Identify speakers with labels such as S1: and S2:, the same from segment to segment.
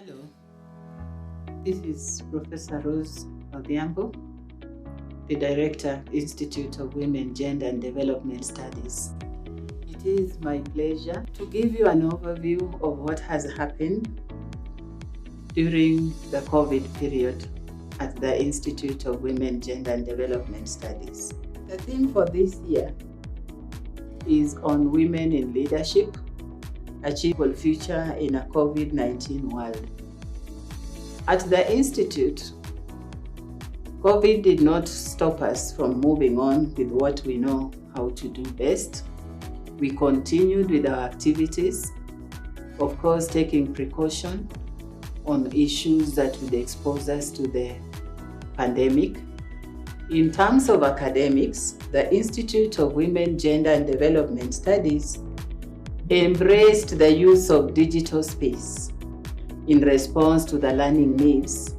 S1: Hello, this is Professor Rose Odhiambo, the Director, Institute of Women, Gender and Development Studies. It is my pleasure to give you an overview of what has happened during the COVID period at the Institute of Women, Gender and Development Studies. The theme for this year is on women in leadership, achievable future in a COVID-19 world. At the Institute, COVID did not stop us from moving on with what we know how to do best. We continued with our activities, of course taking precaution on issues that would expose us to the pandemic. In terms of academics, the Institute of Women, Gender and Development Studies embraced the use of digital space in response to the learning needs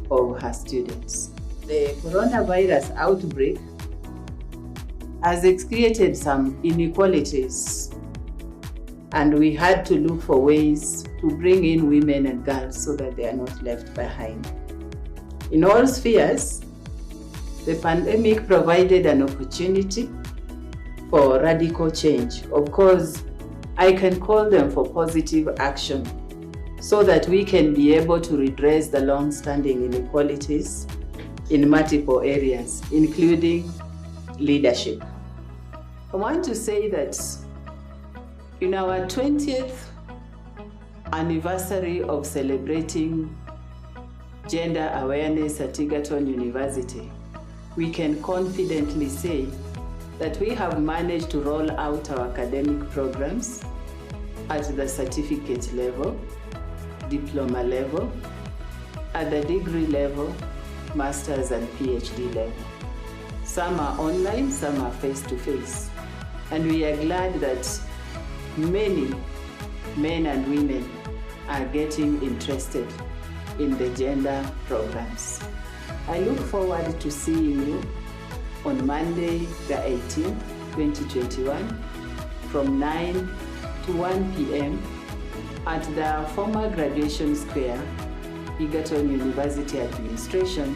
S1: of her students. The coronavirus outbreak has created some inequalities, and we had to look for ways to bring in women and girls so that they are not left behind. In all spheres, the pandemic provided an opportunity for radical change. Of course, I can call them for positive action so that we can be able to redress the long-standing inequalities in multiple areas, including leadership. I want to say that in our 20th anniversary of celebrating gender awareness at Egerton University, we can confidently say that we have managed to roll out our academic programs at the certificate level, diploma level, at the degree level, master's and PhD level. Some are online, some are face-to-face. And we are glad that many men and women are getting interested in the gender programs. I look forward to seeing you on Monday, the 18th, 2021, from 9 to 1 p.m. at the former Graduation Square, Egerton University Administration,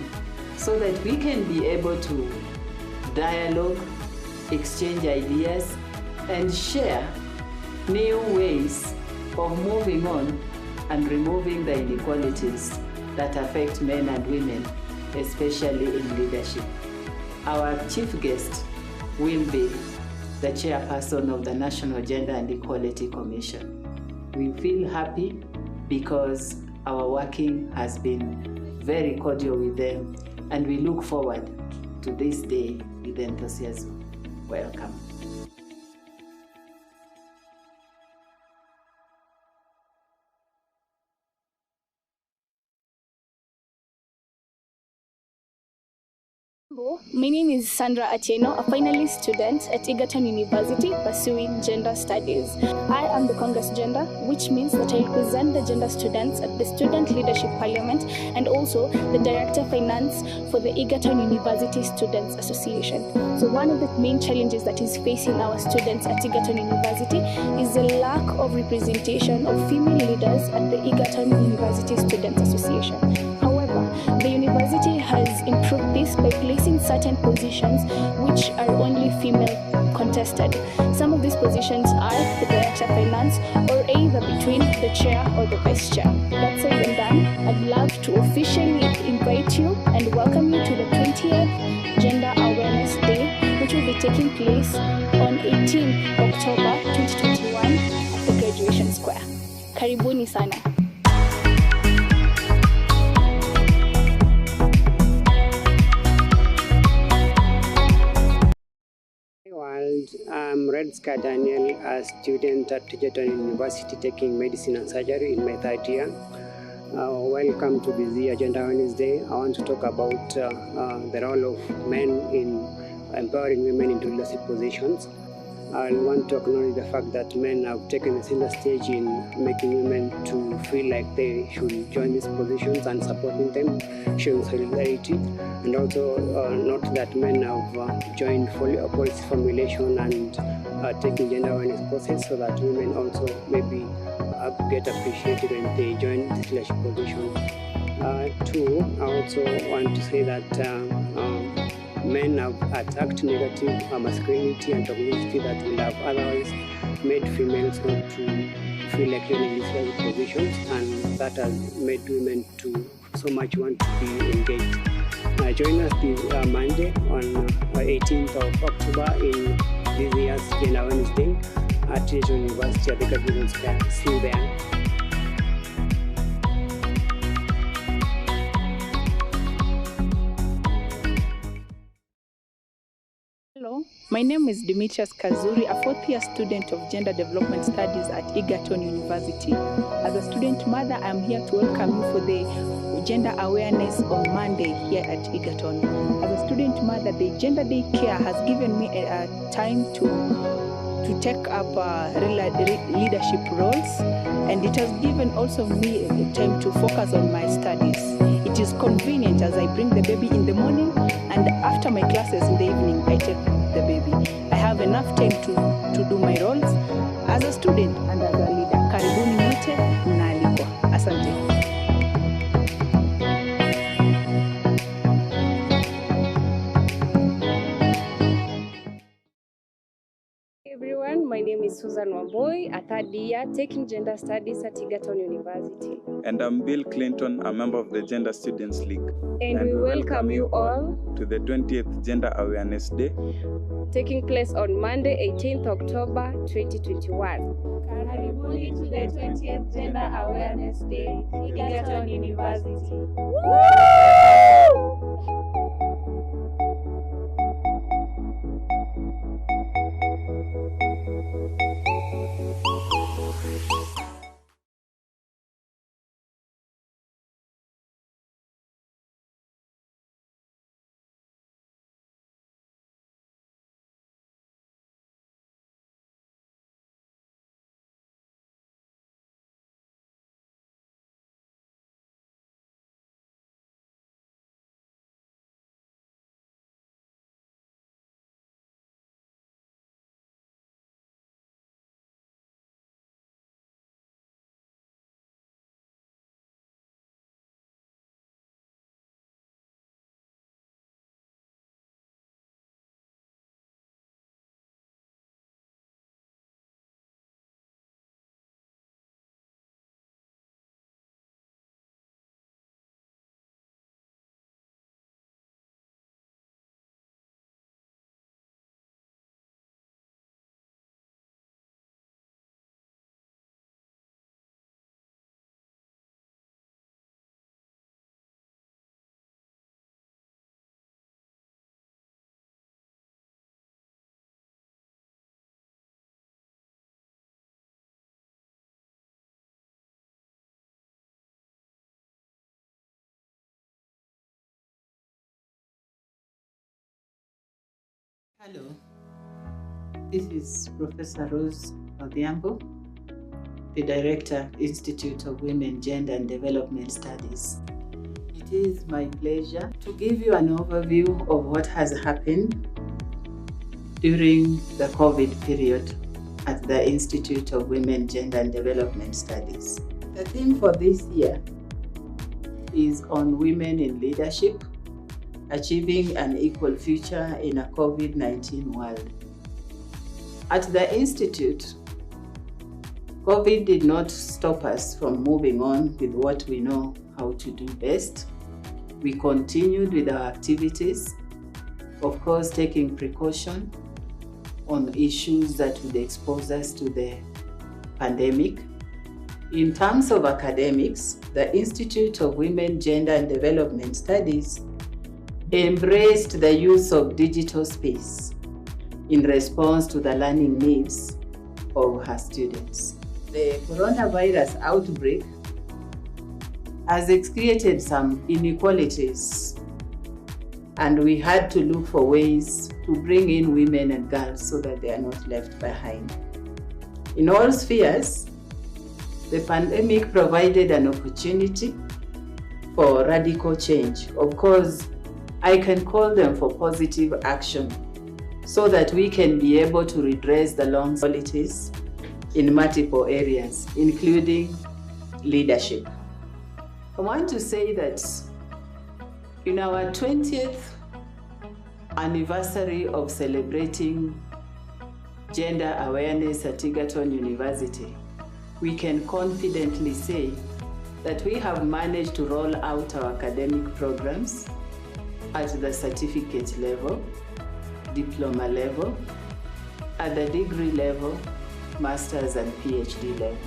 S1: so that we can be able to dialogue, exchange ideas, and share new ways of moving on and removing the inequalities that affect men and women, especially in leadership. Our chief guest will be the Chairperson of the National Gender and Equality Commission. We feel happy because our working has been very cordial with them, and we look forward to this day with enthusiasm. Welcome.
S2: My name is Sandra Atieno, a finalist student at Egerton University pursuing gender studies. I am the Congress Gender, which means that I represent the gender students at the Student Leadership Parliament and also the Director of Finance for the Egerton University Students Association. So one of the main challenges that is facing our students at Egerton University is the lack of representation of female leaders at the Egerton University Students Association. The university has improved this by placing certain positions which are only female contested. Some of these positions are the Director of Finance or either between the chair or the vice chair. That said and done, I'd love to officially invite you and welcome you to the 20th Gender Awareness Day, which will be taking place on 18 October 2021 at the Graduation Square. Karibuni sana.
S3: I'm Redska Daniel, a student at Egerton University taking medicine and surgery in my third year. Welcome to this Gender Awareness Day. I want to talk about the role of men in empowering women into leadership positions. I want to acknowledge the fact that men have taken a center stage in making women to feel like they should join these positions and supporting them, showing solidarity, and also note that men have joined policy formulation and taking gender awareness courses so that women also maybe get appreciated when they join this leadership position. Two, I also want to say that men have attacked negative masculinity and toxicity that will have otherwise made females not to feel like they're in these positions, and that has made women to so much want to be engaged. Join us this Monday on 18th of October in this year's Gender Awareness Day at Egerton University at the Egerton Square. See you there.
S4: Hello, my name is Demetrius Kazuri, a fourth-year student of Gender Development Studies at Egerton University. As a student mother, I am here to welcome you for the Gender Awareness on Monday here at Egerton. As a student mother, the Gender Day Care has given me a time to take up leadership roles, and it has given also me a time to focus on my studies. It is convenient as I bring the baby in the morning, and after my classes in the evening, I take the baby. I have enough time to do my roles as a student and as a leader. Karibuni nyote, mnaalikwa. Asante.
S5: Everyone, my name is Susan Wamboi, a third year taking gender studies at Egerton University.
S6: And I'm Bill Clinton, a member of the Gender Students League.
S5: And we welcome you all
S6: to the 20th Gender Awareness Day,
S5: taking place on Monday, 18th October 2021.
S2: Karibuni to the 20th Gender Awareness Day, Egerton University.
S1: Hello, this is Professor Rose Odhiambo, the Director, Institute of Women, Gender and Development Studies. It is my pleasure to give you an overview of what has happened during the COVID period at the Institute of Women, Gender and Development Studies. The theme for this year is on women in leadership, achieving an equal future in a COVID-19 world. At the Institute, COVID did not stop us from moving on with what we know how to do best. We continued with our activities, of course taking precaution on issues that would expose us to the pandemic. In terms of academics, the Institute of Women, Gender and Development Studies embraced the use of digital space in response to the learning needs of her students. The coronavirus outbreak has created some inequalities, and we had to look for ways to bring in women and girls so that they are not left behind. In all spheres, the pandemic provided an opportunity for radical change. Of course, I can call them for positive action so that we can be able to redress the long inequalities in multiple areas, including leadership. I want to say that in our 20th anniversary of celebrating gender awareness at Egerton University, we can confidently say that we have managed to roll out our academic programs at the certificate level, diploma level, at the degree level, master's and PhD level.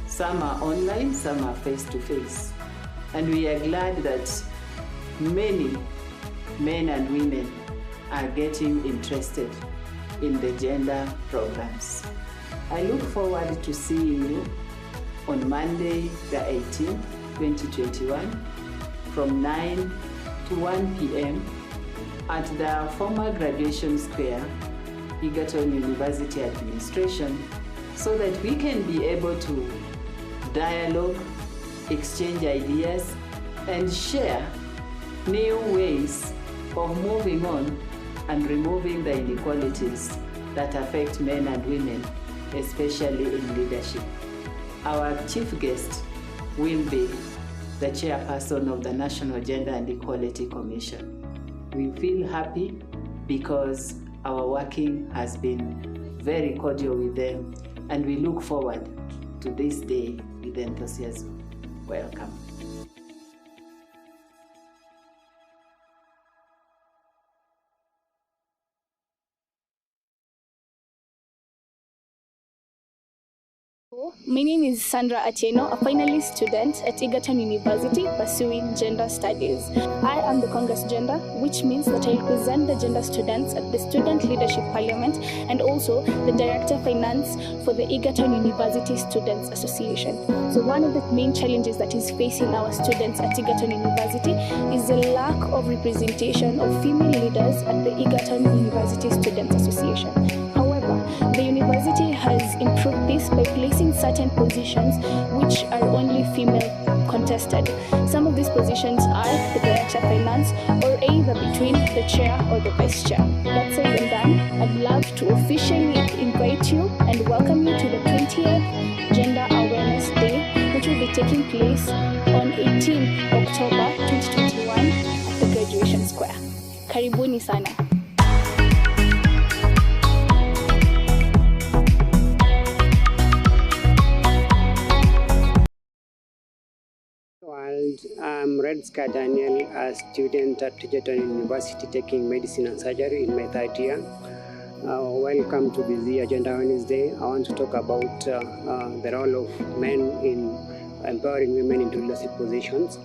S1: Some are online, some are face-to-face. And we are glad that many men and women are getting interested in the gender programs. I look forward to seeing you on Monday, the 18th, 2021, from 9 to 1 p.m. at the former Graduation Square, Egerton University Administration, so that we can be able to dialogue, exchange ideas, and share new ways of moving on and removing the inequalities that affect men and women, especially in leadership. Our chief guest will be the chairperson of the National Gender and Equality Commission. We feel happy because our working has been very cordial with them, and we look forward to this day with enthusiasm. Welcome.
S2: My name is Sandra Atieno, a finalist student at Egerton University pursuing gender studies. I am the Congress Gender, which means that I represent the gender students at the Student Leadership Parliament and also the Director of Finance for the Egerton University Students Association. So one of the main challenges that is facing our students at Egerton University is the lack of representation of female leaders at the Egerton University Students Association. The university has improved this by placing certain positions which are only female contested. Some of these positions are the Director of Finance or either between the chair or the vice chair. That said and done, I'd love to officially invite you and welcome you to the 20th Gender Awareness Day, which will be taking place on 18th October 2021 at the Graduation Square. Karibuni sana.
S3: I'm Red Scar Daniel, a student at Egerton University taking medicine and surgery in my third year. Welcome to the Agenda Wednesday. I want to talk about the role of men in empowering women into leadership positions.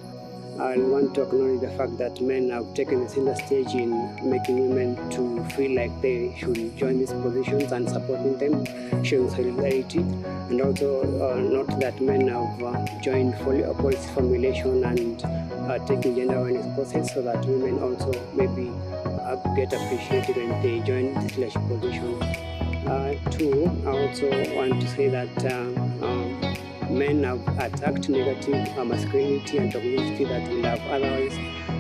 S3: I want to acknowledge the fact that men have taken the center stage in making women to feel like they should join these positions and supporting them, showing solidarity, and also note that men have joined policy formulation and taking gender awareness process so that women also maybe get appreciated when they join this leadership position. Two, I also want to say that men have attacked negative masculinity and toxicity that will have otherwise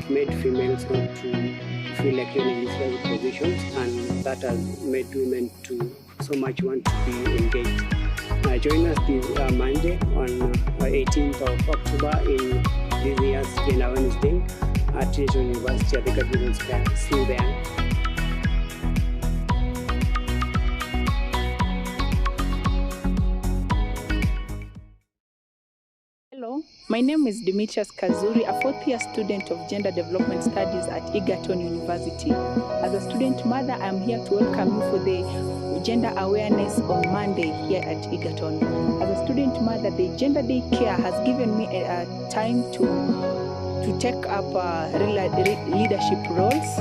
S3: made females not to feel like you're in these positions, and that has made women to so much want to be engaged. Join us this Monday on 18th of October in this year's Gender Awareness Day at Egerton University at the Graduation Square. See you there.
S4: Hello, my name is Demetrius Kazuri, a fourth-year student of Gender Development Studies at Egerton University. As a student mother, I'm here to welcome you for the Gender Awareness on Monday here at Egerton. As a student mother, the Gender Day Care has given me a time to take up leadership roles,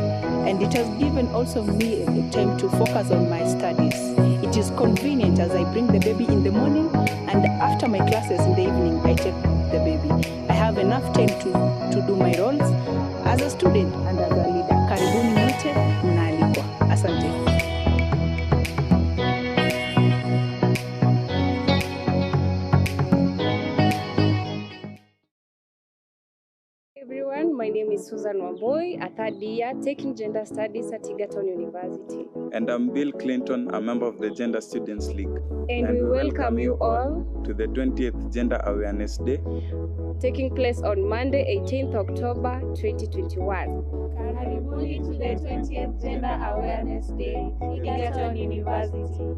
S4: and it has given also me a time to focus on my studies. It is convenient as I bring the baby in the morning, and after my classes in the evening, I take the baby. I have enough time to do my roles as a student and as a leader. Karibuni nyote, mnaalikwa. Asante.
S5: everyone. My name is Susan Wamboy, a third year taking gender studies at Egerton University.
S6: And I'm Bill Clinton, a member of the Gender Students League.
S5: And we welcome you all
S6: to the 20th Gender Awareness Day,
S5: taking place on Monday, 18th October 2021.
S2: Karibuni to the 20th Gender Awareness Day, Egerton University.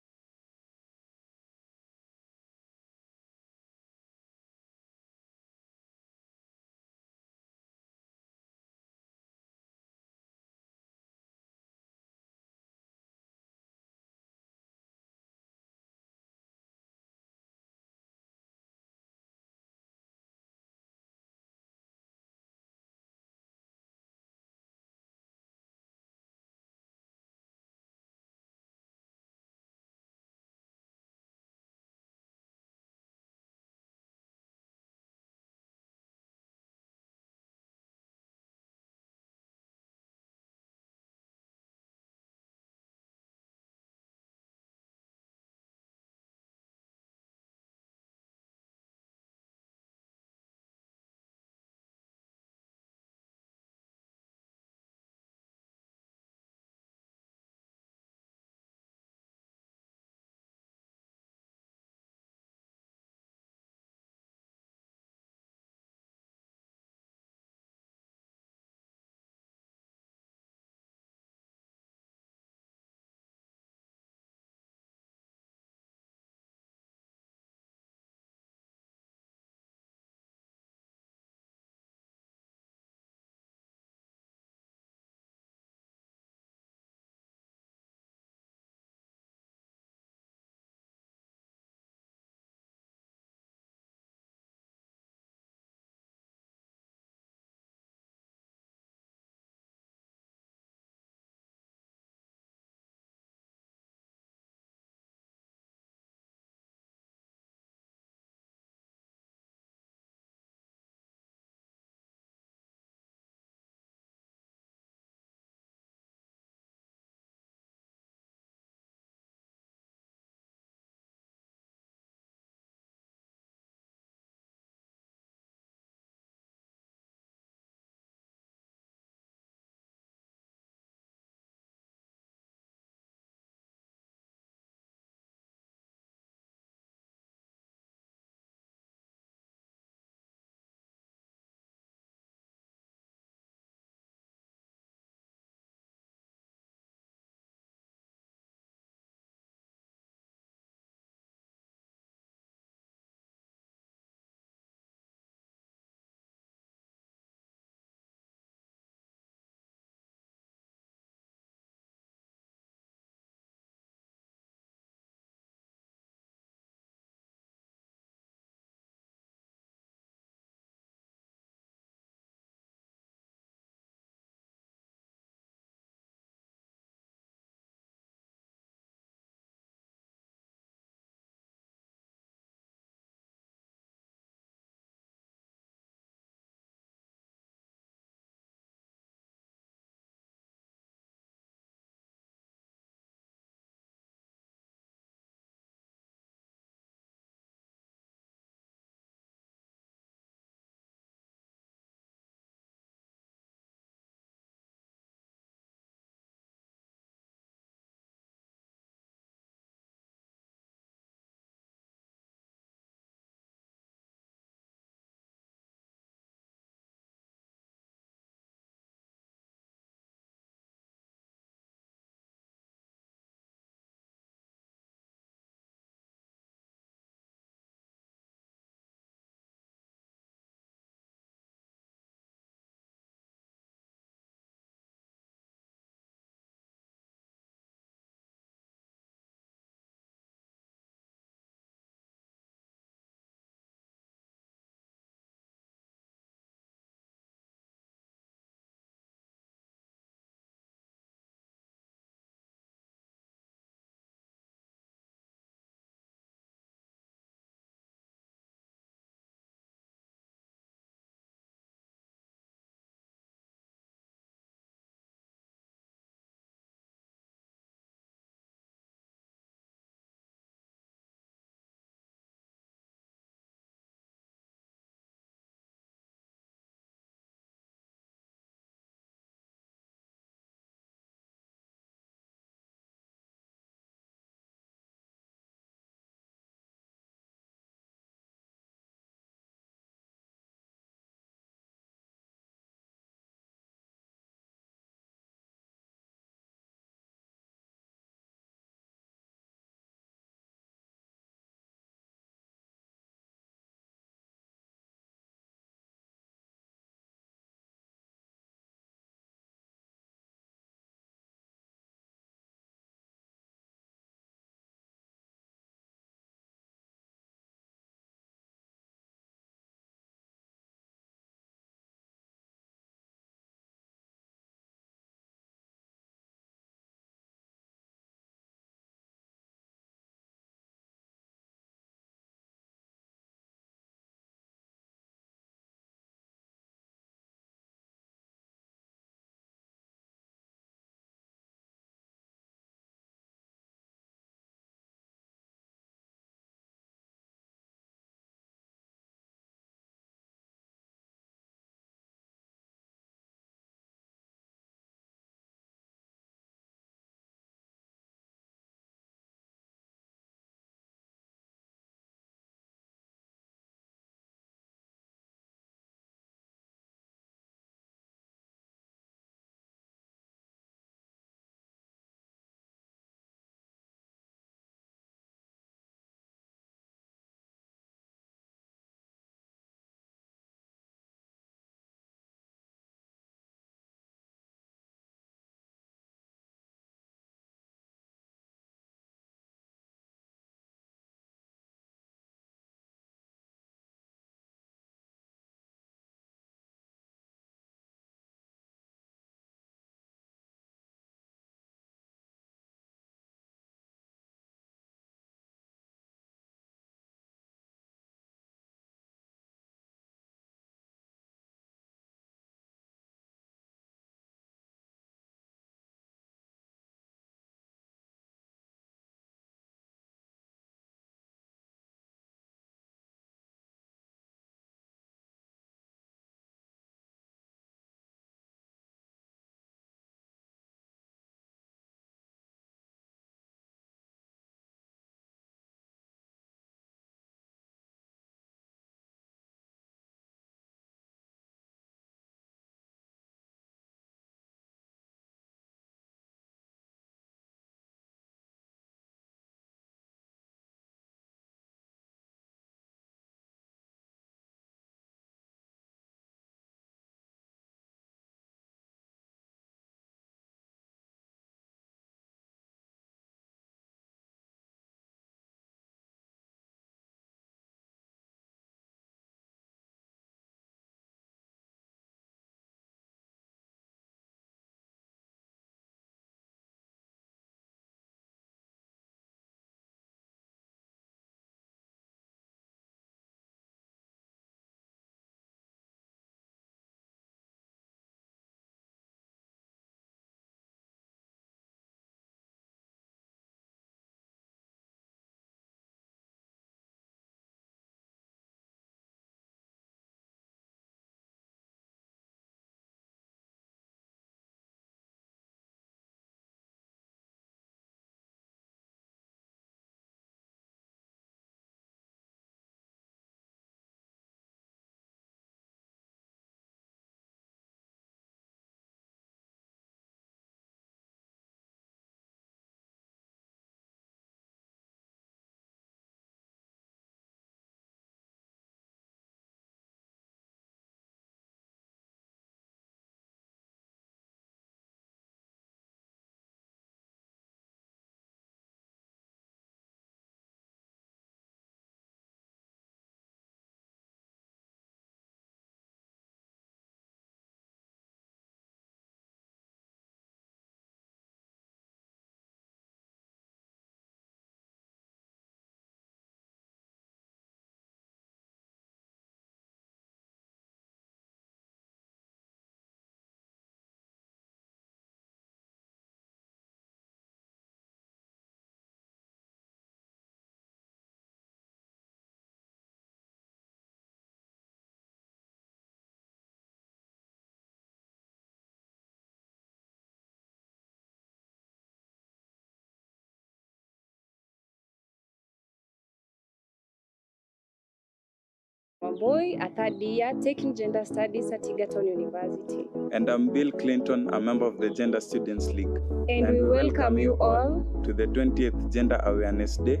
S5: Wamboi, a third year taking gender studies at Egerton University.
S6: And I'm Bill Clinton, a member of the Gender Students League.
S5: And we welcome you all
S6: to the 20th Gender Awareness Day,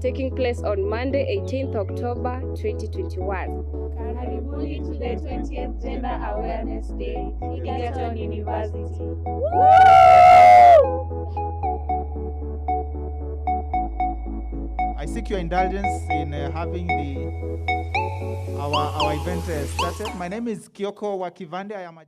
S5: taking place on Monday, 18th October 2021.
S2: Karibuni to the 20th Gender Awareness Day, Egerton University.
S7: I seek your indulgence in having our event started. My name is Kyoko Wakivande. I am a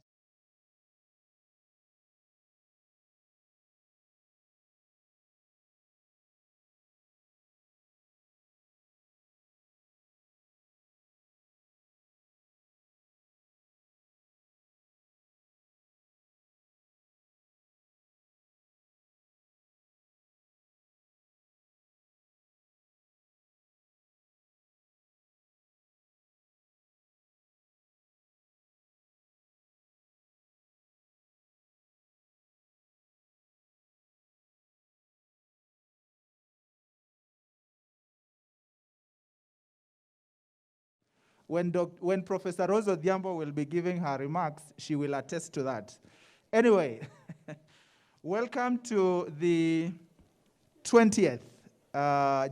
S7: when Professor Rose Odhiambo will be giving her remarks, she will attest to that. Anyway, welcome to the 20th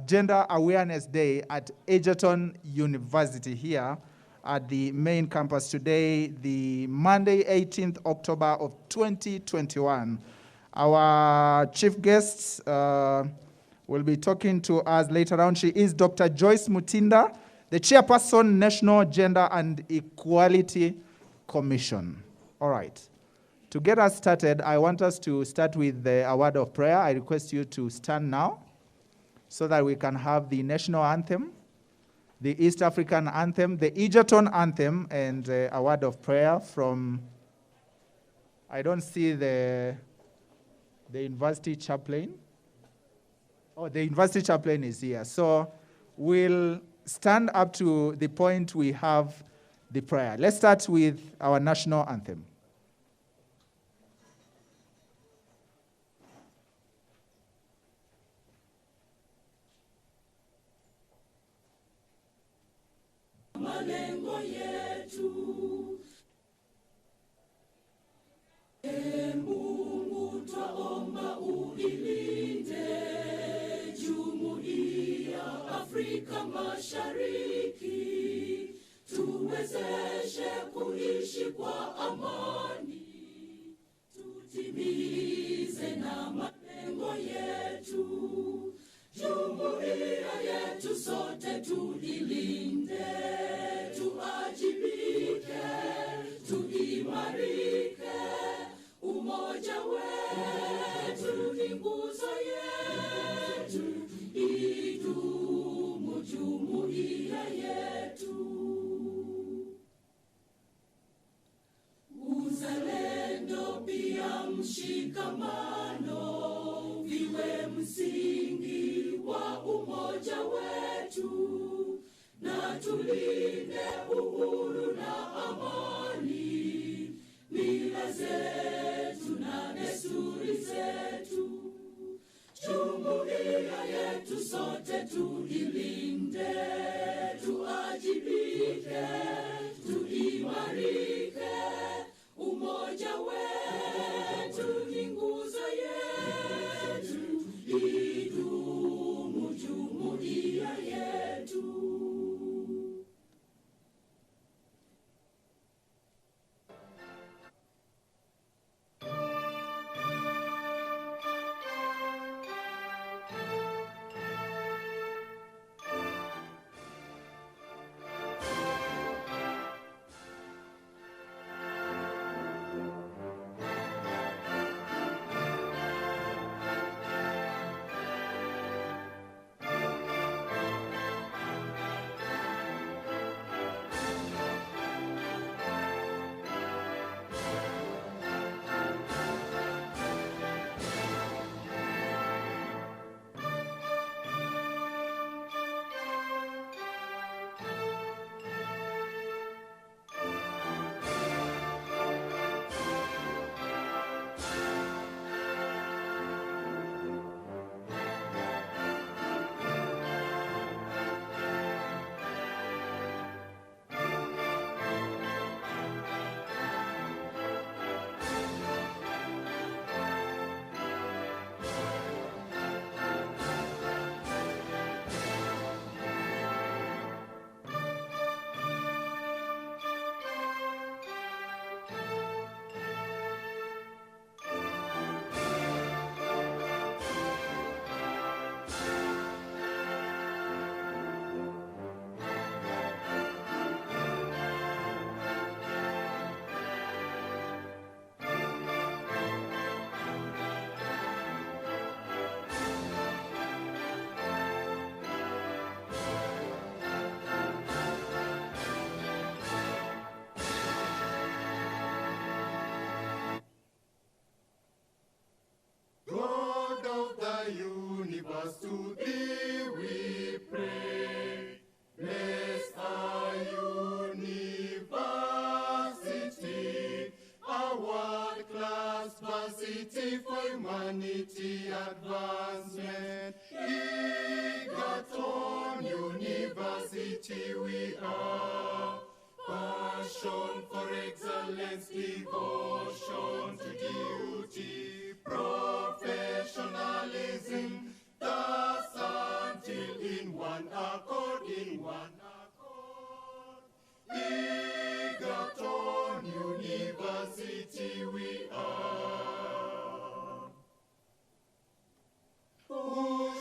S7: Gender Awareness Day at Egerton University here at the main campus today, the Monday, 18th October of 2021. Our chief guests will be talking to us later on. She is Dr. Joyce Mutinda, the Chairperson, National Gender and Equality Commission. All right. To get us started, I want us to start with a word of prayer. I request you to stand now so that we can have the national anthem, the East African anthem, the Egerton anthem, and a word of prayer from, I don't see the university chaplain. Oh, the university chaplain is here. So we'll stand up to the point we have the prayer. Let's start with our national anthem.
S8: Malengo yetu, Mungu twaomba uilinde Jumuiya Afrika Mashariki, tuwezeshe kuishi kwa amani, tutimize na malengo yetu. Jumuiya yetu sote tuilinde, tuajibike, tuimarike, umoja wetu ni nguzo yetu, idumu jumuiya yetu. Uzalendo pia mshikamano viwe msingi wa umoja wetu, na tulinde uhuru na amani, mila zetu na desturi zetu. Jumuiya yetu sote tuilinde, tuajibike, tuimarike, umoja wetu ni nguzo yetu, idumu jumuiya yetu. universe, to thee we pray. Bless our university, a world-class varsity for humanity advancement. Egerton University we are. Passion for excellence, devotion to duty, professionalism, thus until in one accord, Egerton University we are.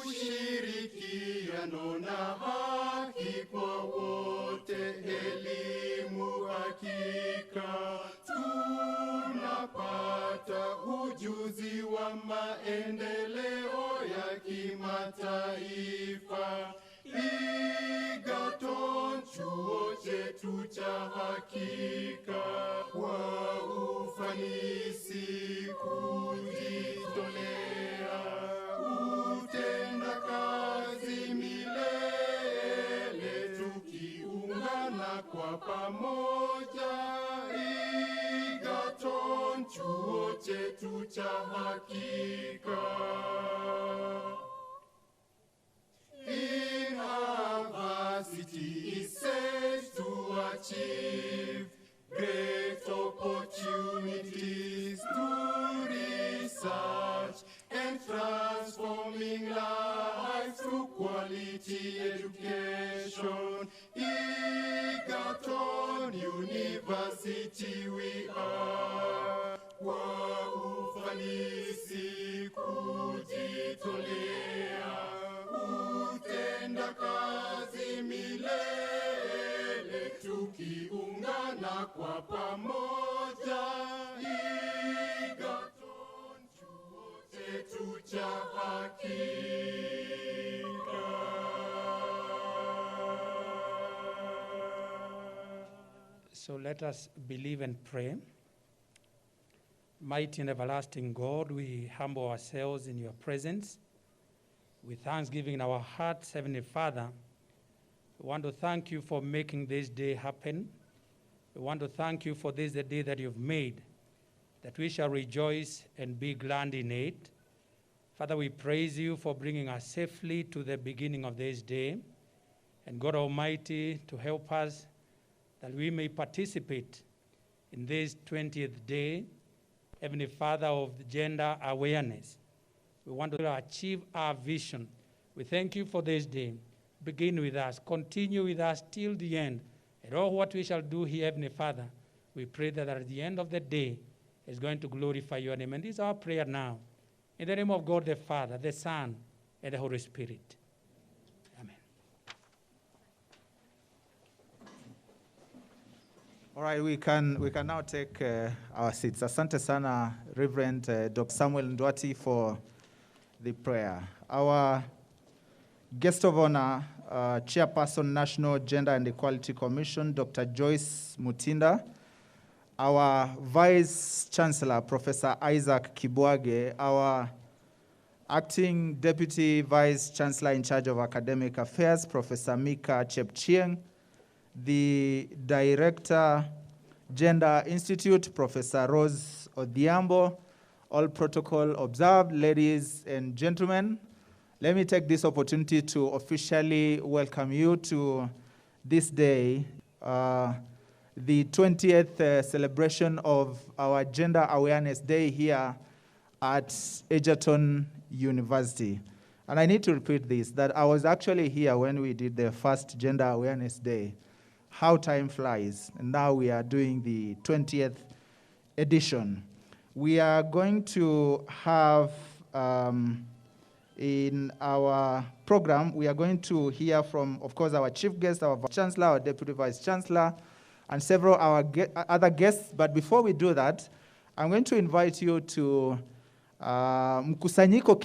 S8: Ushirikiano na haki kwa wote, elimu hakika, tunapata ujuzi wa maendeleo ya kimataifa. Egerton chuo chetu cha hakika, kwa ufanisi kujitolea, utenda kazi milele, tukiungana kwa pamoja. Egerton chuo chetu cha hakika. In our varsity is set to achieve great opportunities to research and transforming lives through quality education. Egerton University we are. Kwa ufanisi kujitolea, utenda kazi milele, tukiungana kwa pamoja. Egerton chuo chetu cha hakika.
S9: So let us believe and pray. Mighty and everlasting God, we humble ourselves in your presence. With thanksgiving in our hearts, Heavenly Father, we want to thank you for making this day happen. We want to thank you for this the day that you've made, that we shall rejoice and be glad in it. Father, we praise you for bringing us safely to the beginning of this day. And God Almighty, to help us that we may participate in this 20th day, Heavenly Father, of gender awareness. We want to achieve our vision. We thank you for this day. Begin with us. Continue with us till the end. And all what we shall do here, Heavenly Father, we pray that at the end of the day is going to glorify your name. And this is our prayer now. In the name of God the Father, the Son, and the Holy Spirit. Amen.
S7: All right, we can now take our seats. Asante sana, Reverend Dr. Samuel Ndwati, for the prayer. Our guest of honor, Chairperson, National Gender and Equality Commission, Dr. Joyce Mutinda. Our Vice Chancellor, Professor Isaac Kibwage. Our Acting Deputy Vice Chancellor in charge of Academic Affairs, Professor Mika Chepchieng. The Director, Gender Institute, Professor Rose Odhiambo. All protocol observed, ladies and gentlemen. Let me take this opportunity to officially welcome you to this day, the 20th celebration of our Gender Awareness Day here at Egerton University. And I need to repeat this, that I was actually here when we did the first Gender Awareness Day. How time flies, and now we are doing the 20th edition. We are going to have, in our program, we are going to hear from, of course, our chief guest, our Vice Chancellor, our Deputy Vice Chancellor, and several our other guests. But before we do that, I'm going to invite you to mkusanyiko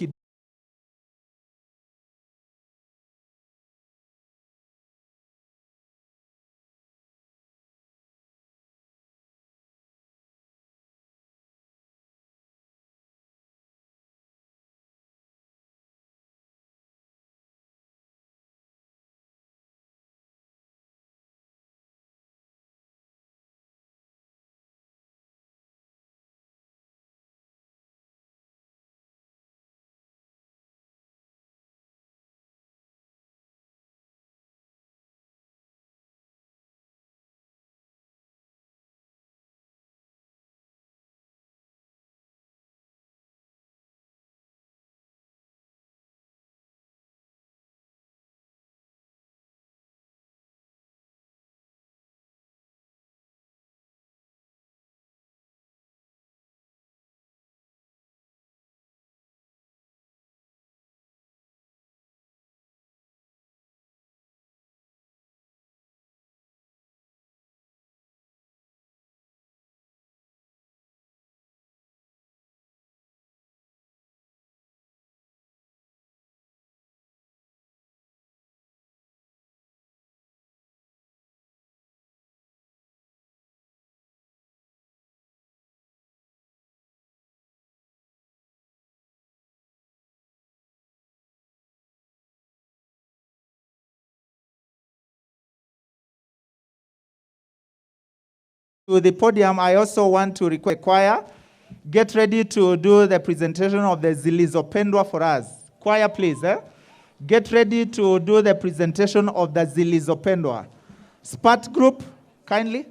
S7: to the podium, I also want to request the choir, get ready to do the presentation of the Zilizopendwa for us. Choir, please. Get ready to do the presentation of the Zilizopendwa. SPAT group, kindly.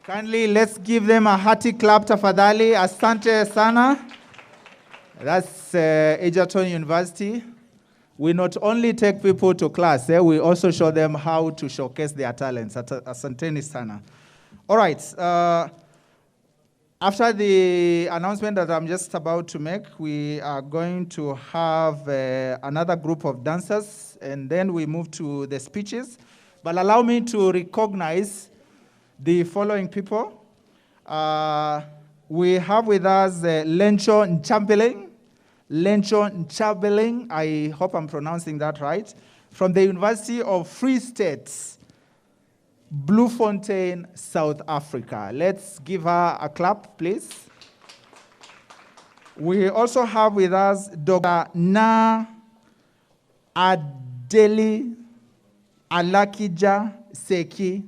S7: Kindly, let's give them a hearty clap tafadhali. Asante sana. That's Egerton University. We not only take people to class, we also show them how to showcase their talents. Asanteni sana. All right. After the announcement that I'm just about to make, we are going to have another group of dancers, and then we move to the speeches. But allow me to recognize the following people. We have with us Lencho Nchabeling. Lencho Nchabeling, I hope I'm pronouncing that right, from the University of Free State, Bloemfontein, South Africa. Let's give her a clap, please. We also have with us Dr. Na Adeli Alakija Seki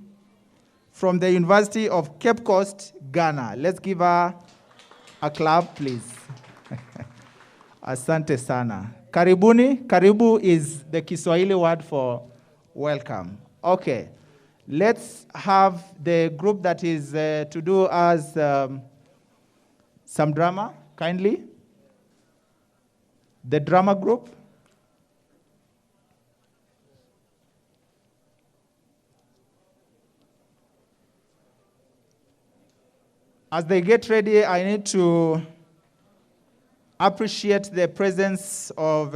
S7: from the University of Cape Coast, Ghana. Let's give her a clap, please. Asante sana. Karibuni. Karibu is the Kiswahili word for welcome. Okay. Let's have the group that is to do us some drama, kindly. The drama group. As they get ready, I need to appreciate the presence of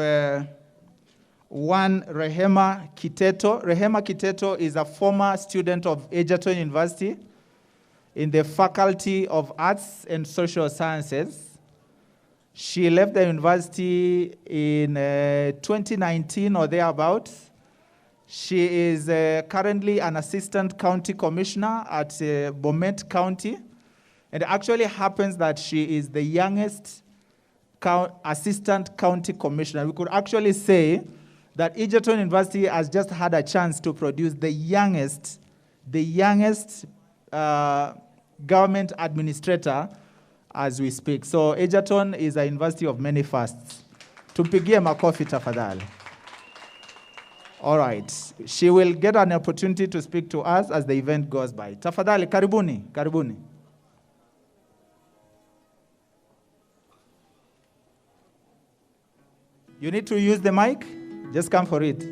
S7: one Rehema Kiteto. Rehema Kiteto is a former student of Egerton University in the Faculty of Arts and Social Sciences. She left the university in 2019 or thereabouts. She is currently an assistant county commissioner at Bomet County. And it actually happens that she is the youngest assistant county commissioner. We could actually say that Egerton University has just had a chance to produce the youngest government administrator as we speak. So Egerton is a university of many firsts. Tumpigie makofi tafadhali. All right. She will get an opportunity to speak to us as the event goes by. Tafadhali, karibuni, karibuni. You need to use the mic. Just come for it.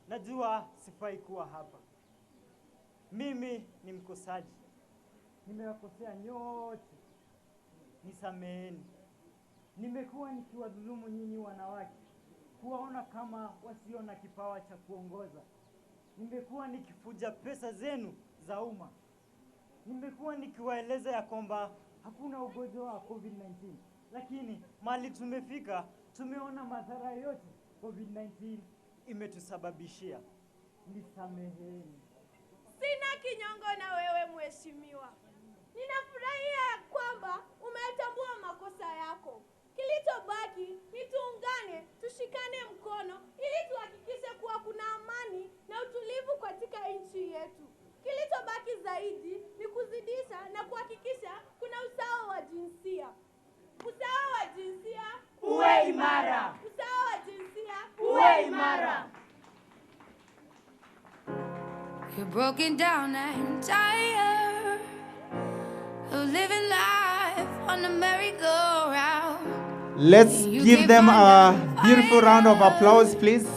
S10: Najua sifai kuwa hapa. Mimi ni mkosaji. Nimewakosea nyote. Nisameheni. Nimekuwa nikiwadhulumu nyinyi wanawake, kuwaona kama wasio na kipawa cha kuongoza. Nimekuwa nikifuja pesa zenu za umma. Nimekuwa nikiwaeleza ya kwamba hakuna ugonjwa wa COVID-19. Lakini mali tumefika, tumeona madhara yote COVID-19 imetusababishia. Nisameheni.
S11: Sina kinyongo na wewe mheshimiwa. Ninafurahia ya kwamba umetambua makosa yako. Kilichobaki ni tuungane, tushikane mkono ili tuhakikishe kuwa kuna amani na utulivu katika nchi yetu. Kilichobaki zaidi ni kuzidisha na kuhakikisha kuna usawa wa jinsia. Usawa wa jinsia
S10: uwe imara.
S11: Usawa wa jinsia
S10: uwe imara.
S12: You're broken down and tired of living life on a merry-go-round.
S7: Let's give them a beautiful round of applause, please.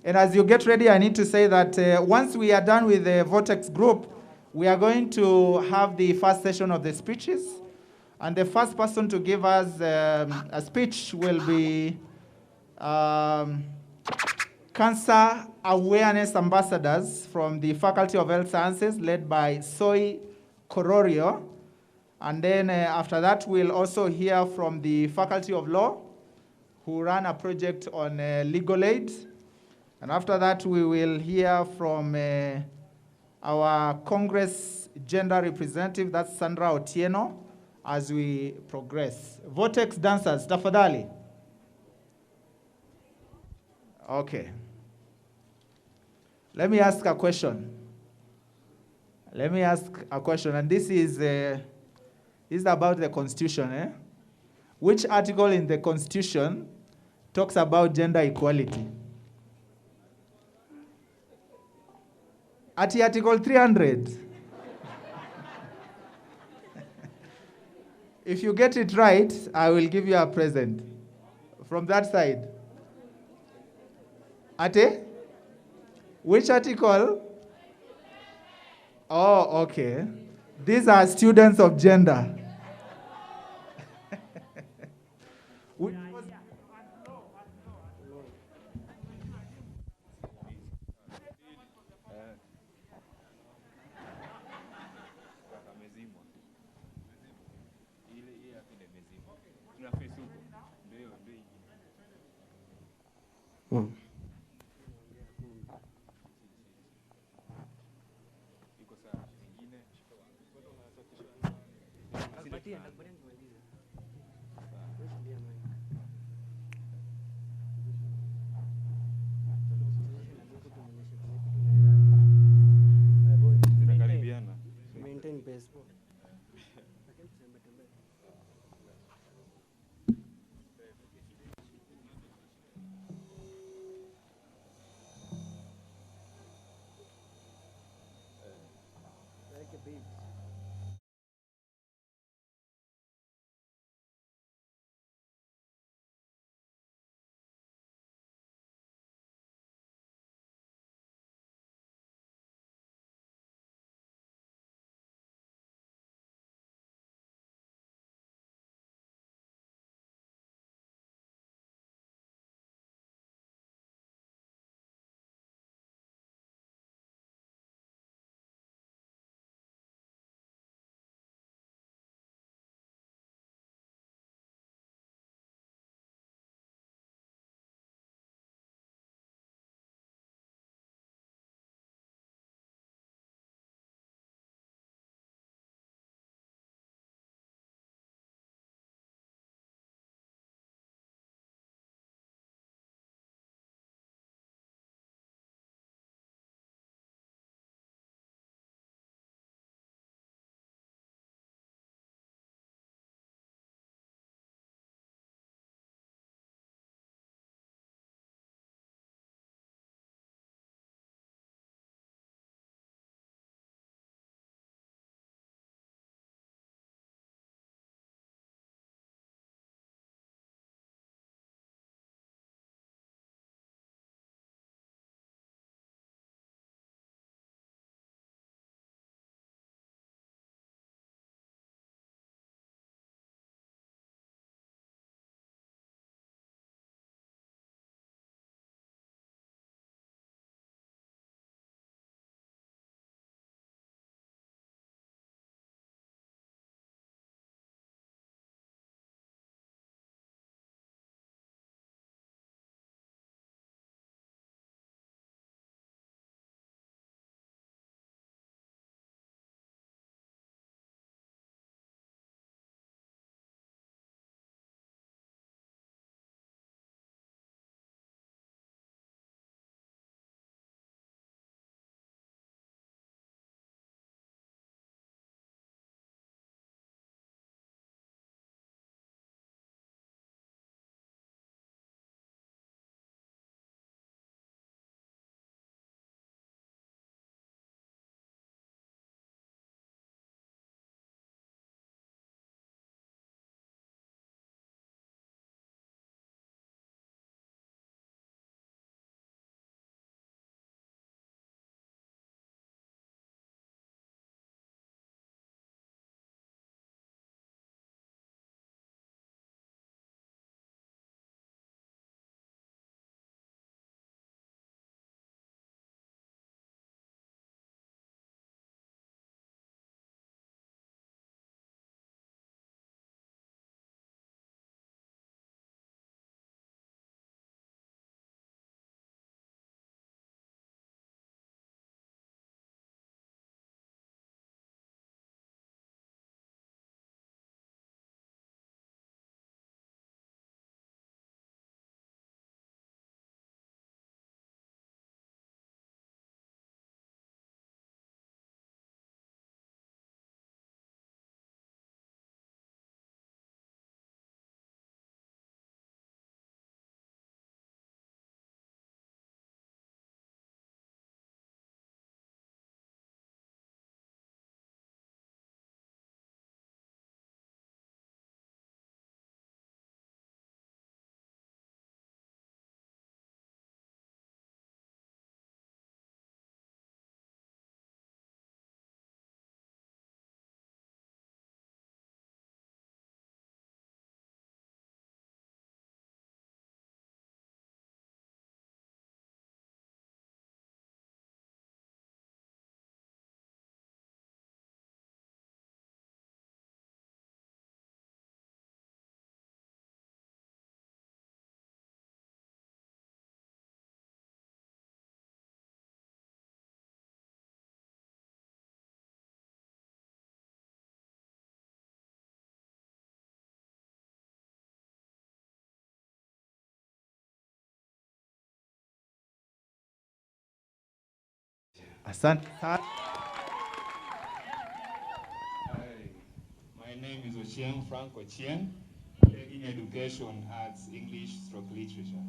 S7: And as you get ready, I need to say that once we are done with the Vortex group, we are going to have the first session of the speeches. And the first person to give us a speech will be Cancer Awareness Ambassadors from the Faculty of Health Sciences, led by Soy Cororio. And then after that, we'll also hear from the Faculty of Law, who run a project on legal aid. And after that, we will hear from our Congress gender representative, that's Sandra Otieno, as we progress. Vortex dancers, tafadhali. Okay. Let me ask a question. And this is about the Constitution. Which article in the Constitution talks about gender equality? Article 300. If you get it right, I will give you a present. From that side. Which article? Oh, okay. These are students of gender. Asante sana.
S8: Hi, my name is Ochieng Frank Ochieng, taking education arts, English/literature.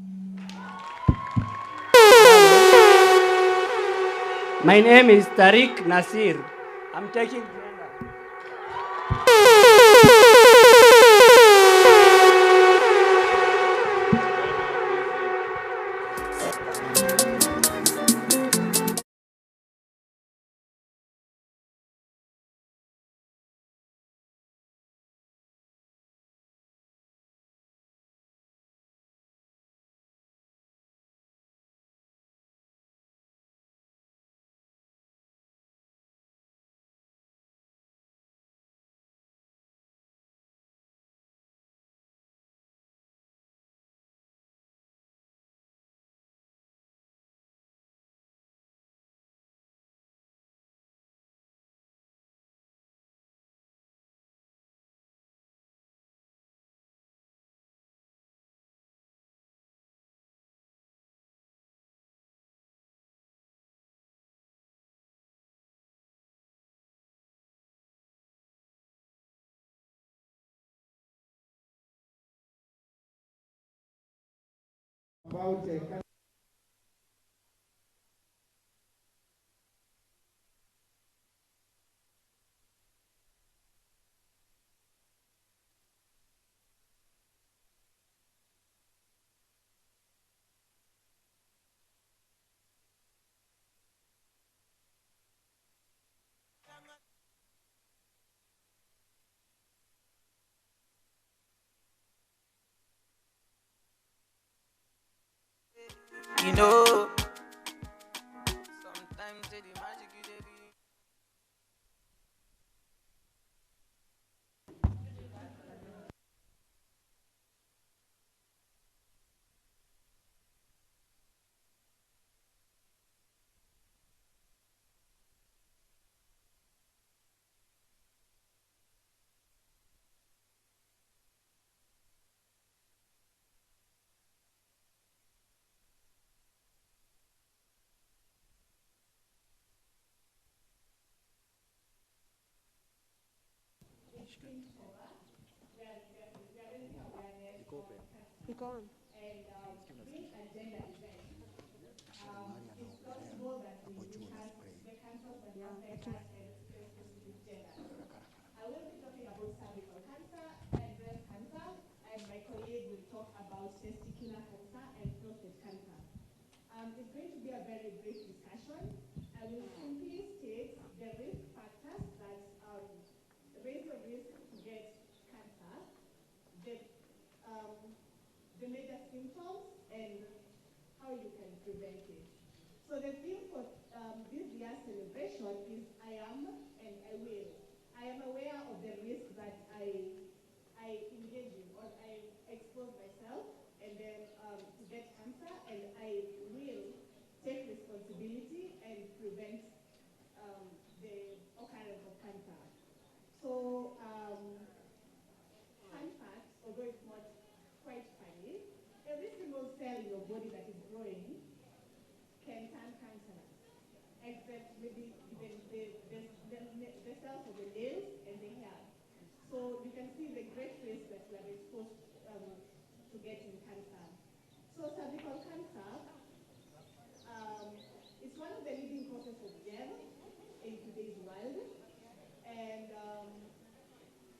S13: My name is Tariq Nasir. I'm taking gender.
S7: About
S14: you know, sometimes the magic you dey be.
S5: Go on.
S15: And being a gender event, it's possible that we discuss the cancers that affect us and specific genders. I will be talking about cervical cancer and breast cancer, and my colleague will talk about testicular cancer and prostate cancer. It's going to be a very brief discussion. I will simply state the risk factors that raise your risk to get cancer, the major symptoms, and how you can prevent it. So the theme for this year's celebration is I am and I will. I am aware of the risk that I engage in or I expose myself and then to get cancer, and I will take responsibility and prevent the occurrence of cancer. So fun fact, although it's not quite funny, every single cell in your body that is growing can turn cancerous, except maybe even the cells of the nails and the hair. So you can see the great risk that we are exposed to getting cancer. So cervical cancer, it's one of the leading causes of death in today's world. And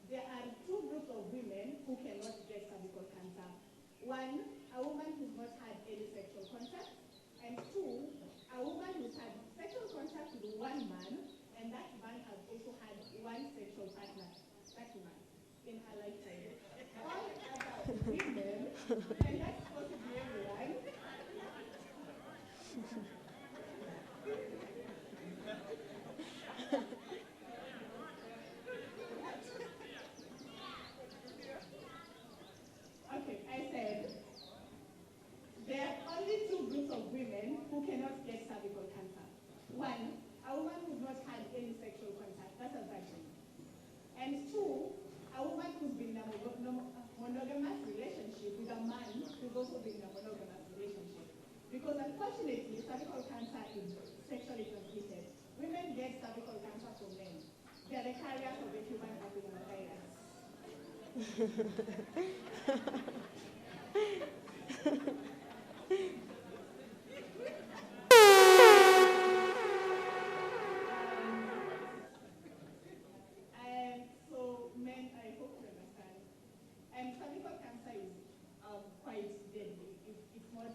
S15: there are two groups of women who cannot get cervical cancer. One, a woman who's not had any sexual contact, and two, a woman who's had sexual contact with one man, and that man has also had one sexual partner, that man, in her lifetime. All other women, and that's possibly everyone, okay, I said, there are only two groups of women who cannot get cervical cancer. One, a woman who's not had any sexual contact, that's a virgin. And two, a woman who's been in a monogamous relationship with a man who's also been in a monogamous relationship. Because unfortunately, cervical So men, I hope you understand. And cervical cancer is quite deadly if not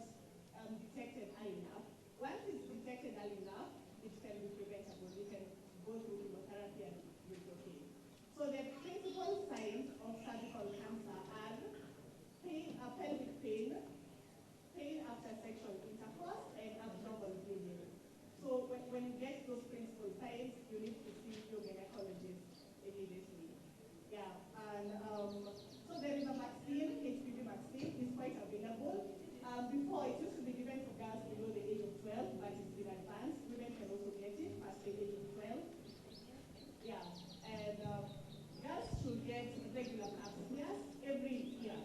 S15: detected early enough. Once it's detected early enough, it can be preventable. You can go through chemotherapy and you'll be okay. So the principal signs of cervical cancer are pain, pelvic pain, pain after sexual intercourse, and abnormal bleeding. So when you get those principal signs, you need to see your gynecologist immediately. Yeah, and so there is a vaccine, HPV vaccine, is quite available. Before, it used to be given to girls below the age of 12, but it's been advanced. Women can also get it past the age of 12. Yeah, and girls should get regular pap smears every year.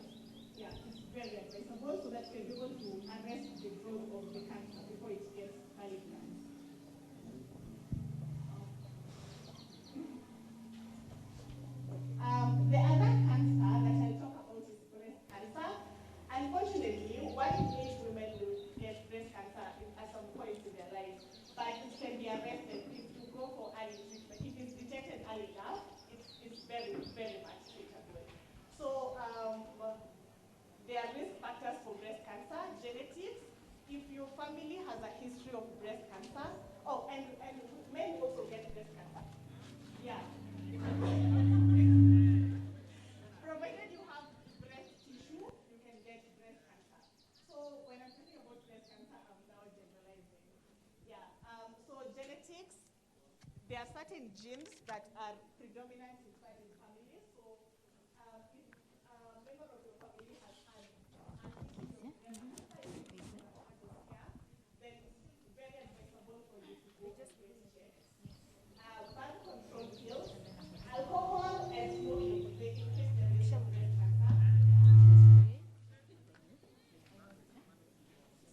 S15: Yeah, it's very advisable so that you're able to arrest the growth of the cancer before it gets malignant. The other cancer that I'll talk about is breast cancer. Unfortunately, 1 in 8 women will get breast cancer at some point in their life, but it can be arrested if you go for early treatment. If it's detected early enough, it's very, very much treatable. So there are risk factors for breast cancer, genetics. If your family has a history of breast cancer, and men also get breast cancer. Yeah. Provided you have breast tissue, you can get breast cancer. So when I'm talking about breast cancer, I'm now generalizing. Yeah. So genetics, there are certain genes that are predominant in certain families. So if a member of your family has had then it's very advisable for you to go for breast checks. Birth control pills, alcohol, and smoking, they increase the risk of breast cancer.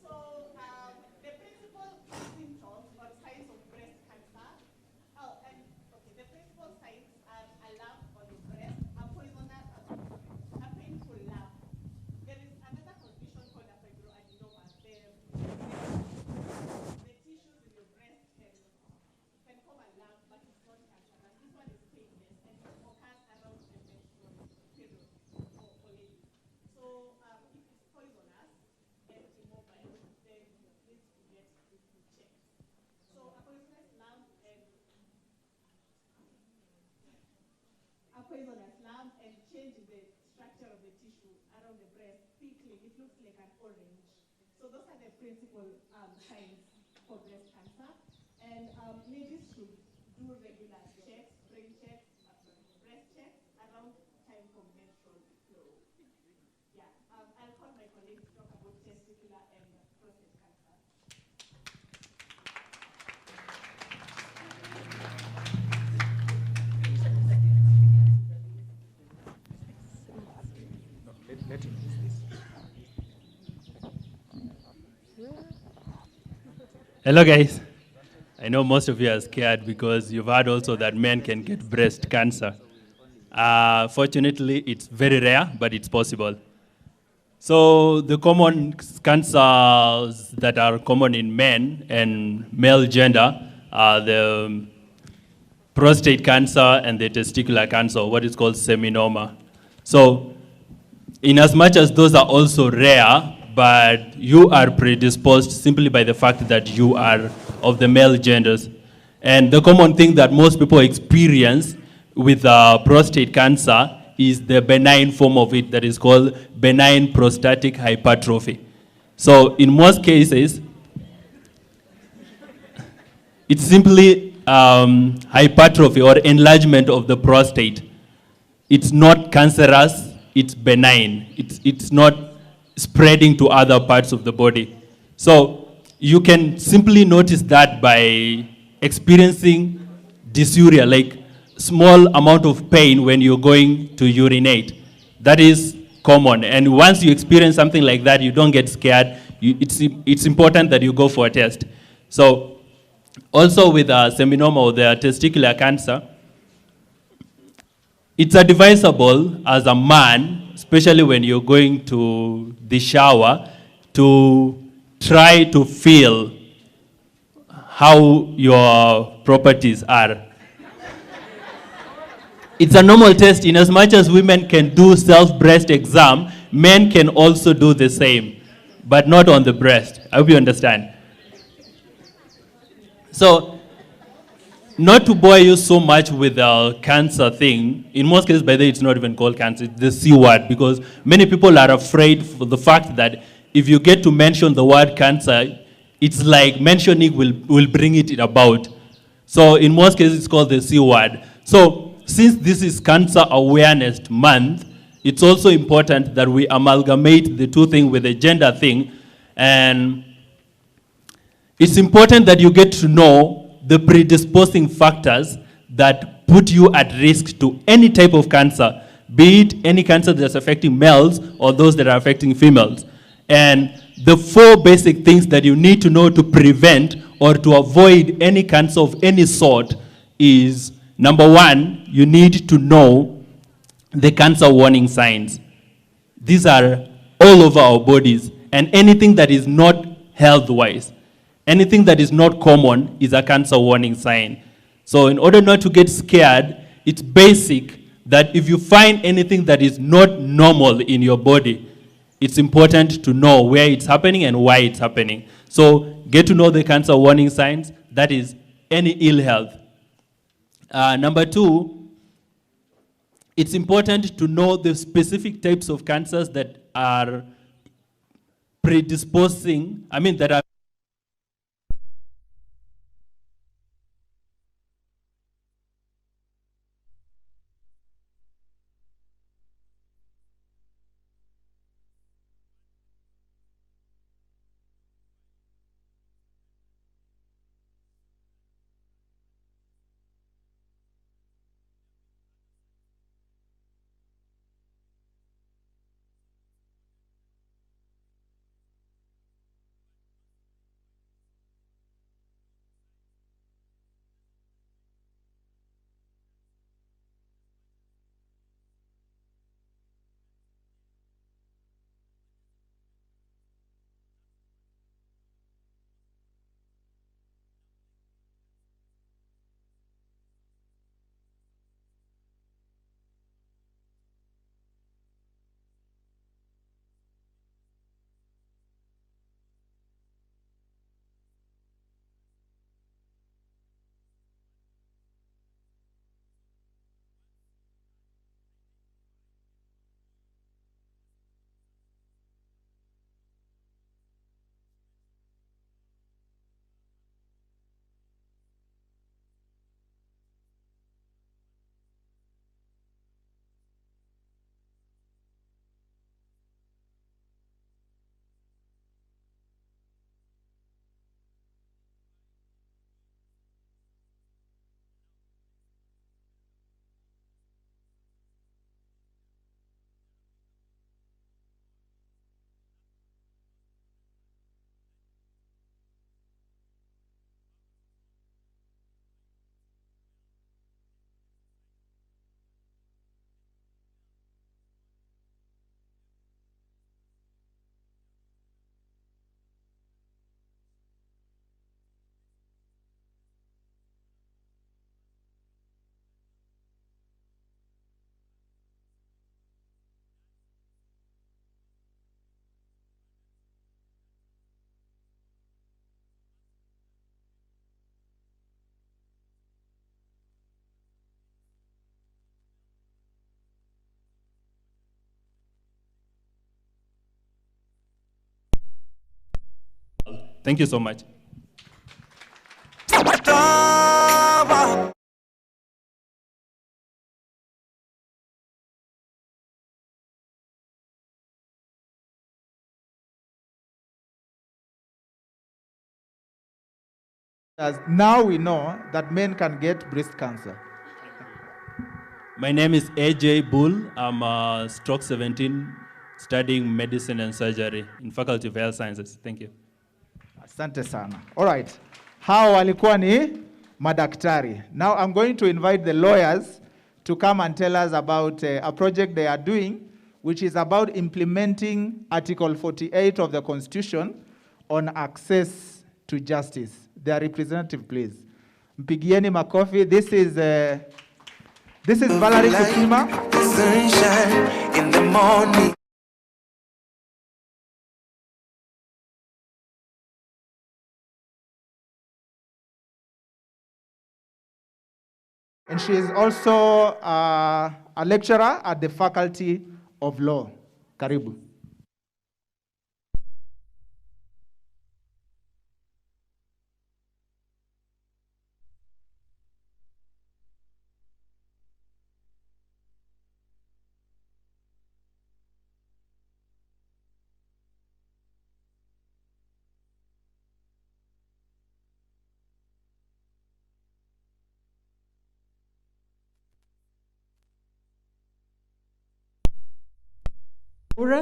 S15: So the principal symptoms or signs of breast cancer, the principal signs are a lump on your breast, a painful lump. There is another condition called a fibroadenoma. The tissues in your breast can form a lump, but it's not cancerous. This one is painless and it occurs around the menstrual period for ladies. So if it's poisonous and immobile, then it needs to get checked. So a poisonous lump and change in the structure of the tissue around the breast, thickly, it looks like an orange. So those are the principal signs for breast cancer. And ladies should do regular checks, brain checks, breast checks around time for menstrual flow. Yeah, I'll call my colleague to talk about testicular and prostate cancer.
S13: Hello, guys. I know most of you are scared because you've heard also that men can get breast cancer. Fortunately, it's very rare, but it's possible. So the common cancers that are common in men and male gender are the prostate cancer and the testicular cancer, what is called seminoma. So in as much as those are also rare, but you are predisposed simply by the fact that you are of the male genders. And the common thing that most people experience with prostate cancer is the benign form of it that is called benign prostatic hypertrophy. So in most cases, it's simply hypertrophy or enlargement of the prostate. It's not cancerous, it's benign. It's not spreading to other parts of the body. So you can simply notice that by experiencing dysuria, like small amount of pain when you're going to urinate. That is common. And once you experience something like that, you don't get scared. It's important that you go for a test. So also with seminoma or the testicular cancer, It's advisable as a man, especially when you're going to the shower, to try to feel how your properties are. It's a normal test. In as much as women can do self-breast exam, men can also do the same, but not on the breast. I hope you understand. So, not to bore you so much with the cancer thing, in most cases, by the way, it's not even called cancer, it's the C word, because many people are afraid for the fact that if you get to mention the word cancer, it's like mentioning will bring it about. So in most cases, it's called the C word. So since this is Cancer Awareness Month, it's also important that we amalgamate the two things with the gender thing. And it's important that you get to know the predisposing factors that put you at risk to any type of cancer, be it any cancer that's affecting males or those that are affecting females. And the 4 basic things that you need to know to prevent or to avoid any cancer of any sort is, number 1, you need to know the cancer warning signs. These are all over our bodies, and anything that is not health-wise, anything that is not common is a cancer warning sign. So in order not to get scared, it's basic that if you find anything that is not normal in your body, it's important to know where it's happening and why it's happening. So get to know the cancer warning signs, that is any ill health. Number 2, it's important to know the specific types of cancers that are predisposing, that are Thank you so much.
S7: As now we know that men can get breast cancer.
S13: My name is AJ Bull. I'm a stroke 17 studying medicine and surgery in Faculty of Health Sciences. Thank you.
S7: Asante sana. All right. Hao walikuwa ni madaktari. Now I'm going to invite the lawyers to come and tell us about a project they are doing, which is about implementing Article 48 of the Constitution on access to justice. Their representative, please. Mpigieni makofi. This is Valerie Kutima.
S14: Sunshine in the morning.
S7: And she is also a lecturer at the Faculty of Law. Karibu.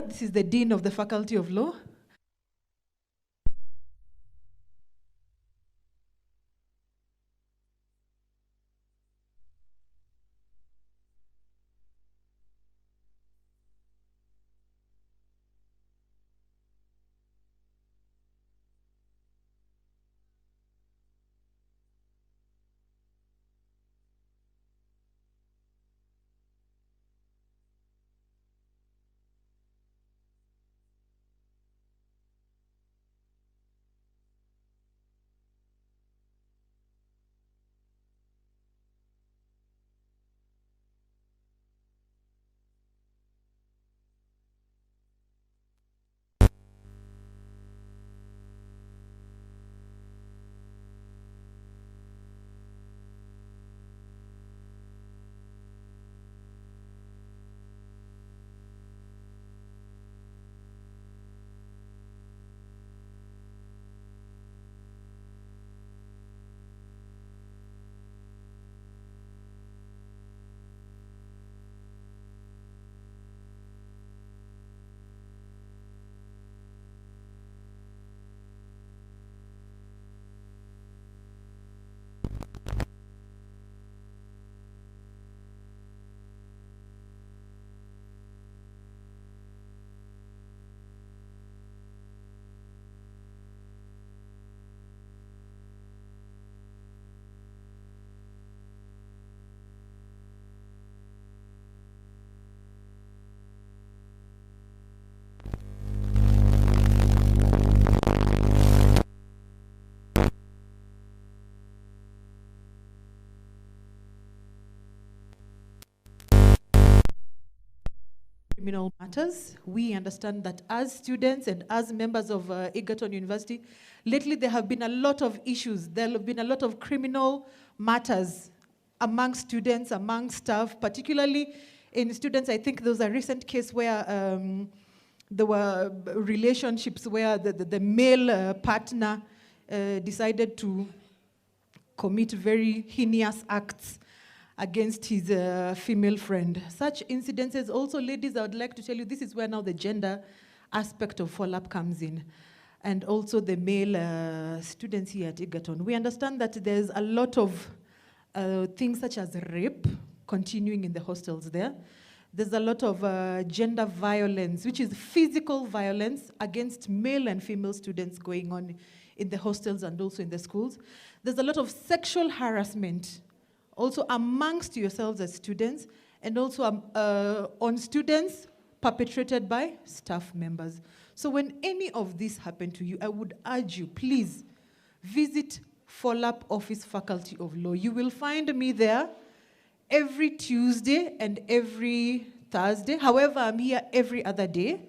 S16: This is the Dean of the Faculty of Law. Criminal matters. We understand that as students and as members of Egerton University, lately there have been a lot of issues. There have been a lot of criminal matters among students, among staff, particularly in students. I think there was a recent case where there were relationships where the male partner decided to commit very heinous acts against his female friend. Such incidences also, ladies, I would like to tell you, this is where now the gender aspect of follow-up comes in, and also the male students here at Egerton. We understand that there's a lot of things such as rape continuing in the hostels there. There's a lot of gender violence, which is physical violence against male and female students going on in the hostels and also in the schools. There's a lot of sexual harassment also amongst yourselves as students, and also on students perpetrated by staff members. So when any of this happen to you, I would urge you, please visit Follow-up Office Faculty of Law. You will find me there every Tuesday and every Thursday. However, I'm here every other day.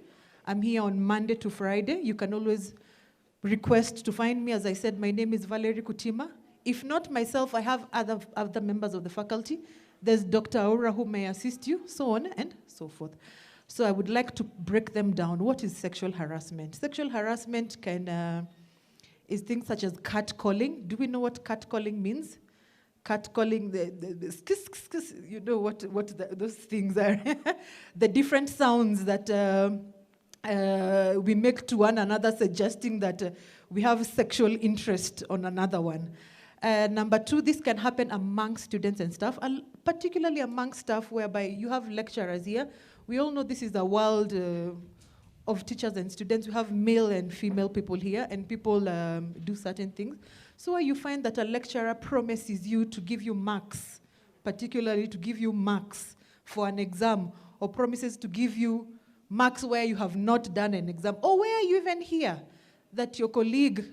S16: I'm here on Monday to Friday. You can always request to find me. As I said, my name is Valerie Kutima. If not myself, I have other members of the faculty. There's Dr. Aura who may assist you, so on and so forth. So I would like to break them down. What is sexual harassment? Sexual harassment is things such as catcalling. Do we know what catcalling means? Catcalling, you know what those things are. The different sounds that we make to one another, suggesting that we have sexual interest on another one. Number two, this can happen among students and staff, particularly among staff whereby you have lecturers here. We all know this is a world of teachers and students. We have male and female people here, and people do certain things. So where you find that a lecturer promises you to give you marks, particularly to give you marks for an exam, or promises to give you marks where you have not done an exam, or where you even hear that your colleague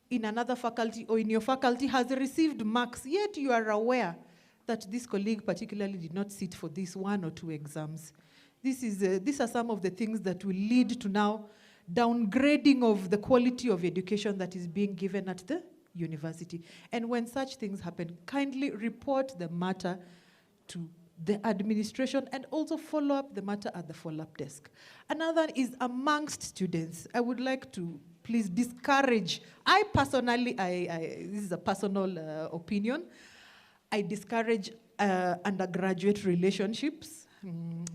S16: in another faculty or in your faculty has received marks, yet you are aware that this colleague particularly did not sit for these 1 or 2 exams. These are some of the things that will lead to now downgrading of the quality of education that is being given at the university. And when such things happen, kindly report the matter to the administration and also follow up the matter at the follow-up desk. Another is amongst students. I would like to please discourage, I personally, this is a personal opinion, I discourage undergraduate relationships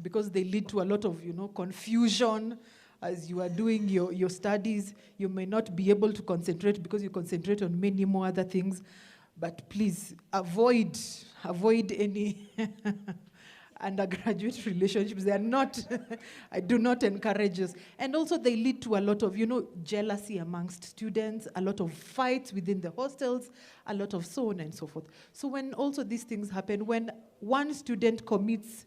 S16: because they lead to a lot of confusion. As you are doing your studies, you may not be able to concentrate because you concentrate on many more other things. But please avoid any undergraduate relationships. They are not, I do not encourage this. And also they lead to a lot of, jealousy amongst students, a lot of fights within the hostels, a lot of so on and so forth. So when also these things happen, when one student commits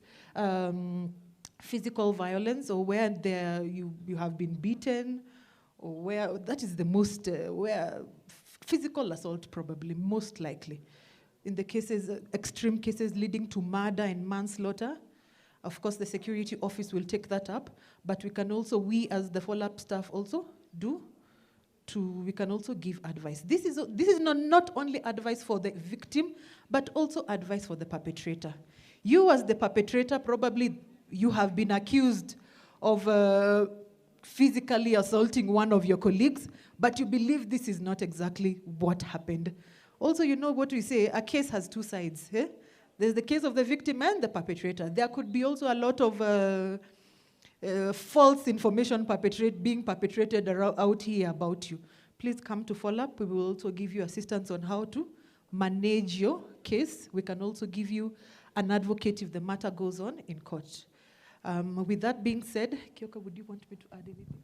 S16: physical violence, or where you have been beaten, or where that is the most, where physical assault probably most likely. In the cases, extreme cases leading to murder and manslaughter, of course the security office will take that up, but we can also, we as the follow-up staff also we can also give advice. This is not only advice for the victim, but also advice for the perpetrator. You as the perpetrator, probably you have been accused of physically assaulting one of your colleagues, but you believe this is not exactly what happened. Also, you know what we say, a case has 2 sides. Eh? There's the case of the victim and the perpetrator. There could be also a lot of false information being perpetrated out here about you. Please come to follow up. We will also give you assistance on how to manage your case. We can also give you an advocate if the matter goes on in court. With that being said, Kyoka, would you want me to add anything?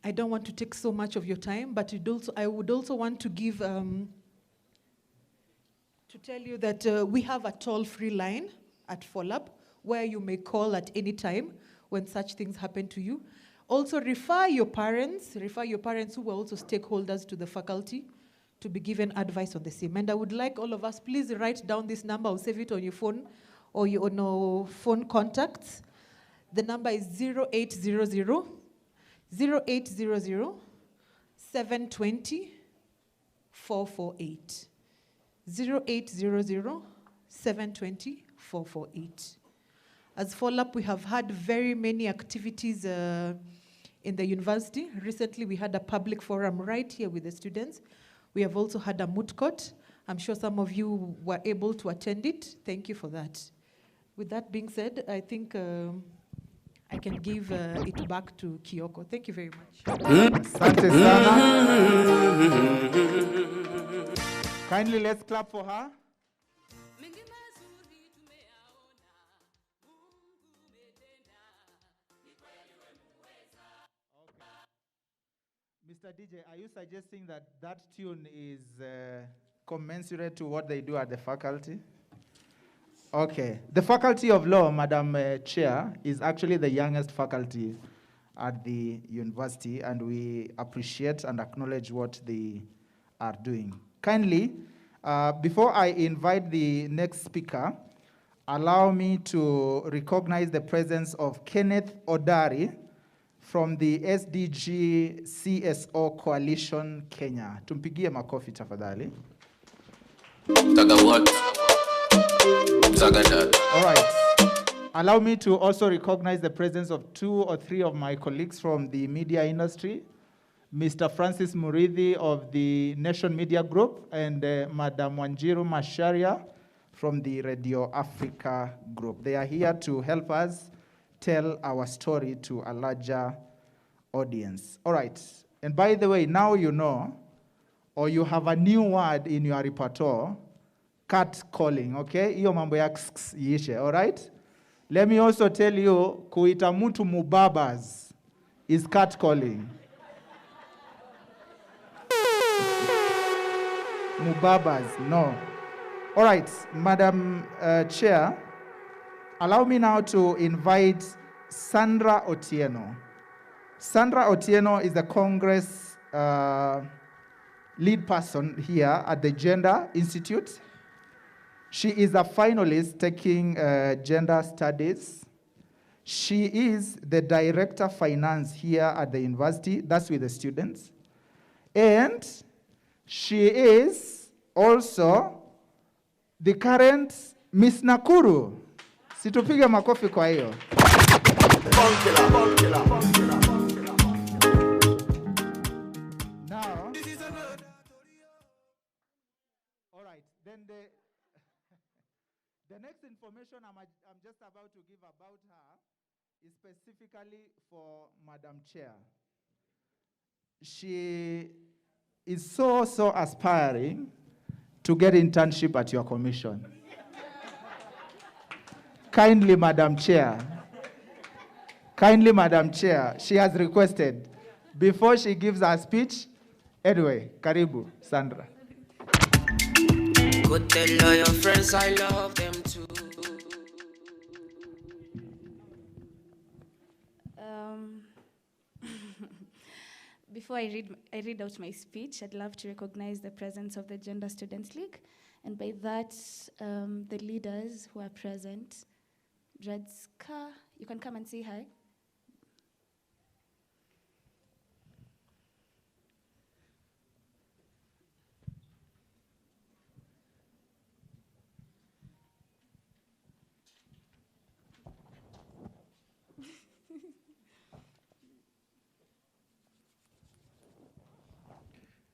S16: I don't want to take so much of your time, but I would also want to give, to tell you that we have a toll-free line at FOLAP where you may call at any time when such things happen to you. Also refer your parents who are also stakeholders to the faculty to be given advice on the same. And I would like all of us, please write down this number or save it on your phone or on your phone contacts. The number is 0800 720 448. 0800 720 448. As follow-up, we have had very many activities in the university. Recently, we had a public forum right here with the students. We have also had a moot court. I'm sure some of you were able to attend it. Thank you for that. With that being said, I think I can give it back to Kyoko. Thank you very much.
S7: Asante sana. Kindly let's clap for her. Mr. DJ, are you suggesting that tune is commensurate to what they do at the faculty? Okay. The Faculty of Law, Madam Chair, is actually the youngest faculty at the university, and we appreciate and acknowledge what they are doing. Kindly, before I invite the next speaker, allow me to recognize the presence of Kenneth Odari from the SDG CSO Coalition Kenya. Tumpigie makofi tafadhali. All right. Allow me to also recognize the presence of 2 or 3 of my colleagues from the media industry, Mr. Francis Muridhi of the Nation Media Group and Madam Wanjiru Masharia from the Radio Africa Group. They are here to help us tell our story to a larger audience. All right. And by the way, now you know, or you have a new word in your repertoire, catcalling, okay? Iyo mambo ya yishe, all right? Let me also tell you, kuita mtu mubabas is catcalling. Mubabas, no. All right, Madam Chair, allow me now to invite Sandra Otieno. Sandra Otieno is the Congress lead person here at the Gender Institute. She is a finalist taking gender studies. She is the director of finance here at the university. That's with the students. And she is also the current Miss Nakuru. Situpiga makofi kwa hiyo. Now, all right, then the next information I'm just about to give about her is specifically for Madam Chair. She is so aspiring to get internship at your commission. Kindly, Madam Chair. Kindly, Madam Chair, she has requested, before she gives her speech, anyway, karibu, Sandra.
S14: Go tell all your friends I love them too.
S2: Before I read out my speech, I'd love to recognize the presence of the Gender Students League, and by that, the leaders who are present. Dredska, you can come and say hi.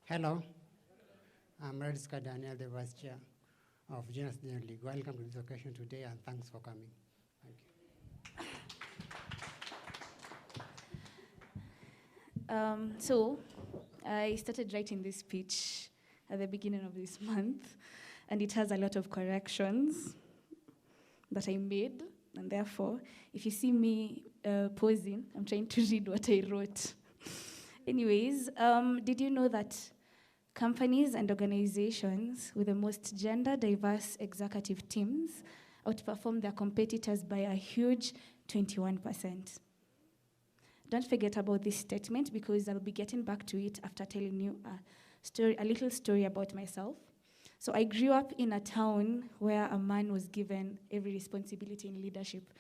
S17: Hello, I'm Redska Daniel, the Vice Chair of Gender Student League. Welcome to this occasion today, and thanks for coming. Thank you.
S2: So, I started writing this speech at the beginning of this month, and it has a lot of corrections that I made, and therefore, if you see me posing, I'm trying to read what I wrote. Anyways, did you know that companies and organizations with the most gender-diverse executive teams outperform their competitors by a huge 21%? Don't forget about this statement, because I'll be getting back to it after telling you a little story about myself. So I grew up in a town where a man was given every responsibility in leadership.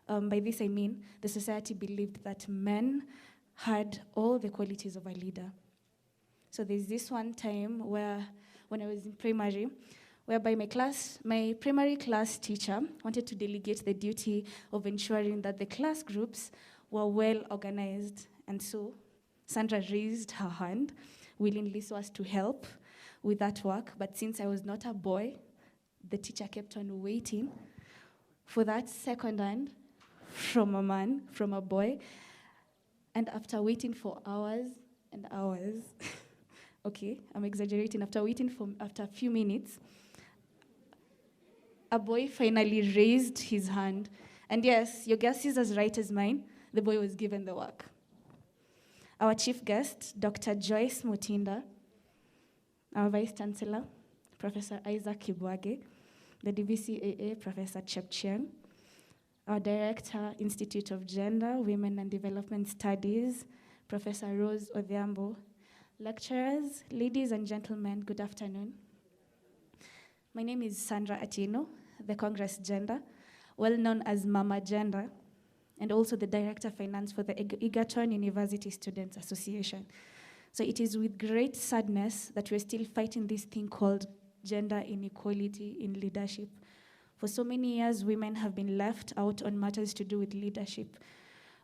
S2: By this I mean the society believed that men had all the qualities of a leader. So there's this one time where, when I was in primary, whereby my primary class teacher wanted to delegate the duty of ensuring that the class groups were well organized. And so Sandra raised her hand willingly so as to help with that work. But since I was not a boy, the teacher kept on waiting for that second hand from a man, from a boy. And after waiting for hours and hours, okay, I'm exaggerating, after a few minutes, a boy finally raised his hand. And yes, your guess is as right as mine, the boy was given the work. Our chief guest, Dr. Joyce Mutinda, our Vice Chancellor, Professor Isaac Kibwage, the DVCAA, Professor Chepchiang, our Director, Institute of Gender, Women and Development Studies, Professor Rose Odhiambo, lecturers, ladies and gentlemen, good afternoon. My name is Sandra Otieno, the Congress Gender, well known as Mama Gender, and also the Director of Finance for the Egerton University Students Association. So it is with great sadness that we're still fighting this thing called gender inequality in leadership. For so many years, women have been left out on matters to do with leadership.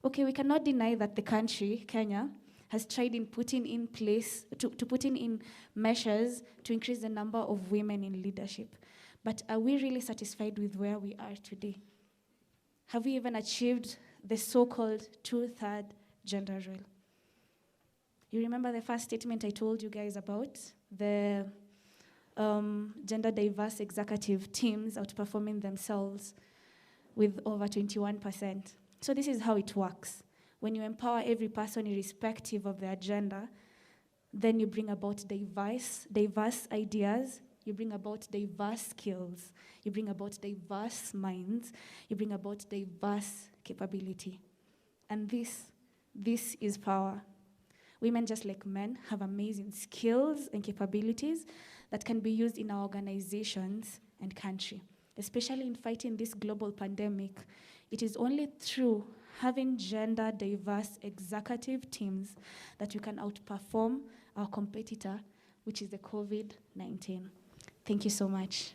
S2: Okay, we cannot deny that the country, Kenya, has tried in putting in measures to increase the number of women in leadership. But are we really satisfied with where we are today? Have we even achieved the so-called 2/3 gender role. You remember the first statement I told you guys about? The gender diverse executive teams outperforming themselves with over 21%. So this is how it works. When you empower every person irrespective of their gender, then you bring about diverse ideas, you bring about diverse skills, you bring about diverse minds, you bring about diverse capability. And this is power. Women, just like men, have amazing skills and capabilities that can be used in our organizations and country, especially in fighting this global pandemic. It is only through having gender diverse executive teams that we can outperform our competitor, which is the COVID-19. Thank you so much.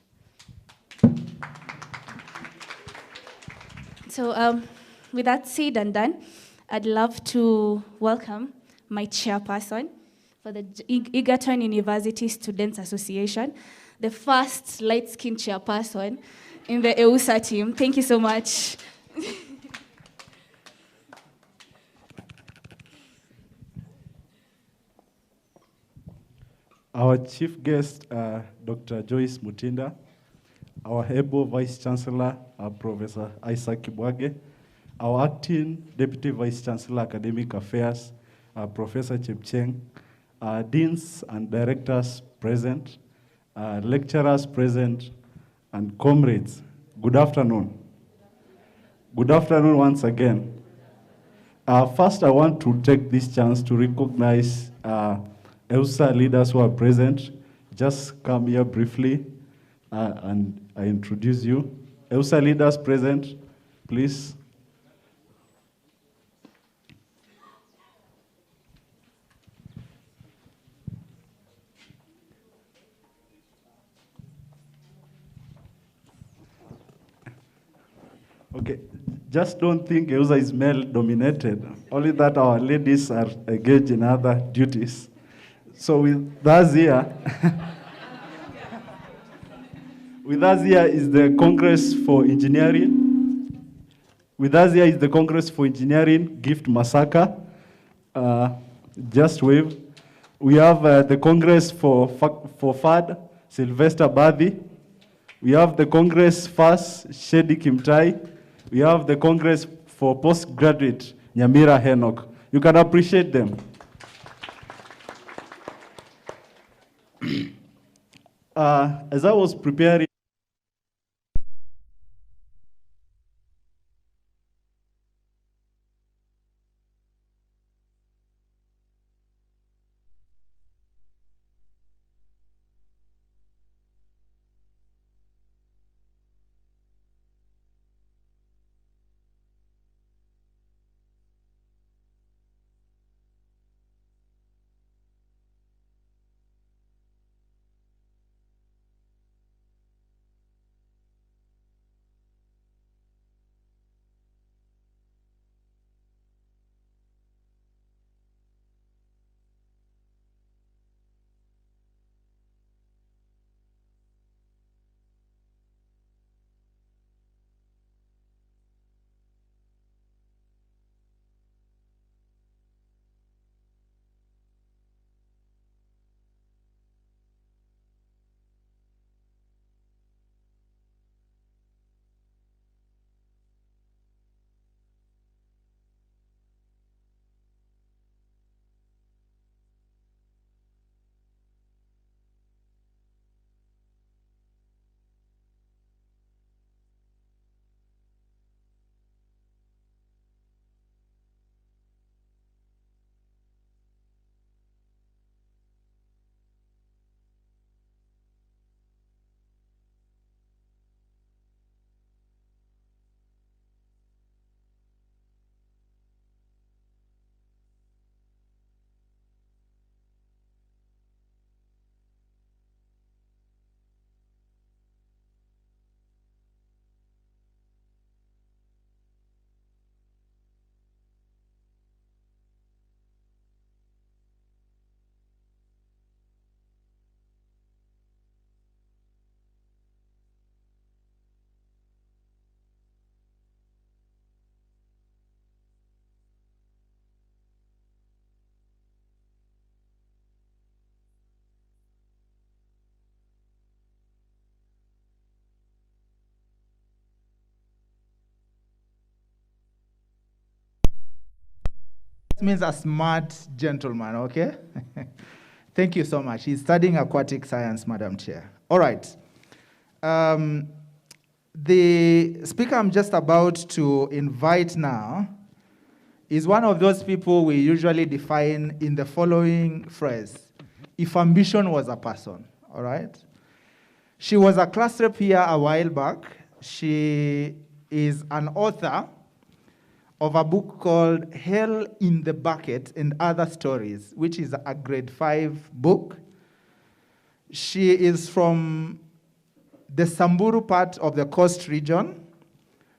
S2: So with that said and done, I'd love to welcome my chairperson for the Egerton University Students Association, the first light-skinned chairperson in the EUSA team. Thank you so much.
S18: Our chief guest, Dr. Joyce Mutinda, our able Vice Chancellor, Professor Isaac Kibwage, our acting Deputy Vice Chancellor, Academic Affairs, Professor Chepcheng, deans and directors present, lecturers present, and comrades. Good afternoon. Good afternoon once again. First, I want to take this chance to recognize EUSA leaders who are present. Just come here briefly and I introduce you. EUSA leaders present, please. Okay, just don't think EUSA is male-dominated. Only that our ladies are engaged in other duties. So with us here, with us here is the Congress for Engineering. With us here is the Congress for Engineering, Gift Masaka. Just wave. We have the Congress for FAD, Sylvester Badi. We have the Congress FAS, Shedi Kimtai. We have the Congress for Postgraduate, Nyamira Henok. You can appreciate them. As I was preparing,
S7: It means a smart gentleman, okay? Thank you so much. He's studying aquatic science, Madam Chair. All right. The speaker I'm just about to invite now is one of those people we usually define in the following phrase: if ambition was a person, all right? She was a class rep here a while back. She is an author of a book called Hell in the Bucket and Other Stories, which is a grade 5 book. She is from the Samburu part of the Coast region.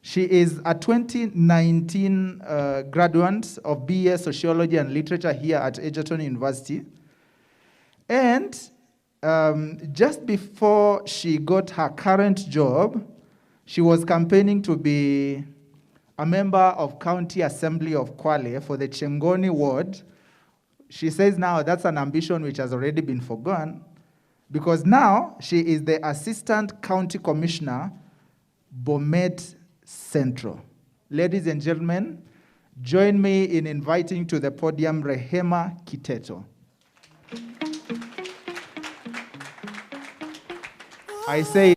S7: She is a 2019 graduate of BA Sociology and Literature here at Egerton University. And just before she got her current job, she was campaigning to be a member of County Assembly of Kwale for the Chengoni ward. She says now that's an ambition which has already been forgone, because now she is the Assistant County Commissioner, Bomet Central. Ladies and gentlemen, join me in inviting to the podium Rehema Kiteto. I say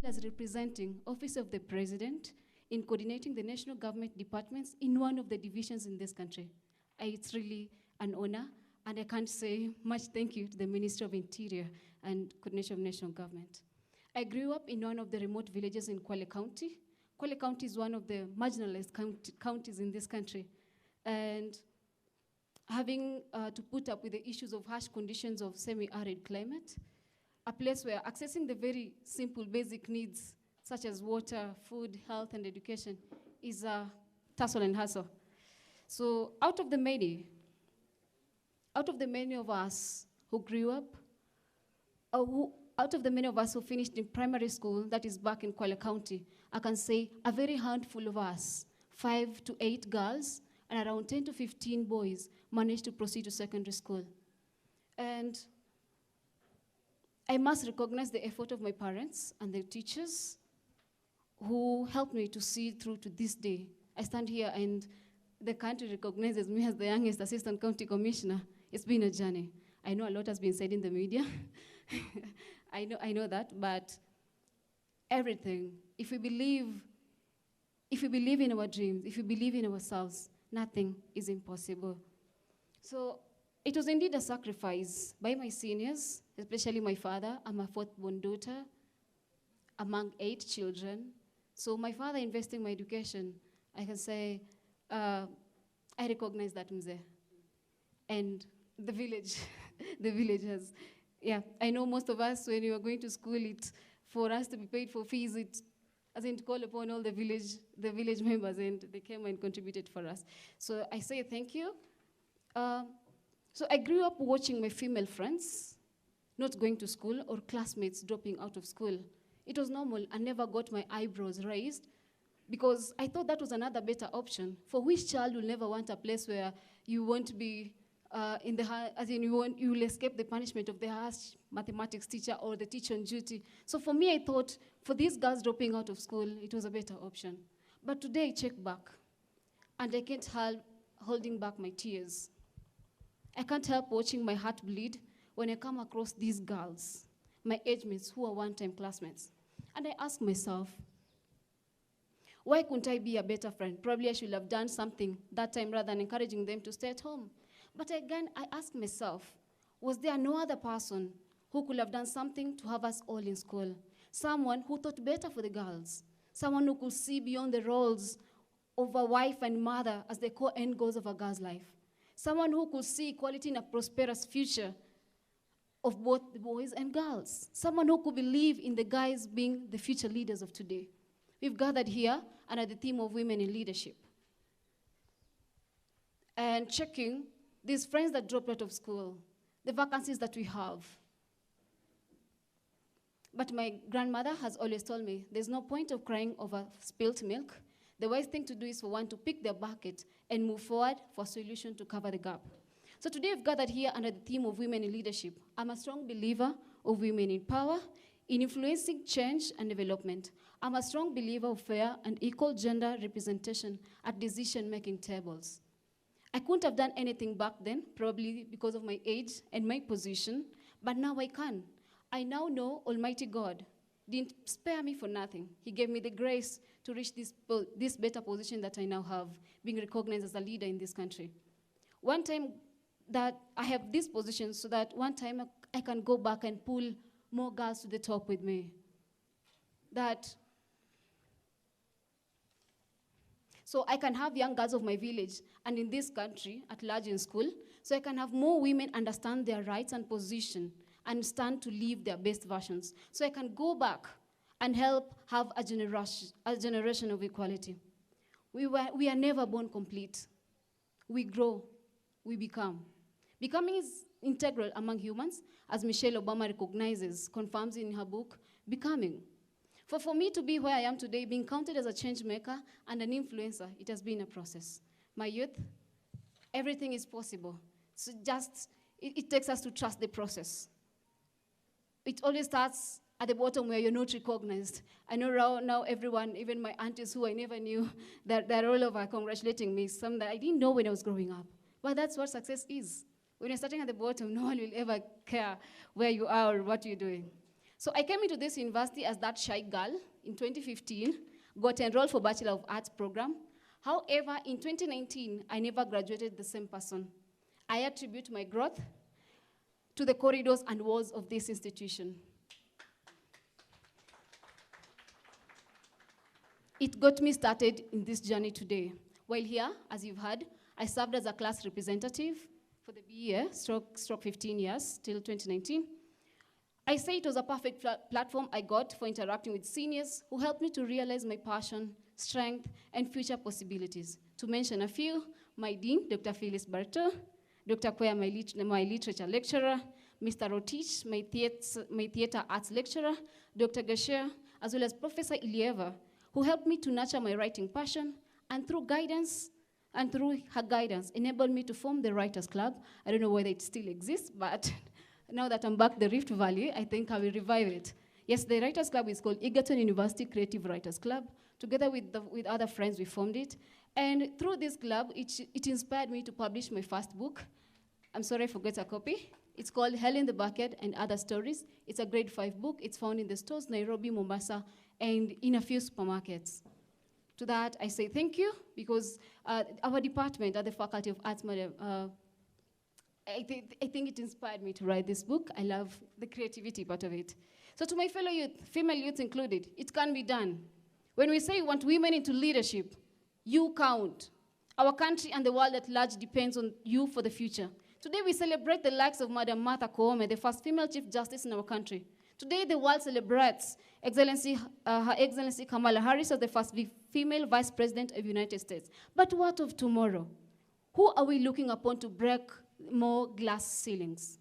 S19: as representing Office of the President in coordinating the national government departments in one of the divisions in this country. It's really an honor, and I can't say much thank you to the Ministry of Interior and Coordination of National Government. I grew up in one of the remote villages in Kwale County. Kwale County is one of the marginalized counties in this country. And having to put up with the issues of harsh conditions of semi-arid climate, a place where accessing the very simple basic needs such as water, food, health, and education is a tussle and hassle. So out of the many of us who grew up, out of the many of us who finished in primary school, that is back in Kwale County, I can say a very handful of us, 5 to 8 girls, and around 10 to 15 boys managed to proceed to secondary school. And I must recognize the effort of my parents and the teachers who helped me to see through to this day. I stand here and the country recognizes me as the youngest Assistant County Commissioner. It's been a journey. I know a lot has been said in the media. I know that, but everything, if we believe in our dreams, if we believe in ourselves, nothing is impossible. So it was indeed a sacrifice by my seniors, especially my father. I'm a fourth-born daughter among 8 children. So my father investing my education, I can say, I recognize that mzee. And the village, the village has, yeah, I know most of us, when you are going to school, for us to be paid for fees, as in to call upon all the village members, and they came and contributed for us. So I say thank you. So I grew up watching my female friends not going to school or classmates dropping out of school. It was normal. I never got my eyebrows raised because I thought that was another better option. For which child will never want a place where you won't be as in you will escape the punishment of the harsh mathematics teacher or the teacher on duty. So for me, I thought for these girls dropping out of school, it was a better option. But today I check back, and I can't help holding back my tears. I can't help watching my heart bleed when I come across these girls, my age mates who are one-time classmates. And I ask myself, why couldn't I be a better friend? Probably I should have done something that time rather than encouraging them to stay at home. But again, I ask myself, was there no other person who could have done something to have us all in school? Someone who thought better for the girls. Someone who could see beyond the roles of a wife and mother as the core end goals of a girl's life. Someone who could see equality in a prosperous future of both the boys and girls. Someone who could believe in the guys being the future leaders of today. We've gathered here under the theme of women in leadership. And checking these friends that dropped out of school, the vacancies that we have. But my grandmother has always told me, there's no point of crying over spilt milk. The wise thing to do is for one to pick their bucket and move forward for a solution to cover the gap. So today we've gathered here under the theme of women in leadership. I'm a strong believer of women in power, in influencing change and development. I'm a strong believer of fair and equal gender representation at decision-making tables. I couldn't have done anything back then, probably because of my age and my position, but now I can. I now know Almighty God didn't spare me for nothing. He gave me the grace to reach this better position that I now have, being recognized as a leader in this country. One time that I have this position so that one time I can go back and pull more girls to the top with me. So I can have young girls of my village and in this country at large in school, so I can have more women understand their rights and position and stand to live their best versions. So I can go back and help have a generation of equality. We are never born complete. We grow, we become. Becoming is integral among humans, as Michelle Obama confirms in her book, Becoming. For me to be where I am today, being counted as a change maker and an influencer, it has been a process. My youth, everything is possible. So it takes us to trust the process. It always starts at the bottom where you're not recognized. I know now everyone, even my aunties who I never knew, they're all over congratulating me, some that I didn't know when I was growing up. But that's what success is. When you're starting at the bottom, no one will ever care where you are or what you're doing. So I came into this university as that shy girl in 2015, got enrolled for Bachelor of Arts program. However, in 2019, I never graduated the same person. I attribute my growth to the corridors and walls of this institution. It got me started in this journey today. While here, as you've heard, I served as a class representative for the BEA, stroke 15 years, till 2019. I say it was a perfect platform I got for interacting with seniors who helped me to realize my passion, strength, and future possibilities. To mention a few, my dean, Dr. Phyllis Barto, Dr. Kwea, my literature lecturer, Mr. Rotich, my theater arts lecturer, Dr. Gasher, as well as Professor Ilieva, who helped me to nurture my writing passion, and through her guidance, enabled me to form the Writers Club. I don't know whether it still exists, but now that I'm back in the Rift Valley, I think I will revive it. Yes, the Writers Club is called Egerton University Creative Writers Club. Together with other friends, we formed it. And through this club, it inspired me to publish my first book. I'm sorry I forgot a copy. It's called Hell in the Bucket and Other Stories. It's a grade 5 book. It's found in the stores, Nairobi, Mombasa, and in a few supermarkets. To that, I say thank you, because our department at the Faculty of Arts, I think it inspired me to write this book. I love the creativity part of it. So to my fellow youth, female youth included, it can be done. When we say we want women into leadership, you count. Our country and the world at large depends on you for the future. Today we celebrate the likes of Madam Martha Koome, the first female Chief Justice in our country. Today the world celebrates Her Excellency Kamala Harris as the first female Vice President of the United States. But what of tomorrow? Who are we looking upon to break more glass ceilings?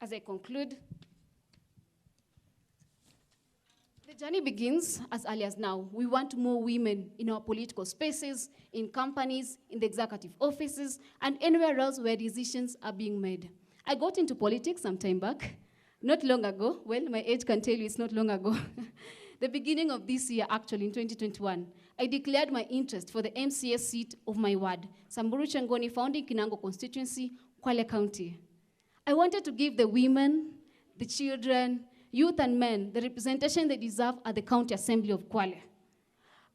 S19: As I conclude, the The journey begins as early as now. We want more women in our political spaces, in companies, in the executive offices, and anywhere else where decisions are being made. I got into politics some time back, not long ago. Well, my age can tell you it's not long ago. The beginning of this year, actually, in 2021, I declared my interest for the MCA seat of my ward, Samburu Changoni, found in Kinango constituency, Kwale County. I wanted to give the women, the children, youth and men the representation they deserve at the County Assembly of Kwale.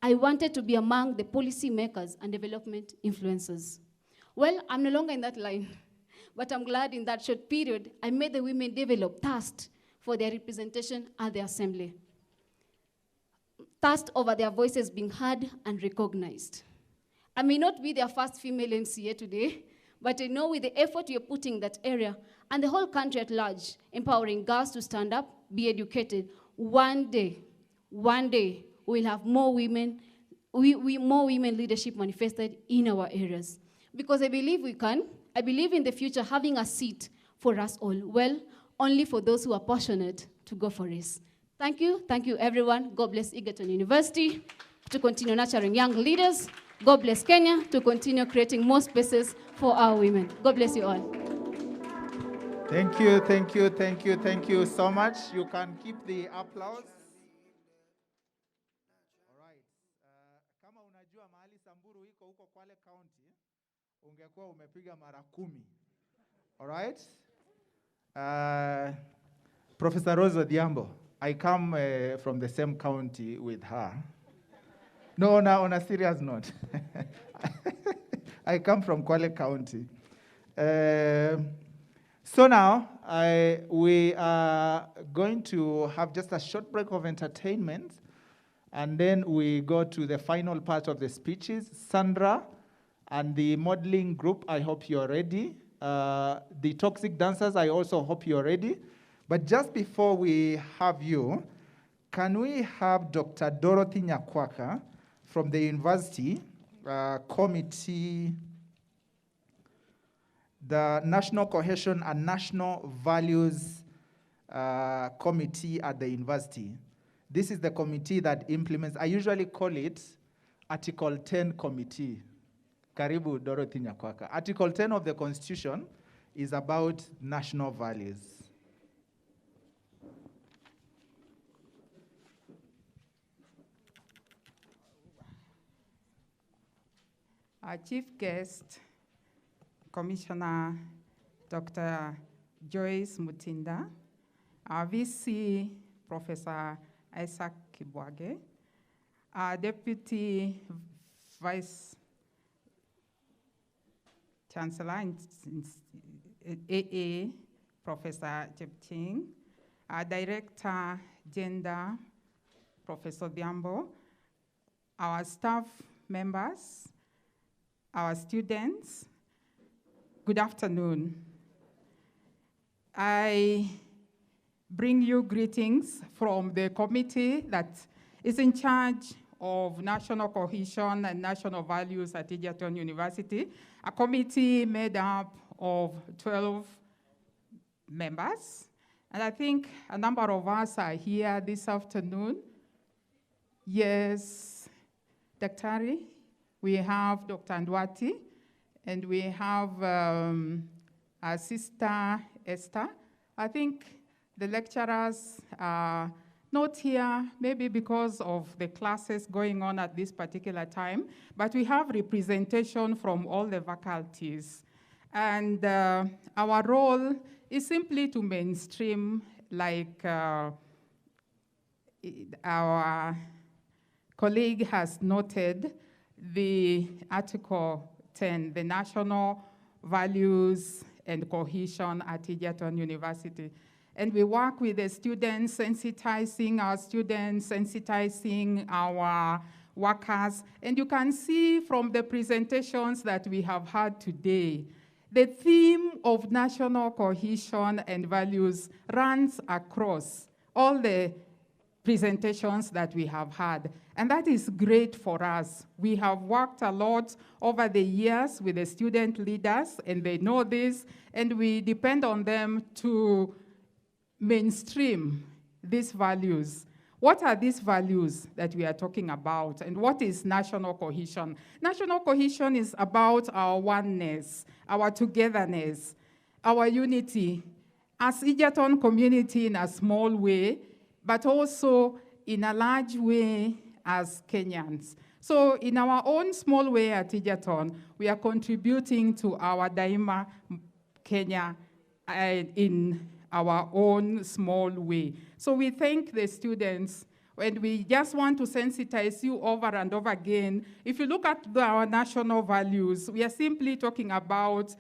S19: I wanted to be among the policy makers and development influencers. Well, I'm no longer in that line, but I'm glad in that short period, I made the women develop thirst for their representation at the Assembly. Thirst over their voices being heard and recognized. I may not be their first female MCA today, but I know with the effort you're putting in that area and the whole country at large, empowering girls to stand up, be educated, one day, we'll have more women, more women leadership manifested in our areas. Because I believe we can. I believe in the future having a seat for us all. Well, only for those who are passionate to go for it. Thank you everyone. God bless Egerton University to continue nurturing young leaders. God bless Kenya to continue creating more spaces for our women. God bless you all.
S7: Thank you so much. You can keep the applause. All right. Kama unajua mahali Samburu iko huko Kwale County, ungekuwa umepiga mara 10. All right? Professor Rose Odhiambo, I come from the same county with her. No, on a serious note. I come from Kwale County. So now, we are going to have just a short break of entertainment, and then we go to the final part of the speeches. Sandra and the modeling group, I hope you're ready. The toxic dancers, I also hope you're ready. But just before we have you, can we have Dr. Dorothy Nyakwaka from the university committee, the National Cohesion and National Values Committee at the university. This is the committee that implements, I usually call it Article 10 Committee. Karibu Dorothy Nyakwaka. Article 10 of the Constitution is about national values.
S20: Our chief guest, Commissioner Dr. Joyce Mutinda, our VC, Professor Isaac Kibwage, our Deputy Vice Chancellor in AA, Professor Jepting, our Director, Gender, Professor Biambo, our staff members, our students, good afternoon. I bring you greetings from the committee that is in charge of national cohesion and national values at Egerton University, a committee made up of 12 members. And I think a number of us are here this afternoon. Yes, Daktari, we have Dr. Ndwati, and we have our sister Esther. I think the lecturers are not here, maybe because of the classes going on at this particular time, but we have representation from all the faculties. And our role is simply to mainstream, like our colleague has noted, the Article 10, the national values and cohesion at Egerton University. And we work with the students, sensitizing our students, sensitizing our workers. And you can see from the presentations that we have had today, the theme of national cohesion and values runs across all the presentations that we have had. And that is great for us. We have worked a lot over the years with the student leaders, and they know this, and we depend on them to mainstream these values. What are these values that we are talking about, and what is national cohesion? National cohesion is about our oneness, our togetherness, our unity, as Egerton community in a small way, but also in a large way as Kenyans. So in our own small way at Egerton, we are contributing to our Daima Kenya in our own small way. So we thank the students, and we just want to sensitize you over and over again. If you look at our national values, we are simply talking about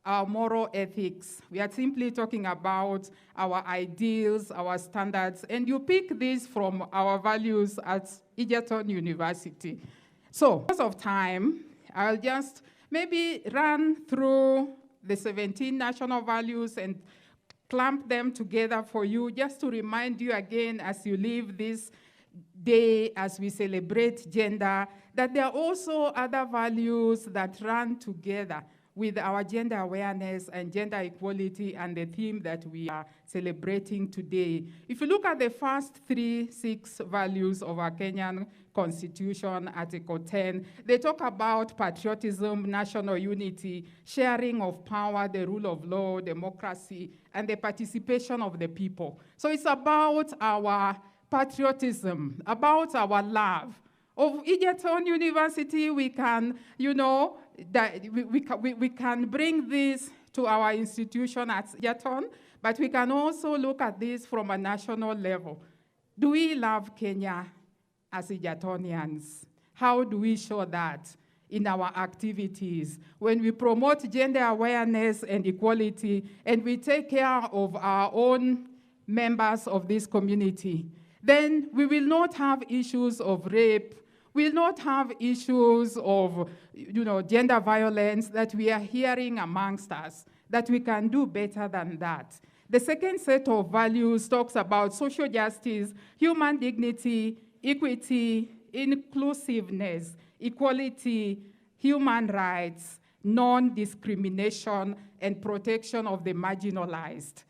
S20: our moral ethics. We are simply talking about our ideals, our standards, and you pick these from our values at Egerton University. So, because of time, I'll just maybe run through the 17 national values and clamp them together for you, just to remind you again as you leave this day, as we celebrate gender, that there are also other values that run together with our gender awareness and gender equality and the theme that we are celebrating today. If you look at the first 6 values of our Kenyan Constitution, Article 10, they talk about patriotism, national unity, sharing of power, the rule of law, democracy, and the participation of the people. So it's about our patriotism, about our love. Of Egerton University, we can, that we can bring this to our institution at Egerton, but we can also look at this from a national level. Do we love Kenya as Egertonians? How do we show that in our activities? When we promote gender awareness and equality, and we take care of our own members of this community, then we will not have issues of rape, we'll not have issues of gender violence that we are hearing amongst us, that we can do better than that. The second set of values talks about social justice, human dignity, equity, inclusiveness, equality, human rights, non-discrimination, and protection of the marginalized.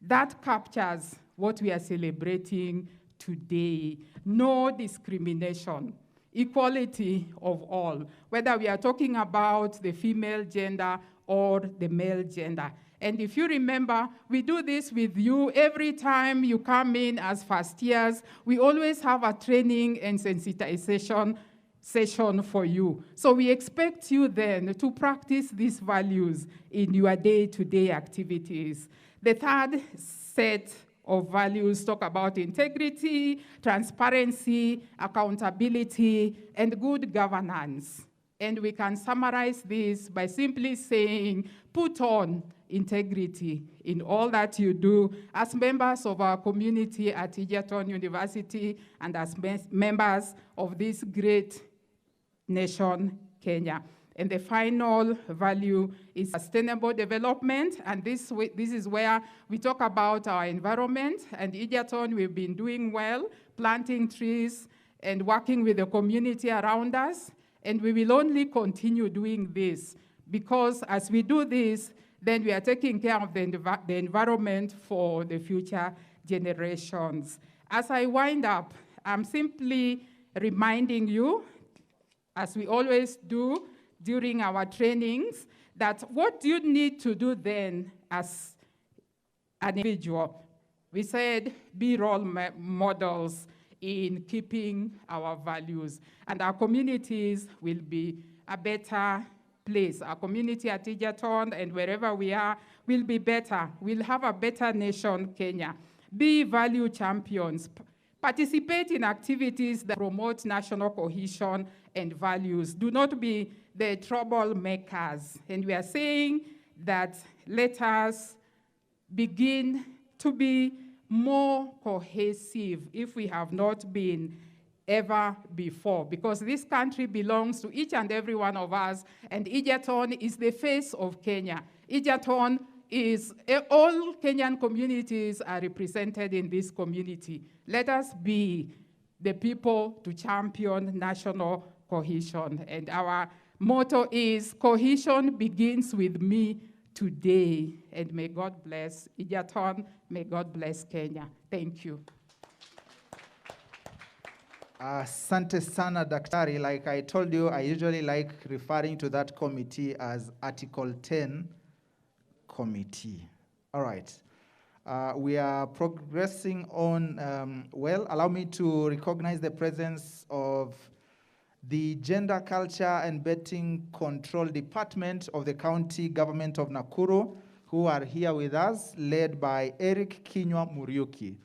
S20: That captures what we are celebrating today. No discrimination. Equality of all, whether we are talking about the female gender or the male gender. And if you remember, we do this with you every time you come in as first years. We always have a training and sensitization session for you. So we expect you then to practice these values in your day-to-day activities. The third set of values talk about integrity, transparency, accountability, and good governance. And we can summarize this by simply saying, put on integrity in all that you do as members of our community at Egerton University and as members of this great nation, Kenya. And the final value is sustainable development, and this is where we talk about our environment. And Egerton, we've been doing well, planting trees and working with the community around us, and we will only continue doing this, because as we do this, then we are taking care of the environment for the future generations. As I wind up, I'm simply reminding you, as we always do, during our trainings, that what you need to do then as an individual. We said be role models in keeping our values, and our communities will be a better place. Our community at Egerton and wherever we are will be better. We'll have a better nation, Kenya. Be value champions. Participate in activities that promote national cohesion and values. Do not be the troublemakers. And we are saying that let us begin to be more cohesive if we have not been ever before, because this country belongs to each and every one of us, and Egerton is the face of Kenya. Egerton is, all Kenyan communities are represented in this community. Let us be the people to champion national cohesion. And our motto is, cohesion begins with me today. And may God bless Egerton, may God bless Kenya. Thank you.
S7: Asante sana daktari. Like I told you, I usually like referring to that committee as Article 10 committee. All right. We are progressing on, well, allow me to recognize the presence of the Gender, Culture and Betting Control Department of the County Government of Nakuru, who are here with us, led by Eric Kinywa Muriuki.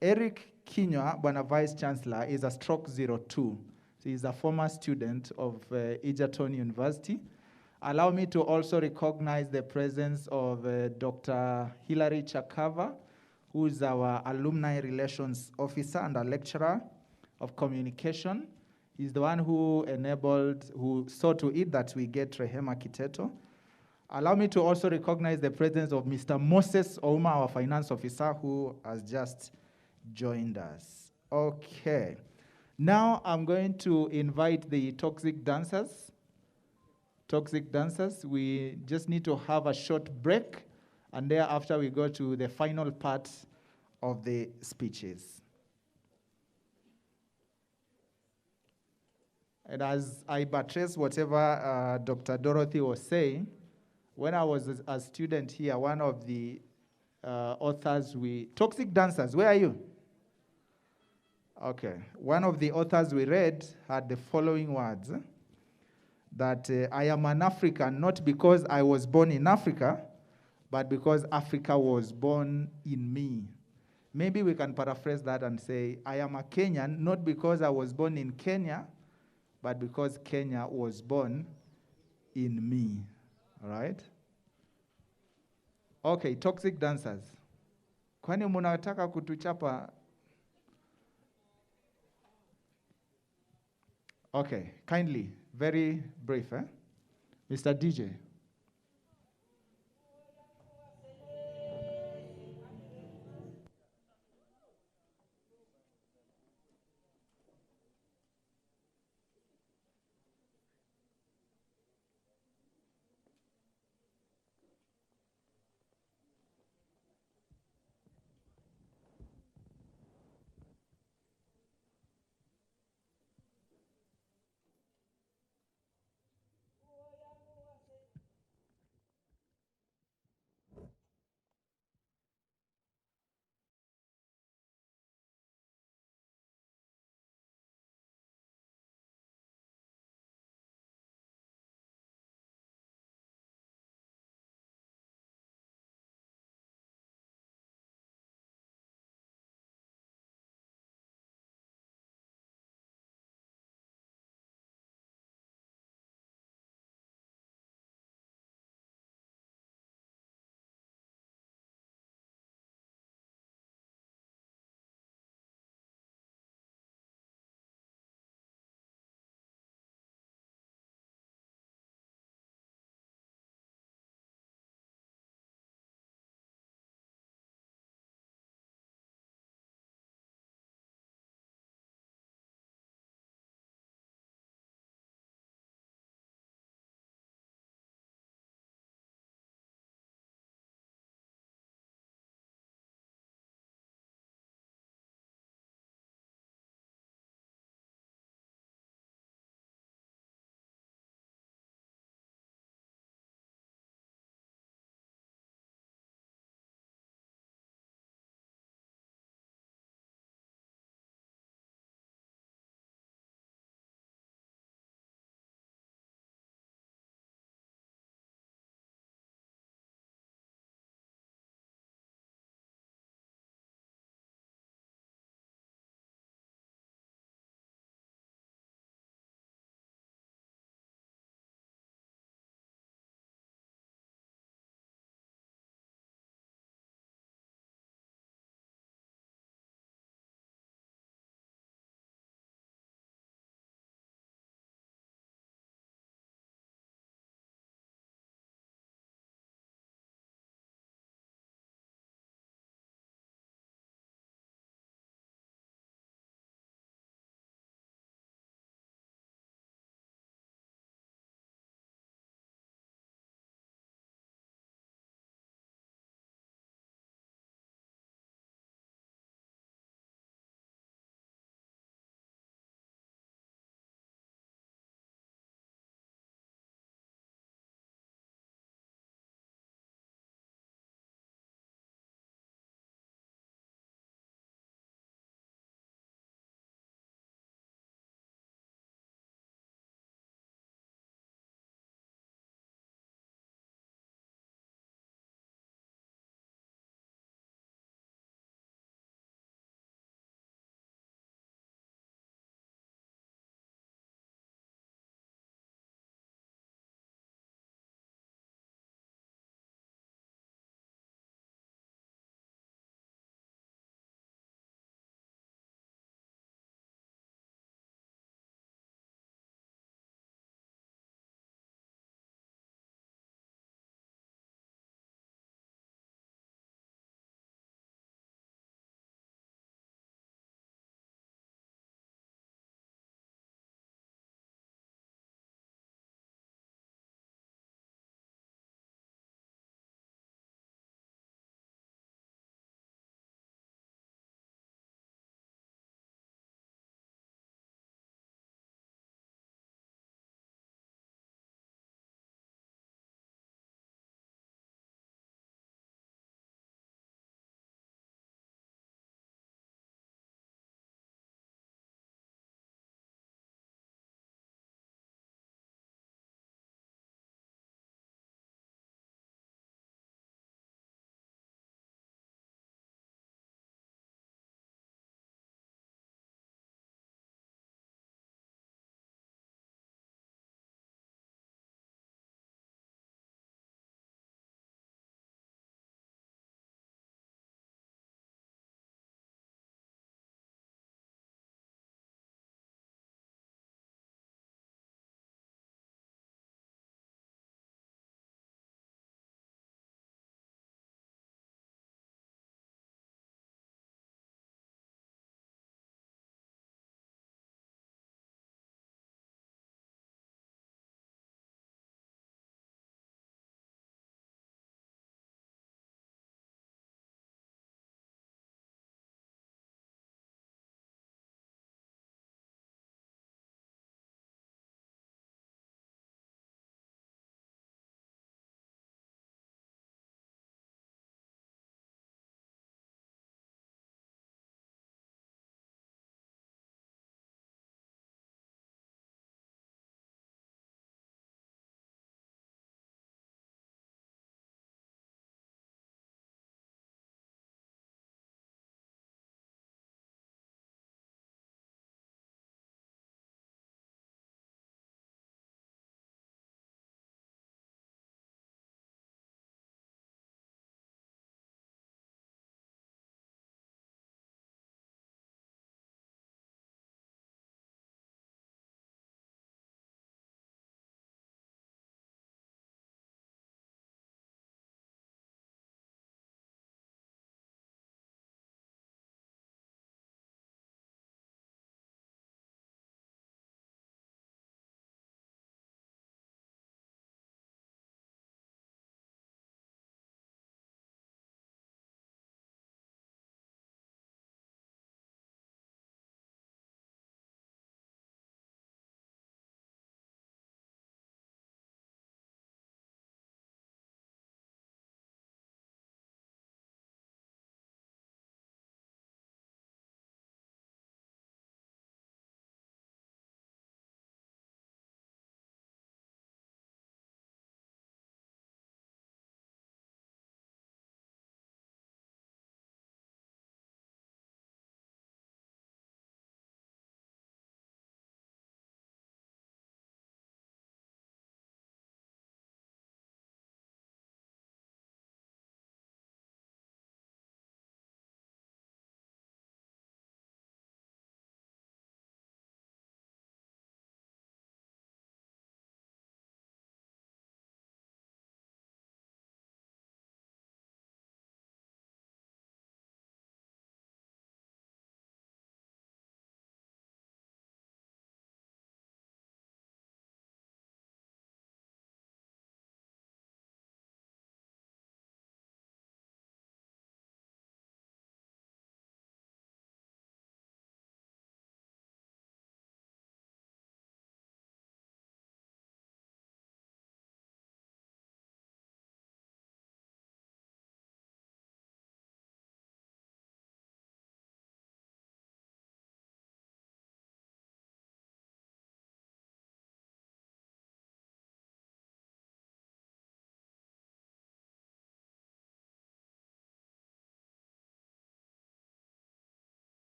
S7: Eric Kinywa, Bwana Vice Chancellor, is a stroke 02. He is a former student of Egerton University. Allow me to also recognize the presence of Dr. Hilary Chakava, who is our Alumni Relations Officer and a lecturer of communication. He's the one who saw to it that we get Rehema Kiteto. Allow me to also recognize the presence of Mr. Moses Ouma, our finance officer, who has just joined us. Okay. Now I'm going to invite the toxic dancers. Toxic dancers, we just need to have a short break, and thereafter we go to the final part of the speeches. And as I buttress whatever Dr. Dorothy was saying, when I was a student here, one of the authors toxic dancers, where are you? Okay, one of the authors we read had the following words, that I am an African not because I was born in Africa, but because Africa was born in me. Maybe we can paraphrase that and say, I am a Kenyan not because I was born in Kenya, but because Kenya was born in me. All right? Okay, toxic dancers. Kwani munataka kutuchapa? Okay, kindly, very brief, eh? Mr. DJ.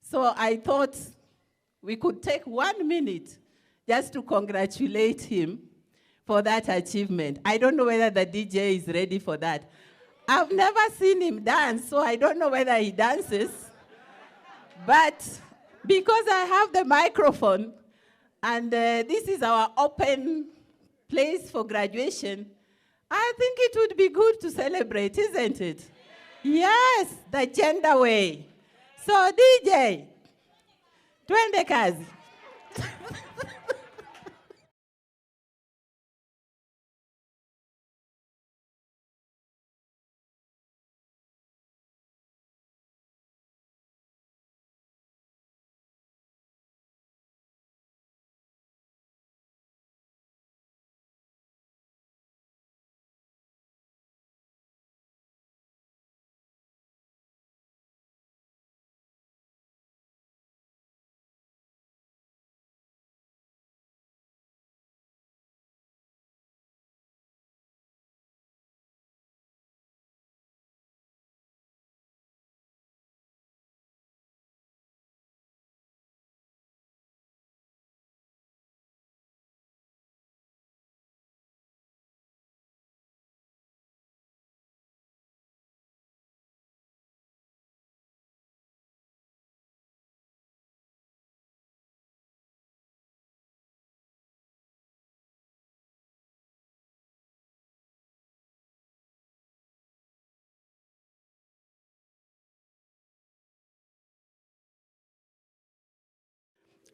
S21: So I thought we could take 1 minute just to congratulate him for that achievement. I don't know whether the DJ is ready for that. I've never seen him dance, so I don't know whether he dances. But because I have the microphone, and this is our open place for graduation, I think it would be good to celebrate, isn't it? Yes, the gender way. So DJ, twende kazi.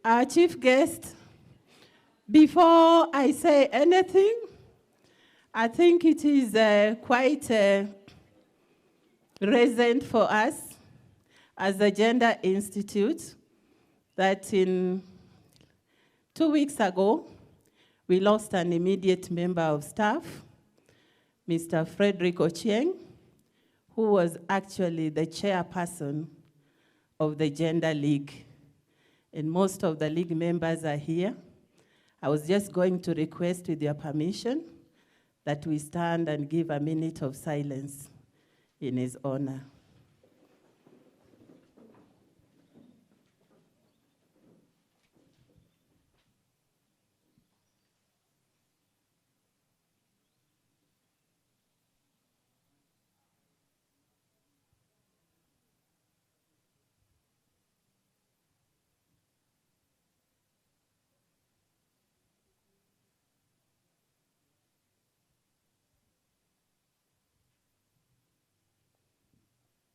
S21: Our chief guest, before I say anything, I think it is quite recent for us as the Gender Institute that in 2 weeks ago, we lost an immediate member of staff, Mr. Frederick Ochieng, who was actually the chairperson of the Gender League. And most of the league members are here. I was just going to request, with your permission, that we stand and give a minute of silence in his honor.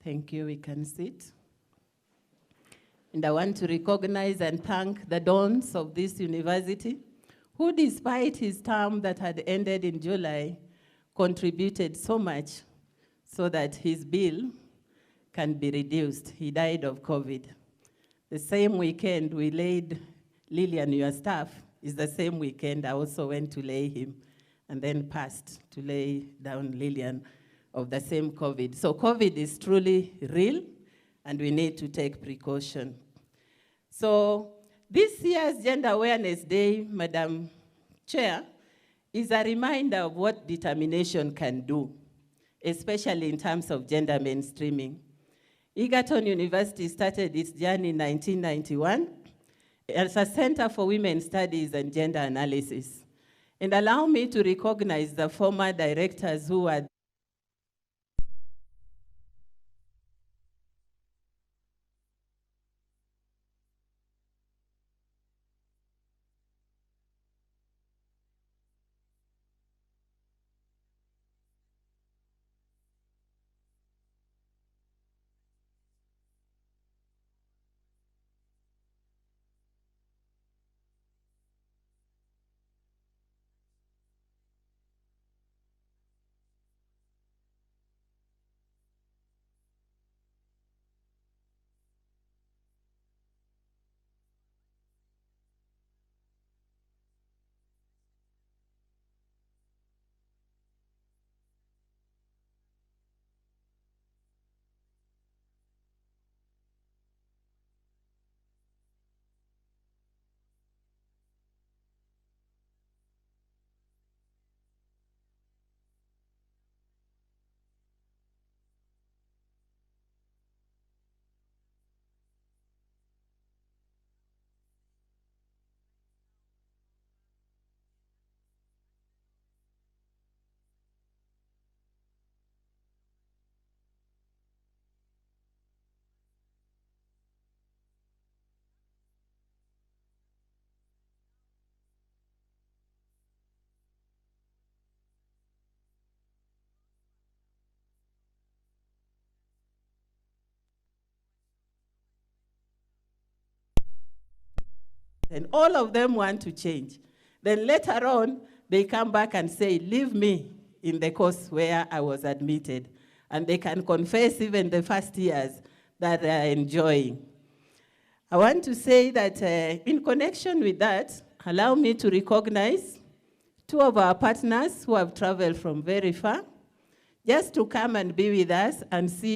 S21: Thank you, we can sit. And I want to recognize and thank the dons of this university, who despite his term that had ended in July, contributed so much so that his bill can be reduced. He died of COVID. The same weekend we laid Lillian, your staff, is the same weekend I also went to lay him and then passed to lay down Lillian of the same COVID. So COVID is truly real, and we need to take precaution. So this year's Gender Awareness Day, Madam Chair, is a reminder of what determination can do, especially in terms of gender mainstreaming. Egerton University started its journey in 1991 as a Center for Women Studies and Gender Analysis. And allow me to recognize the former directors who are and all of them want to change. Then later on, they come back and say, leave me in the course where I was admitted. And they can confess even the first years that they are enjoying. I want to say that in connection with that, allow me to recognize two of our partners who have traveled from very far, just to come and be with us and see.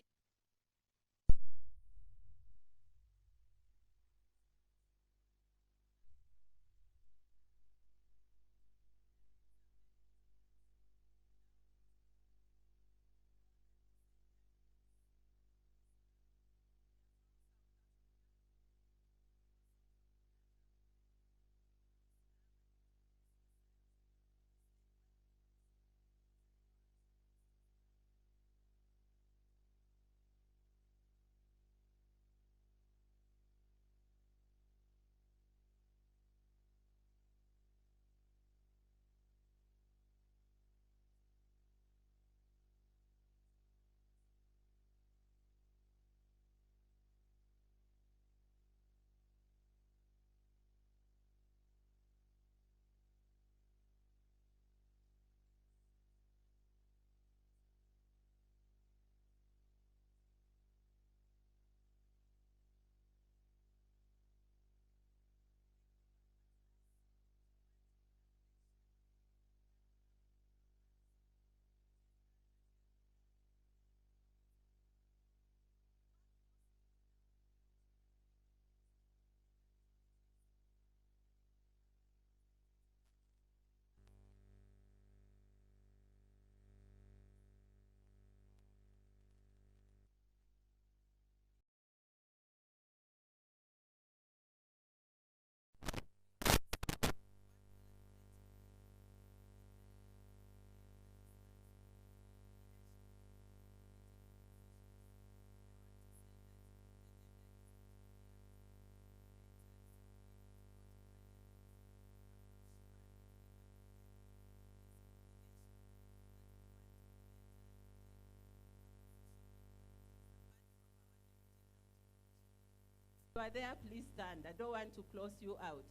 S21: You are there, please stand. I don't want to close you out.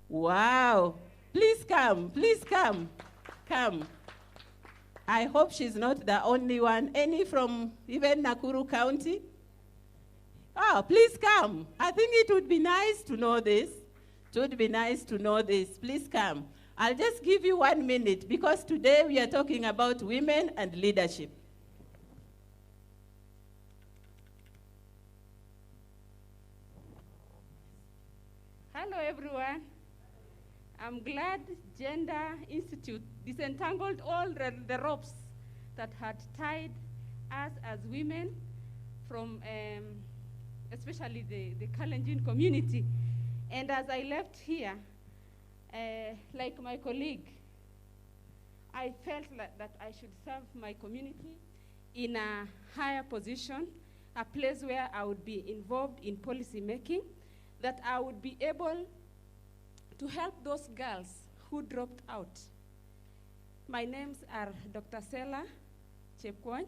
S21: Wow. Please come, please come. Come. I hope she's not the only one. Any from even Nakuru County? Oh, please come. I think it would be nice to know this. It would be nice to know this. Please come. I'll just give you 1 minute because today we are talking about women and leadership.
S1: Hello, everyone. I'm glad Gender Institute disentangled all the ropes that had tied us as women from especially the Kalenjin community. And as I left here, like my colleague, I felt that I should serve my community in a higher position, a place where I would be involved in policy making, that I would be able to help those girls who dropped out. My names are Dr. Sela Chepkwony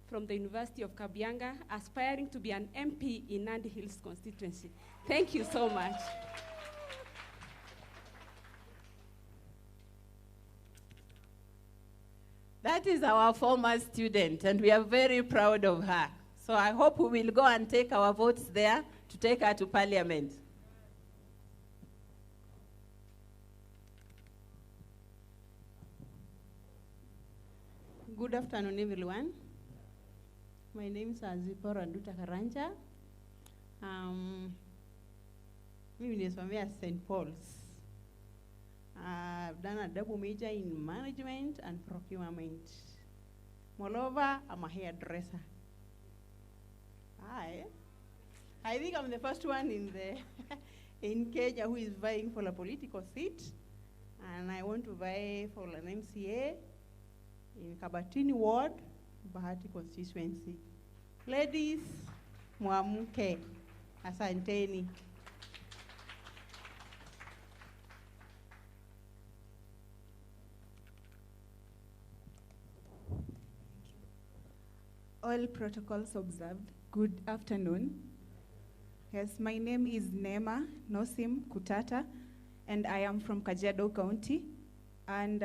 S1: from the University of Kabianga, aspiring to be an MP in Nandi Hills constituency. Thank you so much.
S21: That is our former student, and we are very proud of her. So I hope we will go and take our votes there to take her to Parliament.
S22: Good afternoon, everyone. My name is Zipporah Nduta Karanja. Mimi nimesomea St. Paul's. I've done a double major in management and procurement. Moreover, I'm a hairdresser. I think I'm the first one in Kenya who is vying for a political seat, and I want to vie for an MCA in Kabatini Ward, Bahati constituency. Ladies, muamke, asanteni.
S23: All protocols observed. Good afternoon.
S3: Yes, my name is Nema Nosim Kutata, and I am from Kajiado County, and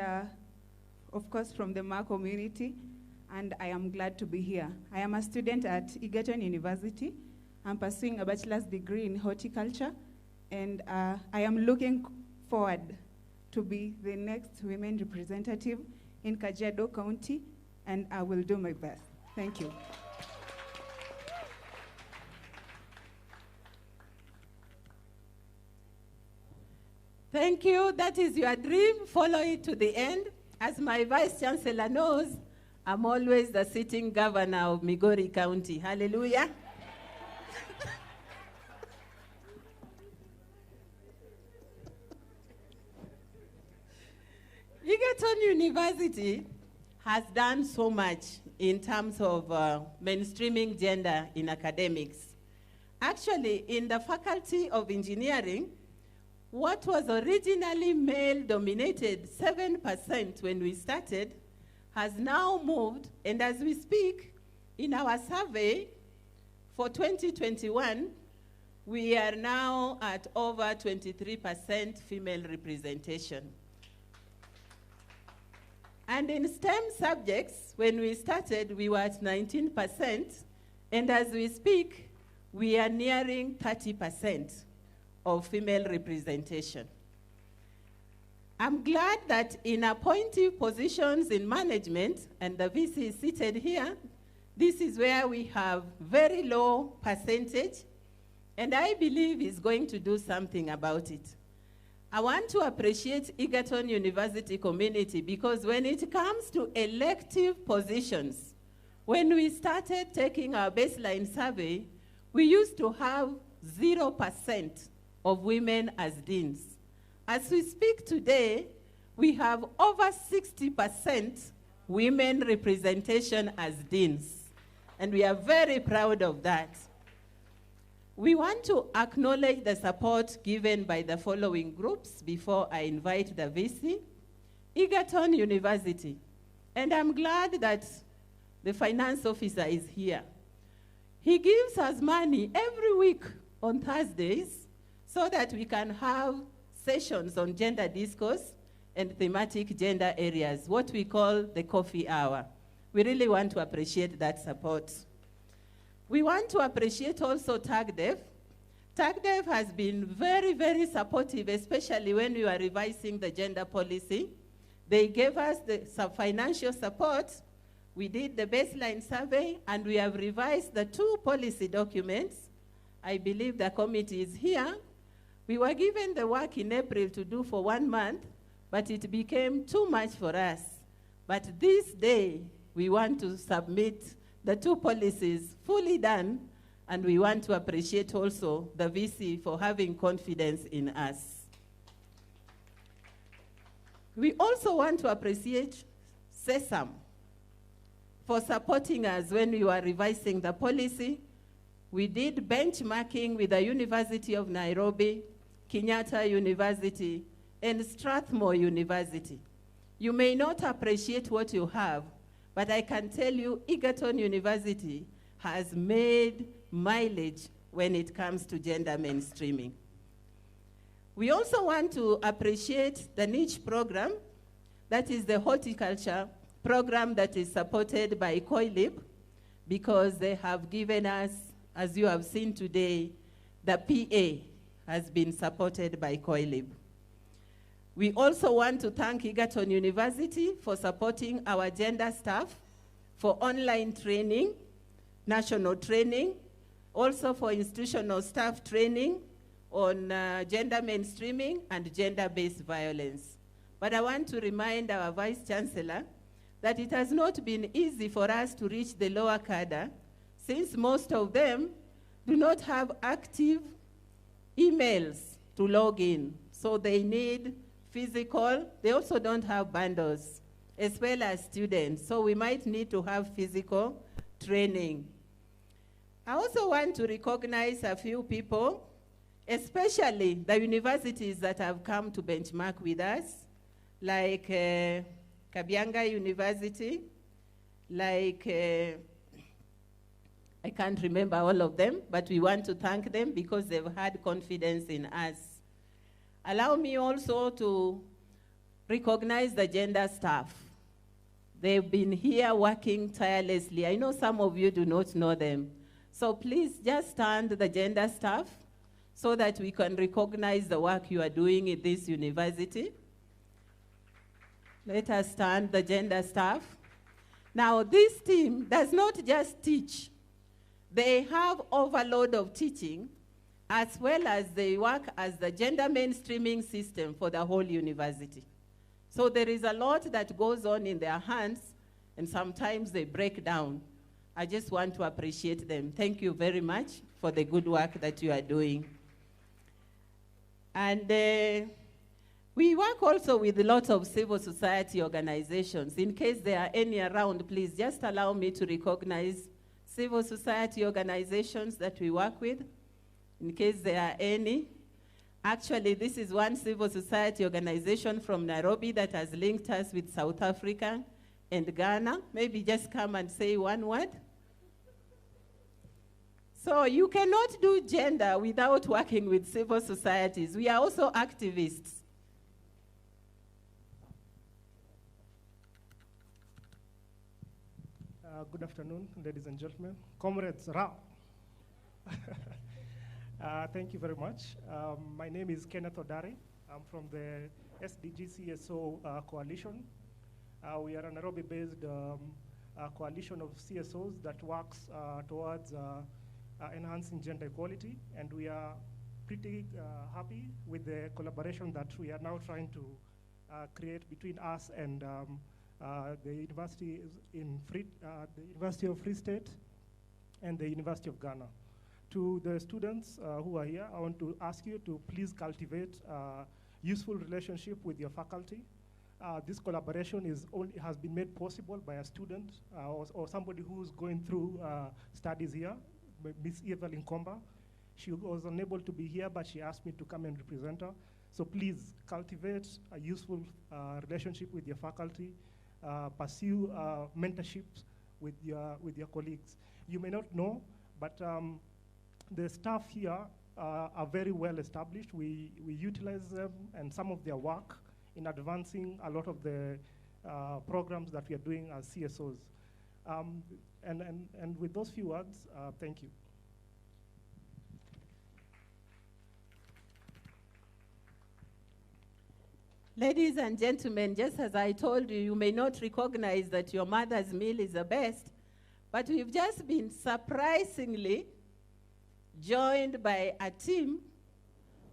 S3: of course from the Ma community, and I am glad to be here. I am a student at Egerton University. I'm pursuing a bachelor's degree in horticulture, and I am looking forward to be the next women representative in Kajiado County, and I will do my best. Thank you.
S21: Thank you. That is your dream. Follow it to the end. As my Vice Chancellor knows, I'm always the sitting governor of Migori County. Hallelujah. Egerton University has done so much in terms of mainstreaming gender in academics. Actually, in the Faculty of Engineering, what was originally male-dominated 7% when we started has now moved, and as we speak, in our survey for 2021, we are now at over 23% female representation. And in STEM subjects, when we started, we were at 19%, and as we speak, we are nearing 30% of female representation. I'm glad that in appointive positions in management, and the VC is seated here, this is where we have very low percentage, and I believe is going to do something about it. I want to appreciate Egerton University community because when it comes to elective positions, when we started taking our baseline survey, we used to have 0% of women as deans. As we speak today, we have over 60% women representation as deans, and we are very proud of that. We want to acknowledge the support given by the following groups before I invite the VC. Egerton University, and I'm glad that the finance officer is here. He gives us money every week on Thursdays so that we can have sessions on gender discourse and thematic gender areas, what we call the coffee hour. We really want to appreciate that support. We want to appreciate also TAGDEF. TAGDEF has been very, very supportive, especially when we were revising the gender policy. They gave us some financial support. We did the baseline survey, and we have revised the 2 policy documents. I believe the committee is here. We were given the work in April to do for 1 month, but it became too much for us. But this day, we want to submit the 2 policies fully done, and we want to appreciate also the VC for having confidence in us. We also want to appreciate SESAM for supporting us when we were revising the policy. We did benchmarking with the University of Nairobi, Kenyatta University, and Strathmore University. You may not appreciate what you have, but I can tell you Egerton University has made mileage when it comes to gender mainstreaming. We also want to appreciate the niche program, that is the horticulture program that is supported by COILIB, because they have given us, as you have seen today, the PA has been supported by COILIB. We also want to thank Egerton University for supporting our gender staff for online training, national training, also for institutional staff training on gender mainstreaming and gender-based violence. But I want to remind our Vice Chancellor that it has not been easy for us to reach the lower cadre, since most of them do not have active emails to log in. So they need physical, they also don't have bundles, as well as students. So we might need to have physical training. I also want to recognize a few people, especially the universities that have come to benchmark with us, like Kabianga University, like I can't remember all of them, but we want to thank them because they've had confidence in us. Allow me also to recognize the gender staff. They've been here working tirelessly. I know some of you do not know them. So please just stand the gender staff so that we can recognize the work you are doing at this university. Let us stand the gender staff. Now, this team does not just teach. They have overload of teaching, as well as they work as the gender mainstreaming system for the whole university. So there is a lot that goes on in their hands, and sometimes they break down. I just want to appreciate them. Thank you very much for the good work that you are doing. And we work also with lots of civil society organizations. In case there are any around, please just allow me to recognize civil society organizations that we work with, in case there are any. Actually, this is one civil society organization from Nairobi that has linked us with South Africa and Ghana. Maybe just come and say one word. So you cannot do gender without working with civil societies. We are also activists.
S4: Good afternoon, ladies and gentlemen. Comrades, Ra. Thank you very much. My name is Kenneth Odari. I'm from the SDG CSO Coalition. We are a Nairobi-based coalition of CSOs that works towards enhancing gender equality, and we are pretty happy with the collaboration that we are now trying to create between us and the University of Free State and the University of Ghana. To the students who are here, I want to ask you to please cultivate a useful relationship with your faculty. This collaboration has been made possible by a student or somebody who's going through studies here, Miss Evelyn Komba. She was unable to be here, but she asked me to come and represent her. So please cultivate a useful relationship with your faculty. Pursue mentorships with your colleagues. You may not know, but the staff here are very well established. We utilize them and some of their work in advancing a lot of the programs that we are doing as CSOs. And with those few words, thank you.
S21: Ladies and gentlemen, just as I told you, you may not recognize that your mother's meal is the best, but we've just been surprisingly joined by a team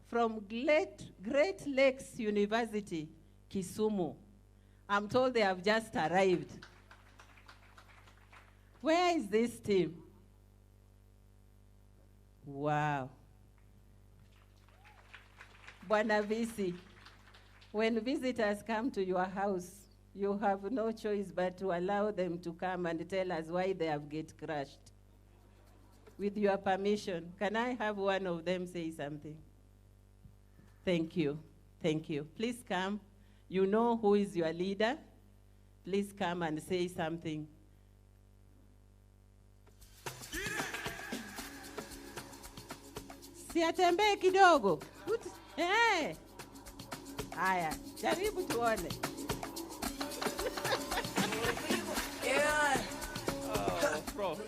S21: from Great Lakes University, Kisumu. I'm told they have just arrived. Where is this team? Wow. Bwana Visi. When visitors come to your house, you have no choice but to allow them to come and tell us why they have get crushed. With your permission, can I have one of them say something? Thank you. Thank you. Please come. You know who is your leader. Please come and say something. Siatembee kidogo. Eh. Haya, jaribu tuone.
S6: Prof,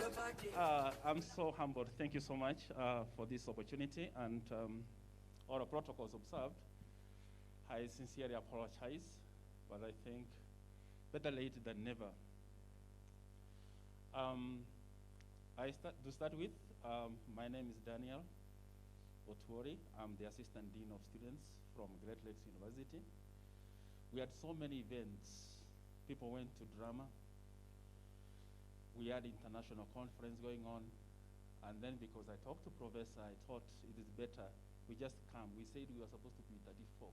S6: I'm so humbled. Thank you so much for this opportunity, and all the protocols observed. I sincerely apologize, but I think better late than never. To start with, my name is Daniel Otwori. I'm the Assistant Dean of Students from Great Lakes University. We had so many events. People went to drama. We had international conference going on. And then because I talked to Professor, I thought it is better we just come. We said we were supposed to be 34.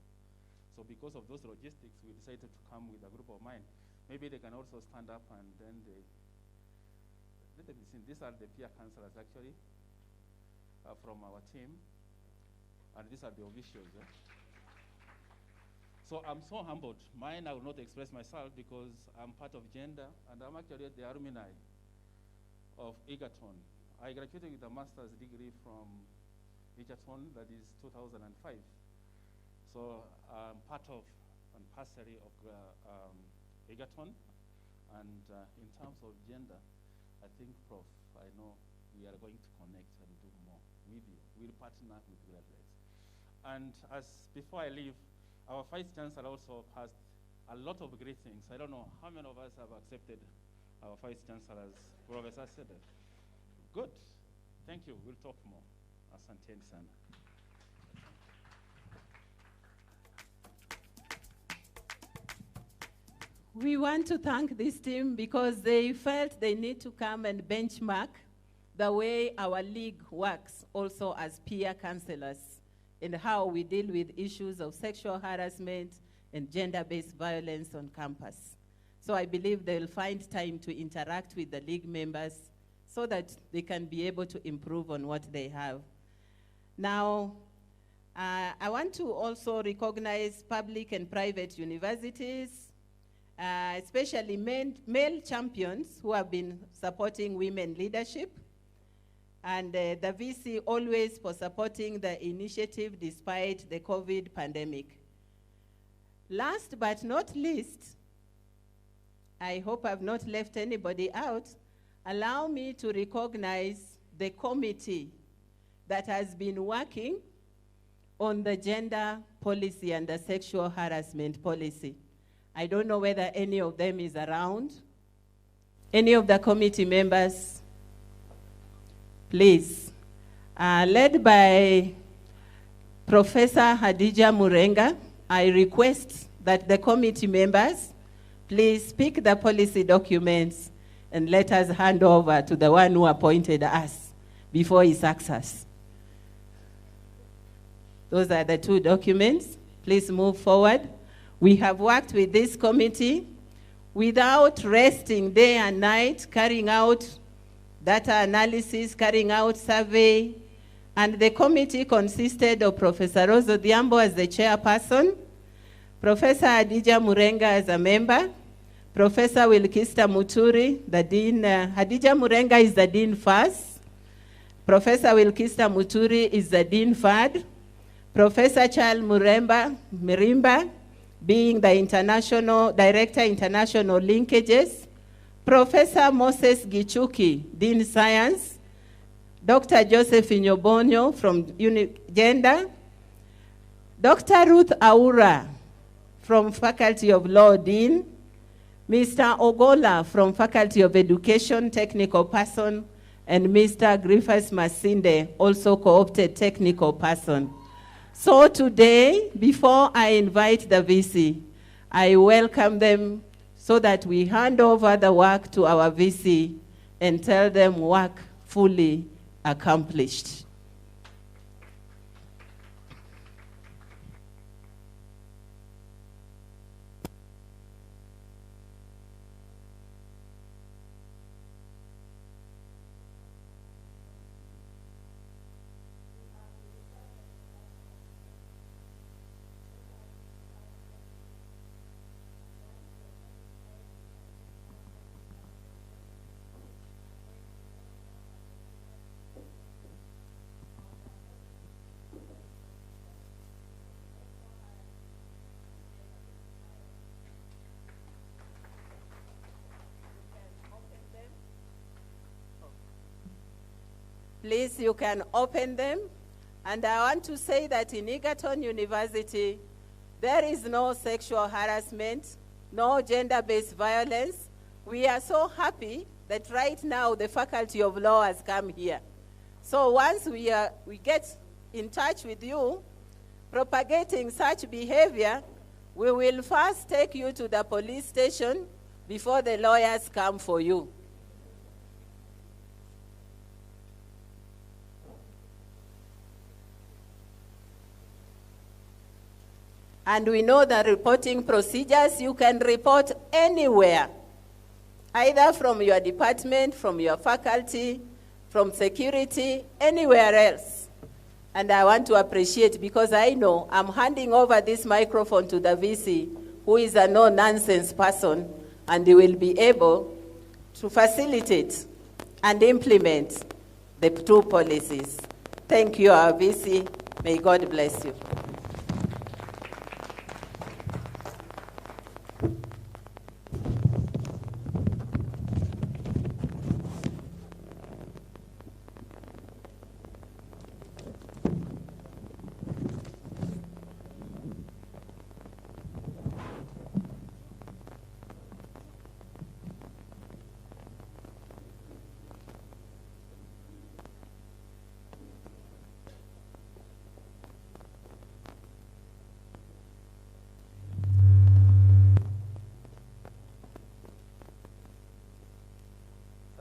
S6: So because of those logistics, we decided to come with a group of mine. Maybe they can also stand up and then let them be seen. These are the peer counselors actually from our team. And these are the officials. Yeah? So I'm so humbled. Mine, I will not express myself because I'm part of gender, and I'm actually the alumni of Egerton. I graduated with a master's degree from Egerton, that is 2005. So I'm part of and passery of Egerton. And in terms of gender, I think, Prof, I know we are going to connect and do more with you. We'll partner with graduates. And before I leave, our Vice Chancellor also passed a lot of great things. I don't know how many of us have accepted our Vice Chancellor, as Professor said. Good. Thank you. We'll talk more. Asante sana.
S21: We want to thank this team because they felt they need to come and benchmark the way our league works also as peer counselors and how we deal with issues of sexual harassment and gender-based violence on campus. So I believe they'll find time to interact with the league members so that they can be able to improve on what they have. Now, I want to also recognize public and private universities, especially male champions who have been supporting women leadership, and the VC always for supporting the initiative despite the COVID pandemic. Last but not least, I hope I've not left anybody out, allow me to recognize the committee that has been working on the gender policy and the sexual harassment policy. I don't know whether any of them is around. Any of the committee members? Please. Led by Professor Hadija Murenga, I request that the committee members please pick the policy documents and let us hand over to the one who appointed us before he sacks us. Those are the two documents. Please move forward. We have worked with this committee without resting day and night, carrying out data analysis, carrying out survey, and the committee consisted of Professor Rosa Diambo as the chairperson, Professor Hadija Murenga as a member, Professor Wilkista Muturi, the dean. Hadija Murenga is the dean first. Professor Wilkista Muturi is the dean third. Professor Charles Mirimba, being the international director, international linkages. Professor Moses Gichuki, Dean Science. Dr. Joseph Inyobonyo from Gender. Dr. Ruth Aura from Faculty of Law, Dean. Mr. Ogola from Faculty of Education, Technical Person. And Mr. Griffiths Masinde, also co-opted Technical Person. So today, before I invite the VC, I welcome them so that we hand over the work to our VC and tell them work fully accomplished. Please, you can open them. And I want to say that in Egerton University, there is no sexual harassment, no gender-based violence. We are so happy that right now the Faculty of Law has come here. So once we get in touch with you, propagating such behavior, we will first take you to the police station before the lawyers come for you. And we know the reporting procedures. You can report anywhere, either from your department, from your faculty, from security, anywhere else. And I want to appreciate, because I know I'm handing over this microphone to the VC, who is a no-nonsense person, and he will be able to facilitate and implement the two policies. Thank you, our VC. May God bless you.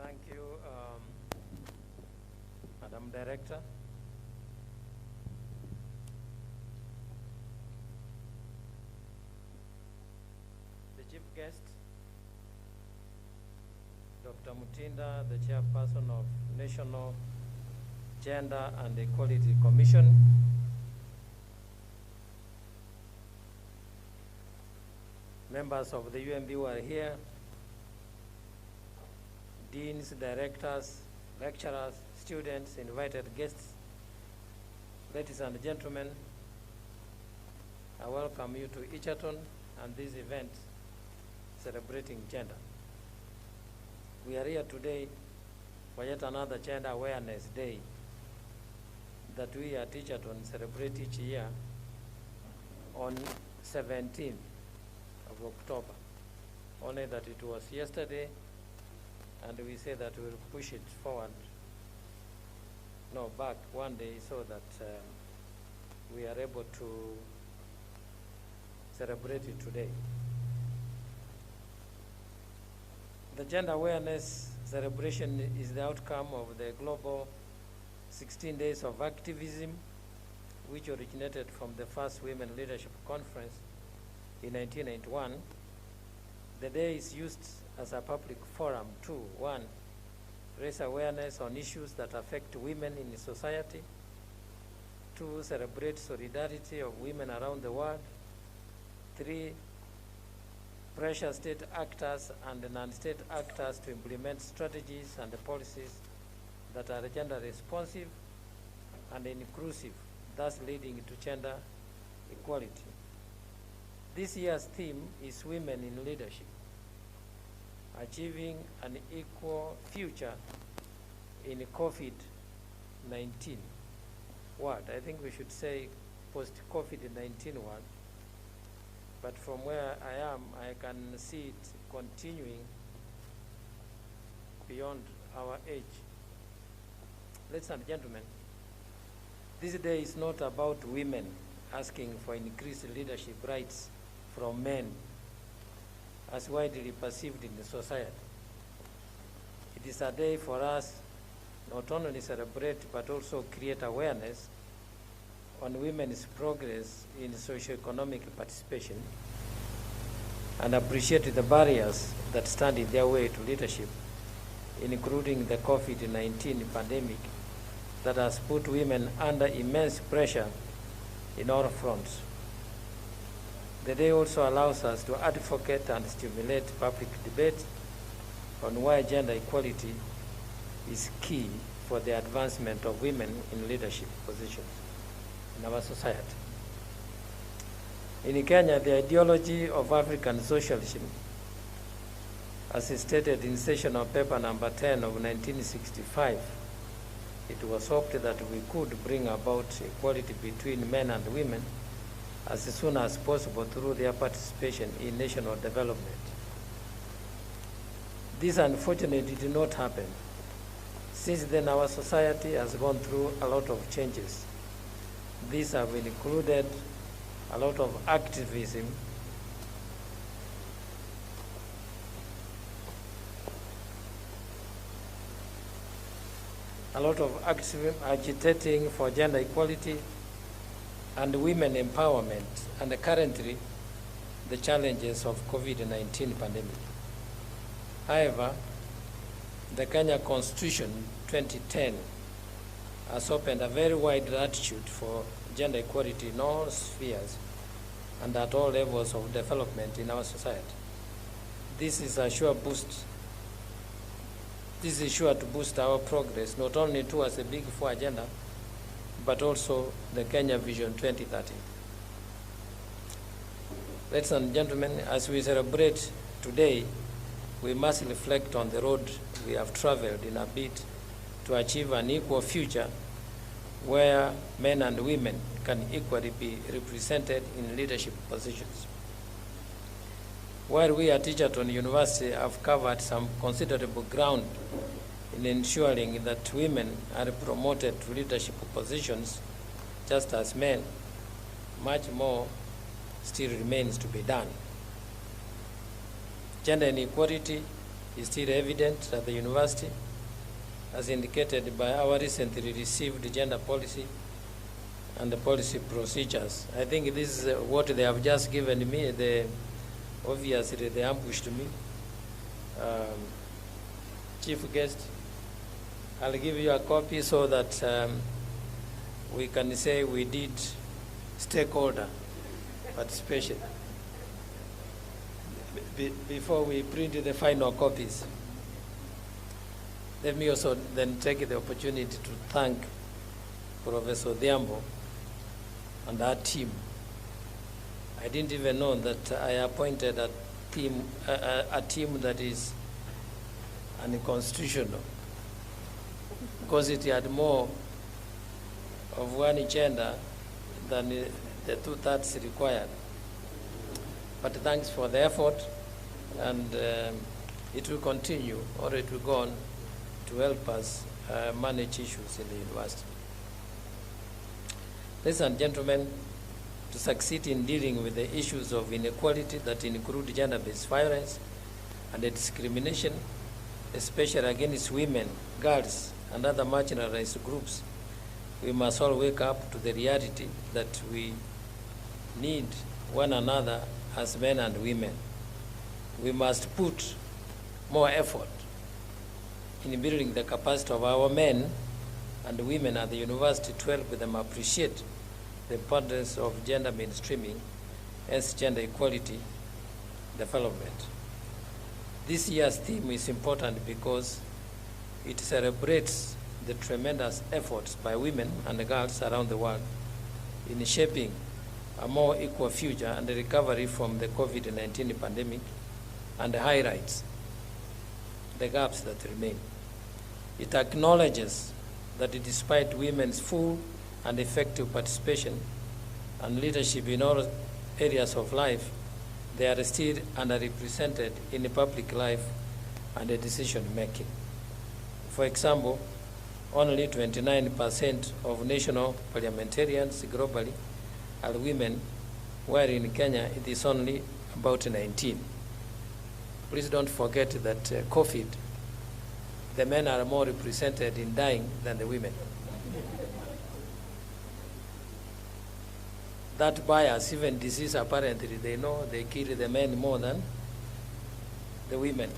S9: Thank you, Madam Director. The chief guest, Dr. Mutinda, the Chairperson of National Gender and Equality Commission. Members of the UMB who are here, deans, directors, lecturers, students, invited guests, ladies and gentlemen, I welcome you to Egerton and this event celebrating gender. We are here today for yet another Gender Awareness Day that we at Egerton celebrate each year on 17th of October. Only that it was yesterday, and we say that we'll push it forward, back one day so that we are able to celebrate it today. The Gender Awareness celebration is the outcome of the global 16 days of activism, which originated from the first Women Leadership Conference in 1991. The day is used as a public forum to, 1, raise awareness on issues that affect women in society, 2, celebrate solidarity of women around the world, 3, pressure state actors and non-state actors to implement strategies and policies that are gender responsive and inclusive, thus leading to gender equality. This year's theme is Women in Leadership, achieving an equal future in COVID-19 world. I think we should say post-COVID-19 world. But from where I am, I can see it continuing beyond our age. Ladies and gentlemen, this day is not about women asking for increased leadership rights from men as widely perceived in the society. It is a day for us not only celebrate but also create awareness on women's progress in socioeconomic participation and appreciate the barriers that stand in their way to leadership, including the COVID-19 pandemic that has put women under immense pressure in all fronts. The day also allows us to advocate and stimulate public debate on why gender equality is key for the advancement of women in leadership positions in our society. In Kenya, the ideology of African socialism, as stated in sessional paper number 10 of 1965, it was hoped that we could bring about equality between men and women as soon as possible through their participation in national development. This unfortunately did not happen. Since then, our society has gone through a lot of changes. These have included a lot of activism, agitating for gender equality and women empowerment, and currently the challenges of COVID-19 pandemic. However, the Kenya Constitution 2010 has opened a very wide latitude for gender equality in all spheres and at all levels of development in our society. This is a sure boost This is sure to boost our progress, not only towards the Big Four agenda, but also the Kenya Vision 2030. Ladies and gentlemen, as we celebrate today, we must reflect on the road we have traveled in a bid to achieve an equal future where men and women can equally be represented in leadership positions. While we at Egerton University have covered some considerable ground in ensuring that women are promoted to leadership positions just as men, much more still remains to be done. Gender inequality is still evident at the university, as indicated by our recently received gender policy and the policy procedures. I think this is what they have just given me. Obviously, they ambushed me. Chief guest, I'll give you a copy so that we can say we did stakeholder participation before we print the final copies. Let me also then take the opportunity to thank Professor Odhiambo and our team. I didn't even know that I appointed a team that is unconstitutional, because it had more of one gender than the 2/3 required. But thanks for the effort, and it will continue, or it will go on to help us manage issues in the university. Ladies and gentlemen, to succeed in dealing with the issues of inequality that include gender-based violence and the discrimination, especially against women, girls, and other marginalized groups, we must all wake up to the reality that we need one another as men and women. We must put more effort in building the capacity of our men and women at the university to help them appreciate the importance of gender mainstreaming as gender equality development. This year's theme is important because it celebrates the tremendous efforts by women and girls around the world in shaping a more equal future and the recovery from the COVID-19 pandemic, and highlights the gaps that remain. It acknowledges that despite women's full and effective participation and leadership in all areas of life, they are still underrepresented in the public life and the decision making. For example, only 29% of national parliamentarians globally are women, while in Kenya it is only about 19. Please don't forget that COVID, the men are more represented in dying than the women. That bias, even disease apparently, they know they kill the men more than the women.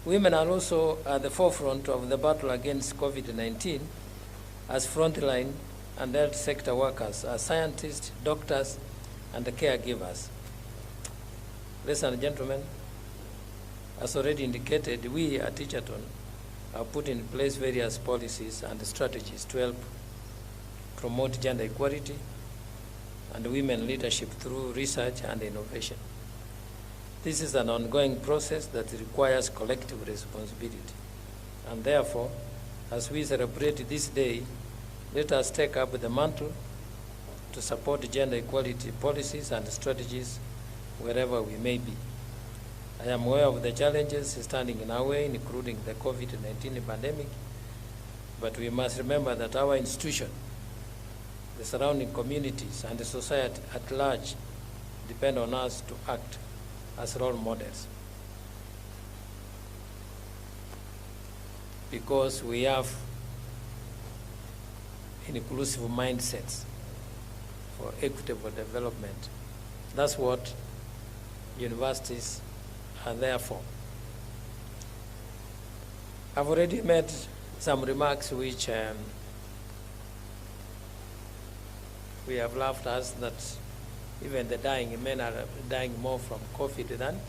S9: Women are also at the forefront of the battle against COVID-19 as frontline and health sector workers, as scientists, doctors, and caregivers. Ladies and gentlemen, as already indicated, we at Egerton have put in place various policies and strategies to help promote gender equality and women leadership through research and innovation. This is an ongoing process that requires collective responsibility. And therefore, as we celebrate this day, let us take up the mantle to support gender equality policies and strategies wherever we may be. I am aware of the challenges standing in our way, including the COVID-19 pandemic, but we must remember that our institution, the surrounding communities, and the society at large depend on us to act as role models. Because we have inclusive mindsets for equitable development. That's what universities are there for. I've already made some remarks which we have laughed at, that even the dying men are dying more from COVID than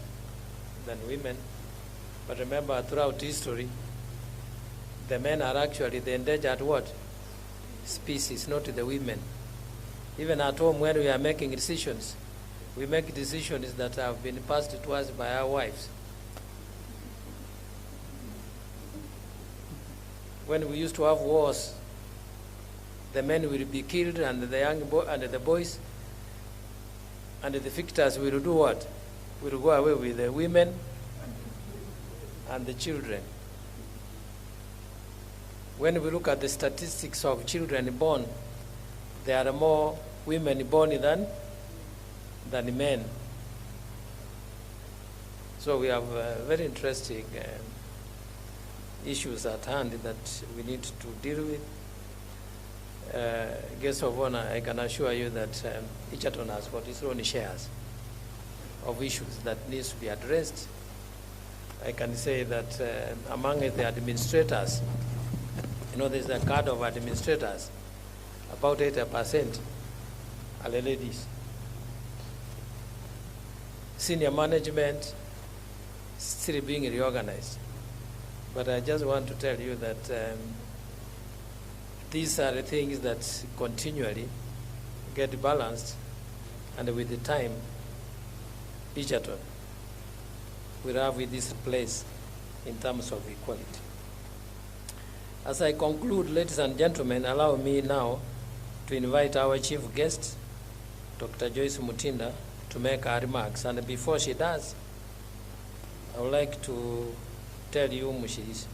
S9: women. But remember, throughout history, the men are actually the endangered what? Species, not the women. Even at home when we are making decisions, we make decisions that have been passed to us by our wives. When we used to have wars, the men will be killed and the boys and the victors will do what? Will go away with the women and the children. When we look at the statistics of children born, there are more women born than men. So we have very interesting issues at hand that we need to deal with. Guest of honor, I can assure you that Egerton has got its own shares of issues that needs to be addressed. I can say that among the administrators, there's a card of administrators, about 80% are the ladies. Senior management still being reorganized. But I just want to tell you that these are the things that continually get balanced, and with the time, Egerton will have with this place in terms of equality. As I conclude, ladies and gentlemen, allow me now to invite our chief guest, Dr. Joyce Mutinda, to make her remarks. And before she does, I would like to tell you who she is.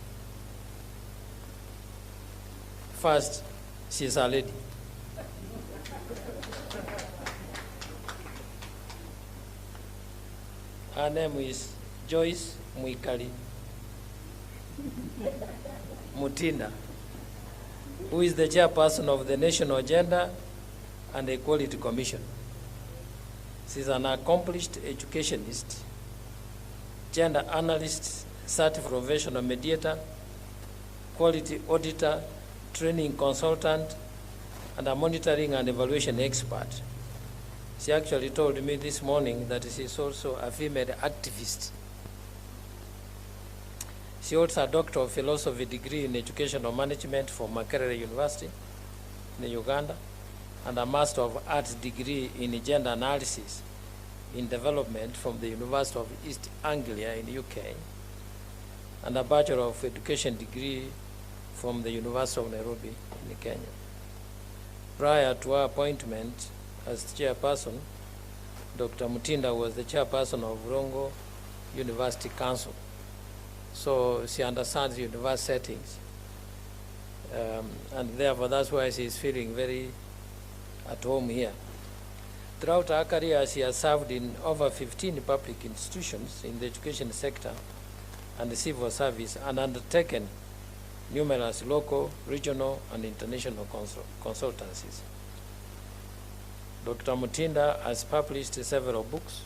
S9: First, she's a lady. Her name is Joyce Mwikali Mutinda, who is the chairperson of the National Gender and Equality Commission. She's an accomplished educationist, gender analyst, certified professional mediator, quality auditor, training consultant, and a monitoring and evaluation expert. She actually told me this morning that she is also a female activist. She holds a Doctor of Philosophy degree in Educational Management from Mwikali University in Uganda, and a Master of Arts degree in Gender Analysis in Development from the University of East Anglia in UK, and a Bachelor of Education degree from the University of Nairobi in Kenya. Prior to her appointment as chairperson, Dr. Mutinda was the chairperson of Rongo University Council. So she understands university settings. And therefore, that's why she is feeling very at home here. Throughout her career, she has served in over 15 public institutions in the education sector and the civil service, and undertaken numerous local, regional, and international consultancies. Dr. Mutinda has published several books,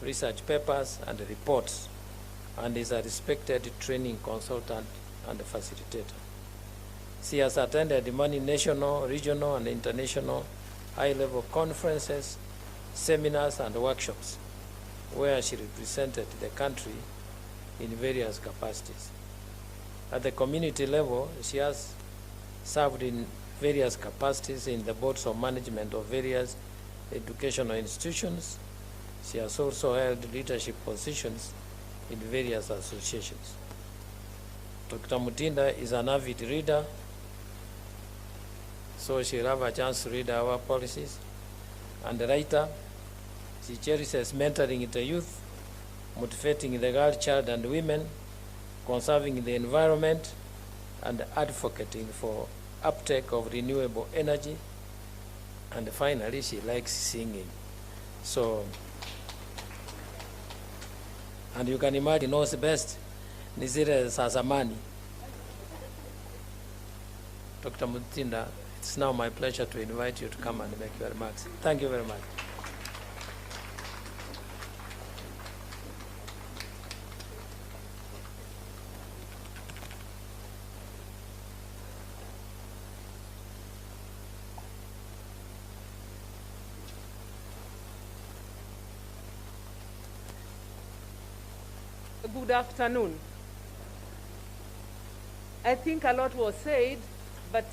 S9: research papers, and reports, and is a respected training consultant and facilitator. She has attended many national, regional, and international high-level conferences, seminars, and workshops, where she represented the country in various capacities. At the community level, she has served in various capacities in the boards of management of various educational institutions. She has also held leadership positions in various associations. Dr. Mutinda is an avid reader, so she'll have a chance to read our policies, and a writer. She cherishes mentoring the youth, motivating the girl, child, and women, conserving the environment, and advocating for uptake of renewable energy. And finally, she likes singing. So, and you can imagine, knows best, Nizire Sazamani. Dr. Mutinda, it's now my pleasure to invite you to come and make your remarks. Thank you very much.
S10: Good afternoon. I think a lot was said, but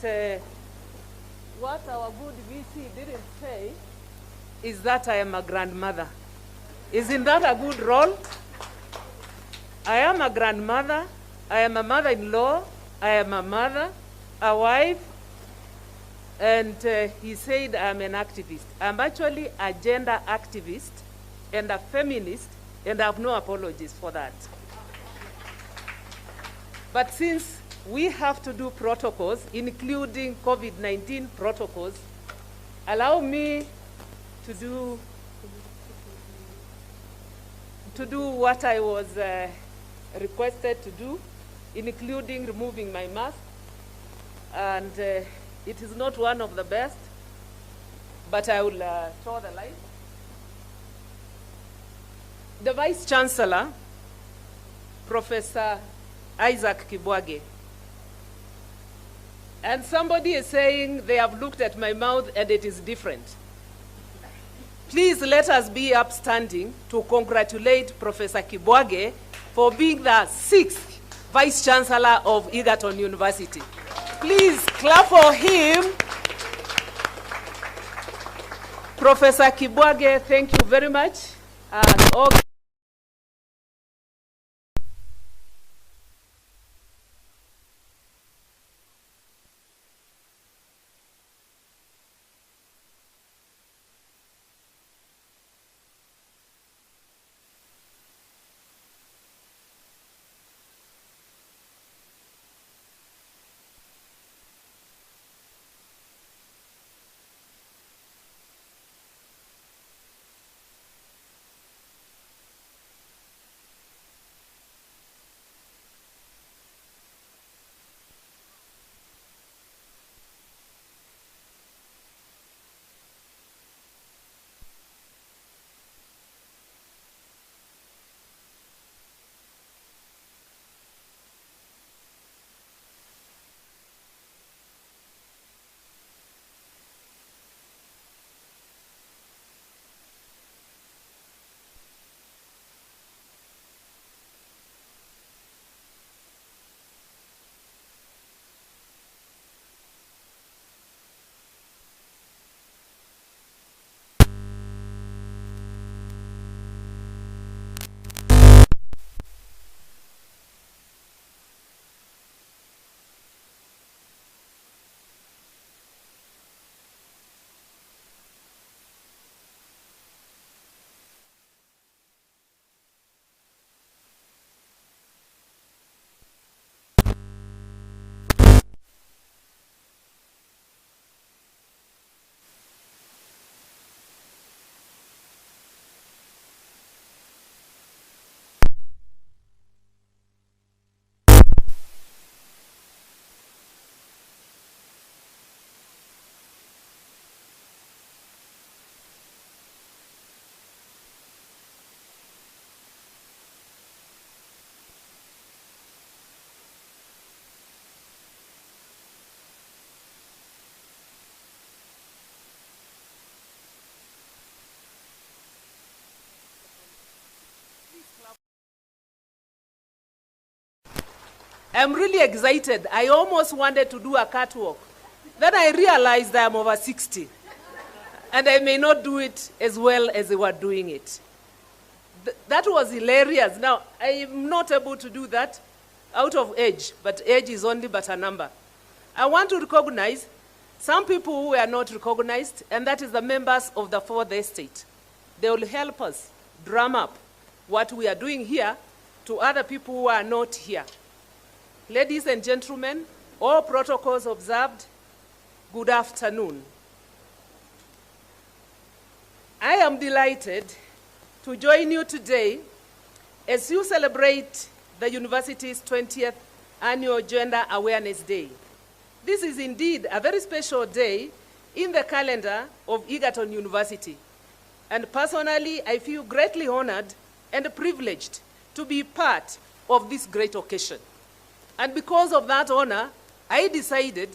S10: what our good VC didn't say is that I am a grandmother. Isn't that a good role? I am a grandmother, I am a mother-in-law, I am a mother, a wife, and he said I'm an activist. I'm actually a gender activist and a feminist, and I have no apologies for that. But since we have to do protocols, including COVID-19 protocols, allow me to do what I was requested to do, including removing my mask. And it is not one of the best, but I will show the light. The Vice Chancellor, Professor Isaac Kibwage. And somebody is saying they have looked at my mouth and it is different. Please let us be upstanding to congratulate Professor Kibwage for being the 6th Vice Chancellor of Egerton University. Please clap for him. Professor Kibwage, thank you very much. And all I'm really excited. I almost wanted to do a catwalk. Then I realized I am over 60. And I may not do it as well as they were doing it. That was hilarious. Now, I am not able to do that out of age, but age is only but a number. I want to recognize some people who are not recognized, and that is the members of the Fourth Estate. They will help us drum up what we are doing here to other people who are not here. Ladies and gentlemen, all protocols observed, good afternoon. I am delighted to join you today as you celebrate the university's 20th Annual Gender Awareness Day. This is indeed a very special day in the calendar of Egerton University. And personally, I feel greatly honored and privileged to be part of this great occasion. And because of that honor, I decided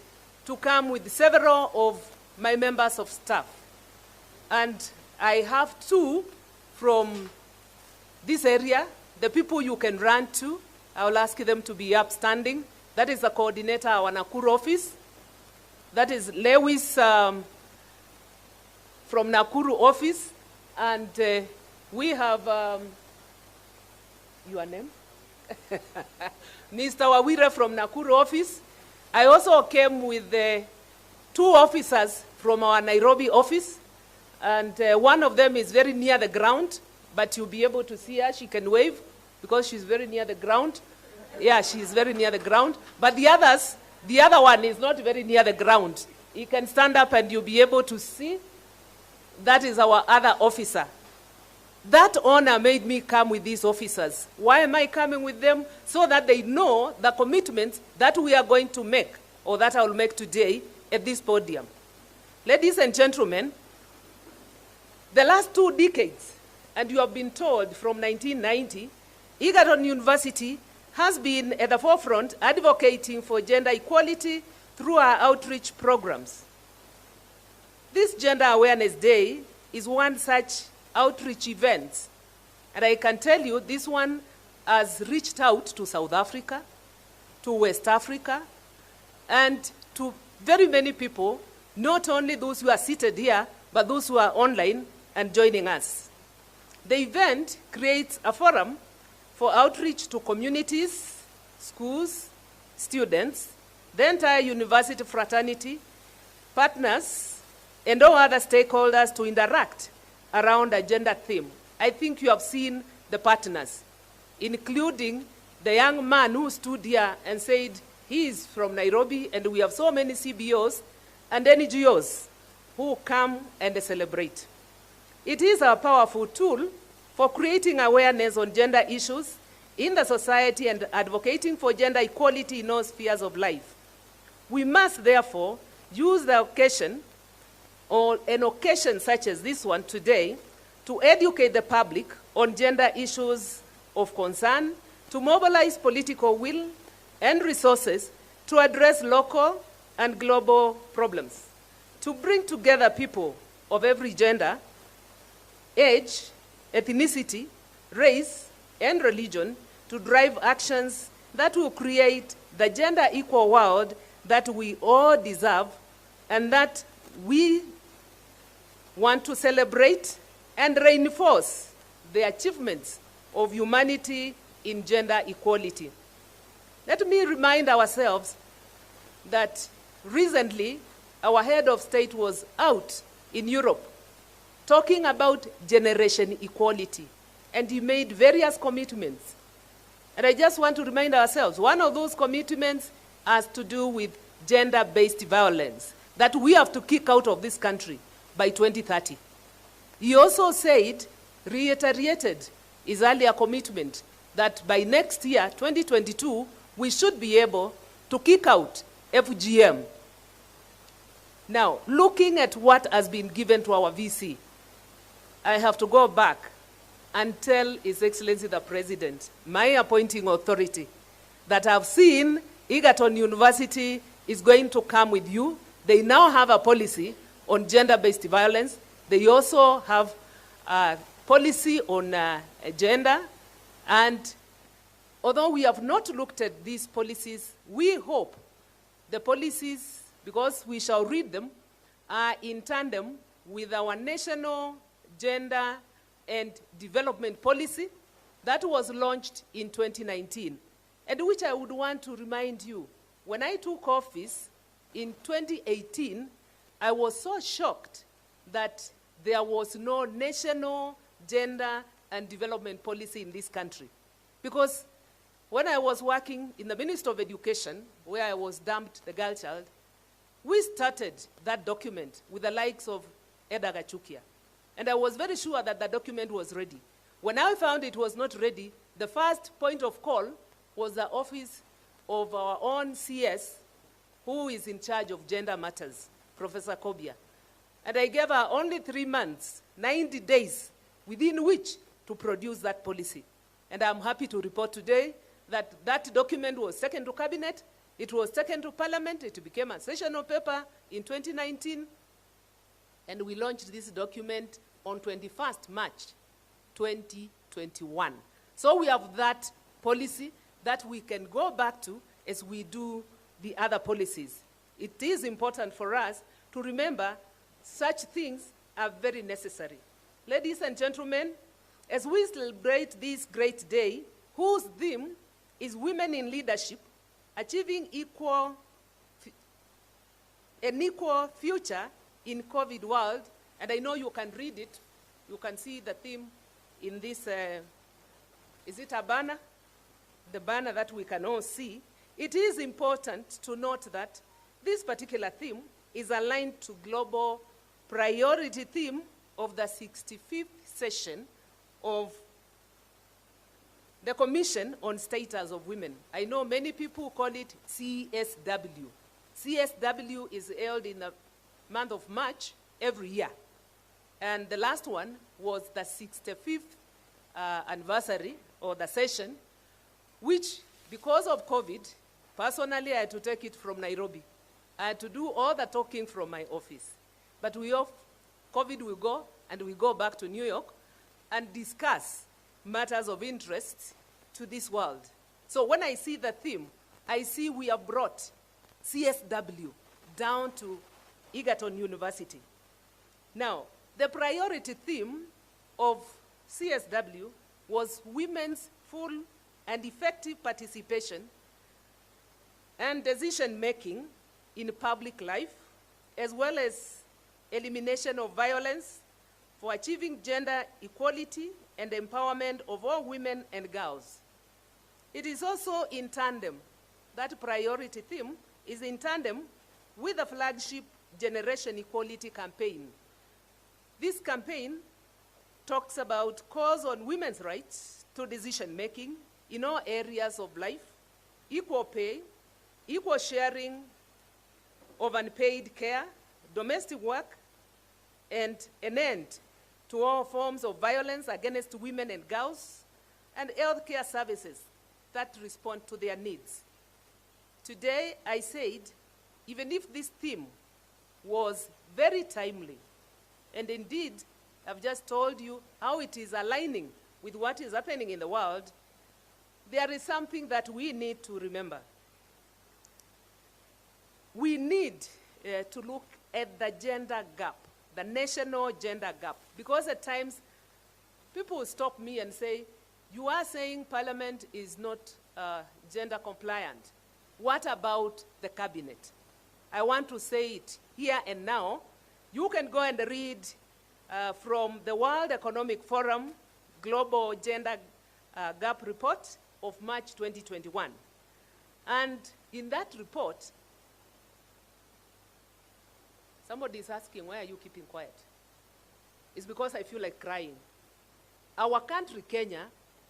S10: to come with several of my members of staff. And I have two from this area, the people you can run to, I will ask them to be upstanding. That is the coordinator, our Nakuru office. That is Lewis from Nakuru office. And we have, your name? Mr. Wawira from Nakuru office. I also came with 2 officers from our Nairobi office. And one of them is very near the ground, but you'll be able to see her. She can wave because she's very near the ground. Yeah, she's very near the ground. But the other one is not very near the ground. He can stand up and you'll be able to see. That is our other officer. That honor made me come with these officers. Why am I coming with them? So that they know the commitments that we are going to make, or that I will make today at this podium. Ladies and gentlemen, the last 2 decades, and you have been told from 1990, Egerton University has been at the forefront advocating for gender equality through our outreach programs. This Gender Awareness Day is one such outreach event. And I can tell you this one has reached out to South Africa, to West Africa, and to very many people, not only those who are seated here, but those who are online and joining us. The event creates a forum for outreach to communities, schools, students, the entire university fraternity, partners, and all other stakeholders to interact around a gender theme. I think you have seen the partners, including the young man who stood here and said he is from Nairobi, and we have so many CBOs and NGOs who come and celebrate. It is a powerful tool for creating awareness on gender issues in the society and advocating for gender equality in all spheres of life. We must therefore use the occasion, or an occasion such as this one today, to educate the public on gender issues of concern, to mobilize political will and resources to address local and global problems, to bring together people of every gender, age, ethnicity, race, and religion to drive actions that will create the gender equal world that we all deserve and that we want to celebrate and reinforce the achievements of humanity in gender equality. Let me remind ourselves that recently our head of state was out in Europe talking about generation equality, and he made various commitments. And I just want to remind ourselves, one of those commitments has to do with gender-based violence that we have to kick out of this country by 2030. He also said, reiterated his earlier commitment that by next year, 2022, we should be able to kick out FGM. Now, looking at what has been given to our VC, I have to go back and tell His Excellency the President, my appointing authority, that I've seen Egerton University is going to come with you. They now have a policy on gender-based violence. They also have a policy on gender. And although we have not looked at these policies, we hope the policies, because we shall read them, are in tandem with our national gender and development policy that was launched in 2019, and which I would want to remind you, when I took office in 2018, I was so shocked that there was no national gender and development policy in this country. Because when I was working in the Ministry of Education, where I was dumped the girl child, we started that document with the likes of Edgar Gachukia. And I was very sure that the document was ready. When I found it was not ready, the first point of call was the office of our own CS, who is in charge of gender matters, Professor Kobia. And I gave her only 3 months, 90 days, within which to produce that policy. And I'm happy to report today that that document was taken to Cabinet, it was taken to Parliament, it became a sessional paper in 2019, and we launched this document on 21st March 2021. So we have that policy that we can go back to as we do the other policies. It is important for us to remember such things are very necessary. Ladies and gentlemen, as we celebrate this great day, whose theme is Women in Leadership, Achieving an Equal Future in COVID World, and I know you can read it, you can see the theme in this, is it a banner? The banner that we can all see. It is important to note that this particular theme is aligned to global priority theme of the 65th session of the Commission on Status of Women. I know many people call it CSW. CSW is held in the month of March every year. And the last one was the 65th anniversary, or the session, which, because of COVID, personally I had to take it from Nairobi. I had to do all the talking from my office. But COVID will go, and we go back to New York and discuss matters of interest to this world. So when I see the theme, I see we have brought CSW down to Egerton University. Now, the priority theme of CSW was women's full and effective participation and decision-making in public life, as well as elimination of violence for achieving gender equality and empowerment of all women and girls. It is also in tandem, that priority theme is in tandem with the flagship Generation Equality campaign. This campaign talks about calls on women's rights to decision-making in all areas of life, equal pay, equal sharing of unpaid care, domestic work, and an end to all forms of violence against women and girls, and healthcare services that respond to their needs. Today, I said, even if this theme was very timely, and indeed, I've just told you how it is aligning with what is happening in the world, there is something that we need to remember. We need to look at the gender gap, the national gender gap, because at times people stop me and say, you are saying Parliament is not gender compliant. What about the cabinet? I want to say it here and now. You can go and read from the World Economic Forum Global Gender Gap Report of March 2021. And in that report, somebody is asking, why are you keeping quiet? It's because I feel like crying. Our country, Kenya,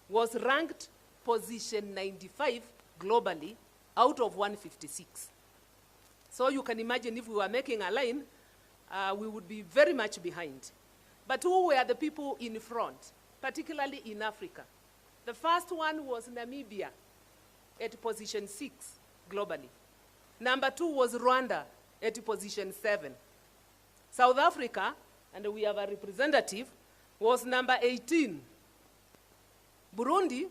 S10: was ranked position 95 globally out of 156. So you can imagine if we were making a line, we would be very much behind. But who were the people in front, particularly in Africa? The first one was Namibia at position 6 globally. Number 2 was Rwanda at position 7. South Africa, and we have a representative, was number 18. Burundi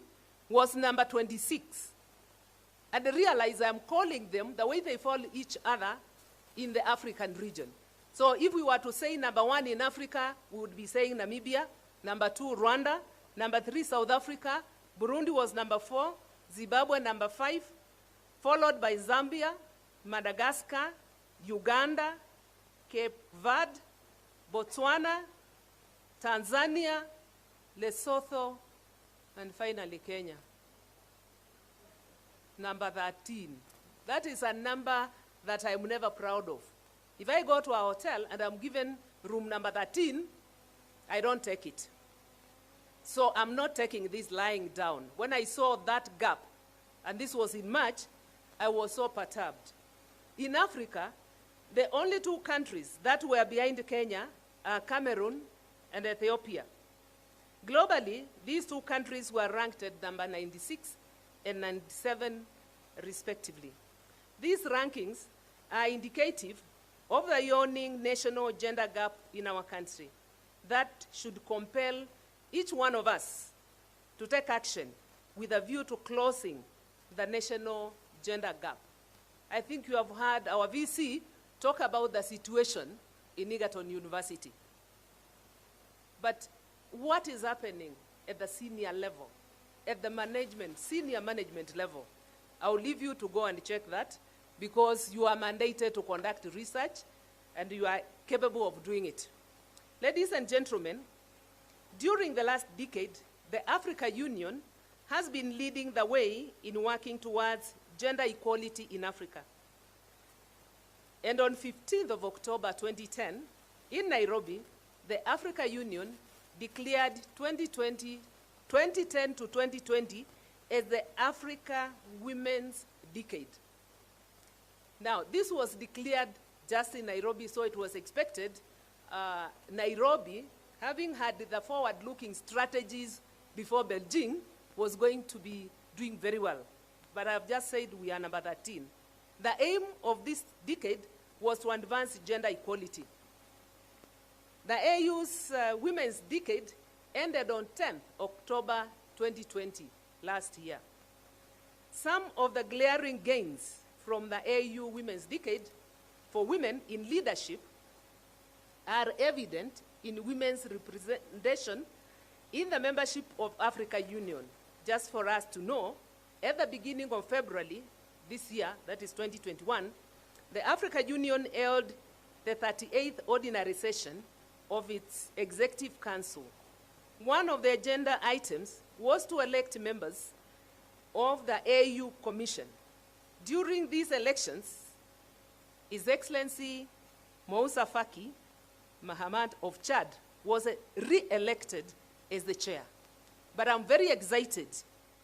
S10: was number 26. And realize I'm calling them the way they follow each other in the African region. So if we were to say number 1 in Africa, we would be saying Namibia, number 2, Rwanda, number 3, South Africa, Burundi was number 4, Zimbabwe number 5, followed by Zambia, Madagascar, Uganda, Cape Verde, Botswana, Tanzania, Lesotho, and finally Kenya. Number 13. That is a number that I'm never proud of. If I go to a hotel and I'm given room number 13, I don't take it. So I'm not taking this lying down. When I saw that gap, and this was in March, I was so perturbed. In Africa, the only 2 countries that were behind Kenya are Cameroon and Ethiopia. Globally, these 2 countries were ranked at number 96 and 97, respectively. These rankings are indicative of the yawning national gender gap in our country that should compel each one of us to take action with a view to closing the national gender gap. I think you have heard our VC talk about the situation in Egerton University. But what is happening at the senior level, at the senior management level? I'll leave you to go and check that, because you are mandated to conduct research and you are capable of doing it. Ladies and gentlemen, during the last decade, the Africa Union has been leading the way in working towards gender equality in Africa. And on 15th of October 2010, in Nairobi, the Africa Union declared 2010 to 2020 as the Africa Women's Decade. Now, this was declared just in Nairobi, so it was expected Nairobi, having had the forward-looking strategies before Beijing, was going to be doing very well. But I've just said we are number 13. The aim of this decade was to advance gender equality. The AU's Women's Decade ended on 10th October 2020, last year. Some of the glaring gains from the AU Women's Decade for women in leadership are evident in women's representation in the membership of Africa Union. Just for us to know, at the beginning of February this year, that is 2021, the Africa Union held the 38th ordinary session of its Executive Council. One of the agenda items was to elect members of the AU Commission. During these elections, His Excellency Moussa Faki Mahamat of Chad was re-elected as the chair. But I'm very excited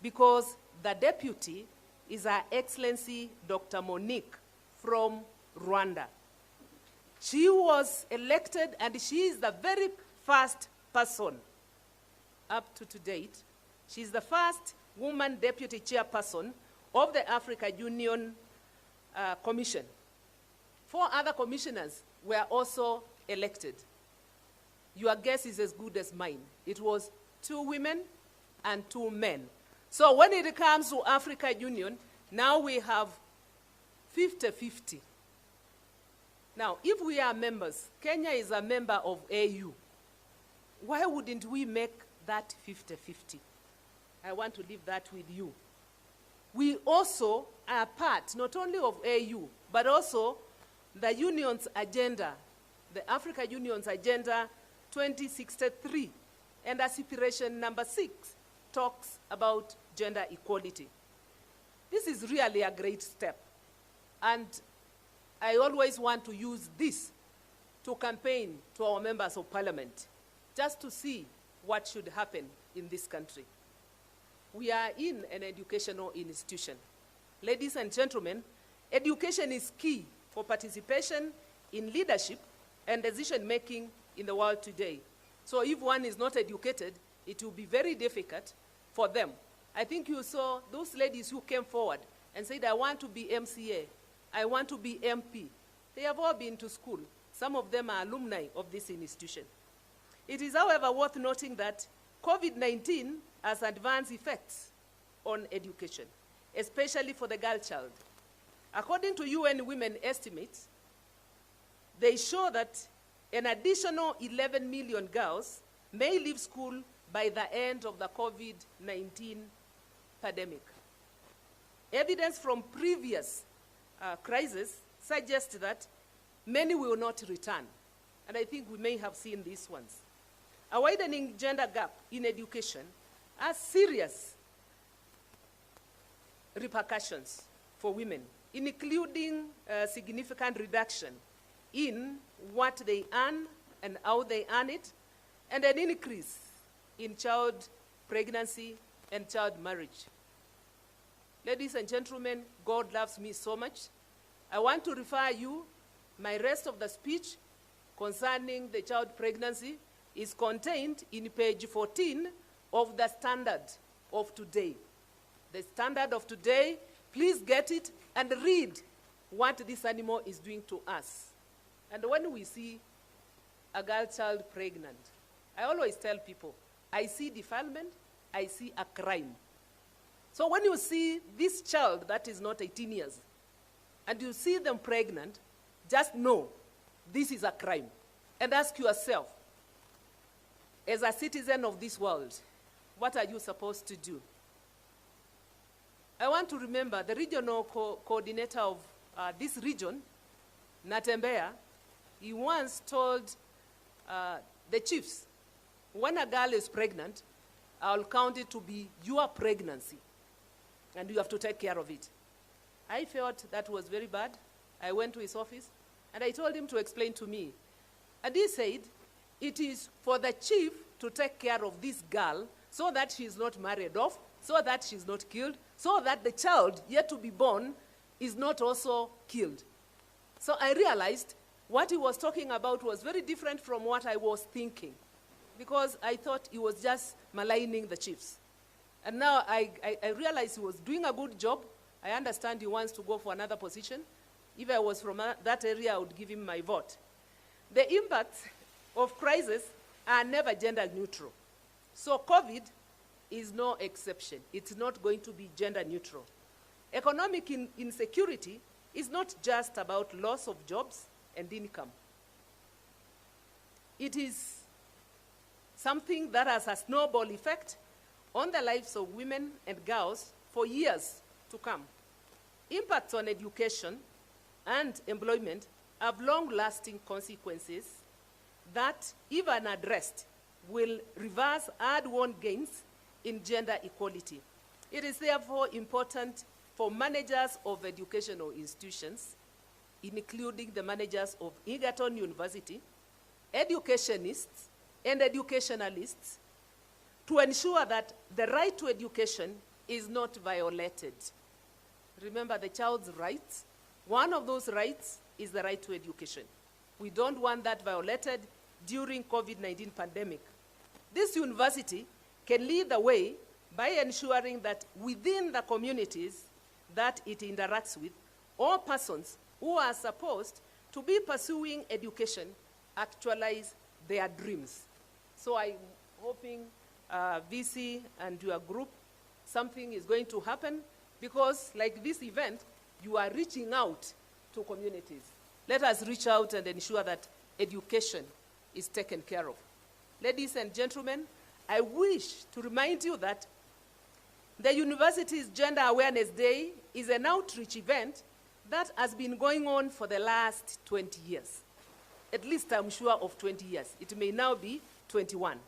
S10: because the deputy is Her Excellency Dr. Monique from Rwanda. She was elected, and she is the very first person up to date. She's the first woman deputy chairperson of the Africa Union Commission. 4 other commissioners were also elected. Your guess is as good as mine. It was 2 women and 2 men. So when it comes to Africa Union, now we have 50-50. Now, if we are members, Kenya is a member of AU. Why wouldn't we make that 50-50? I want to leave that with you. We also are part not only of AU, but also the Union's agenda, the Africa Union's agenda 2063, and aspiration number 6 talks about gender equality. This is really a great step, and I always want to use this to campaign to our members of parliament, just to see what should happen in this country. We are in an educational institution. Ladies and gentlemen, education is key for participation in leadership and decision-making in the world today. So if one is not educated, it will be very difficult for them. I think you saw those ladies who came forward and said, I want to be MCA, I want to be MP. They have all been to school. Some of them are alumni of this institution. It is, however, worth noting that COVID-19 has adverse effects on education, especially for the girl child. According to UN Women estimates, they show that an additional 11 million girls may leave school by the end of the COVID-19 pandemic. Evidence from previous crises suggests that many will not return, and I think we may have seen these ones. A widening gender gap in education has serious repercussions for women, including a significant reduction in what they earn and how they earn it, and an increase in child pregnancy and child marriage. Ladies and gentlemen, God loves me so much. I want to refer you, my rest of the speech concerning the child pregnancy is contained in page 14 of the Standard of Today. The Standard of Today, please get it and read what this animal is doing to us. And when we see a girl child pregnant, I always tell people, I see defilement, I see a crime. So when you see this child that is not 18 years, and you see them pregnant, just know this is a crime. And ask yourself, as a citizen of this world, what are you supposed to do? I want to remember the regional coordinator of this region, Natembea, he once told the chiefs, when a girl is pregnant, I'll count it to be your pregnancy, and you have to take care of it. I felt that was very bad. I went to his office, and I told him to explain to me. And he said, it is for the chief to take care of this girl so that she is not married off, so that she's not killed, so that the child yet to be born is not also killed. So I realized what he was talking about was very different from what I was thinking, because I thought he was just maligning the chiefs. And now I realized he was doing a good job. I understand he wants to go for another position. If I was from that area, I would give him my vote. The impacts of crisis are never gender neutral. So COVID is no exception. It's not going to be gender neutral. Economic insecurity is not just about loss of jobs and income. It is something that has a snowball effect on the lives of women and girls for years to come. Impacts on education and employment have long-lasting consequences that, if unaddressed, will reverse hard-won gains in gender equality. It is therefore important for managers of educational institutions, including the managers of Egerton University, educationists, and educationalists, to ensure that the right to education is not violated. Remember the child's rights. One of those rights is the right to education. We don't want that violated during COVID-19 pandemic. This university can lead the way by ensuring that within the communities that it interacts with, all persons who are supposed to be pursuing education actualize their dreams. So I'm hoping, VC and your group, something is going to happen, because like this event, you are reaching out to communities. Let us reach out and ensure that education is taken care of. Ladies and gentlemen, I wish to remind you that the university's Gender Awareness Day is an outreach event that has been going on for the last 20 years. At least I'm sure of 20 years. It may now be 21.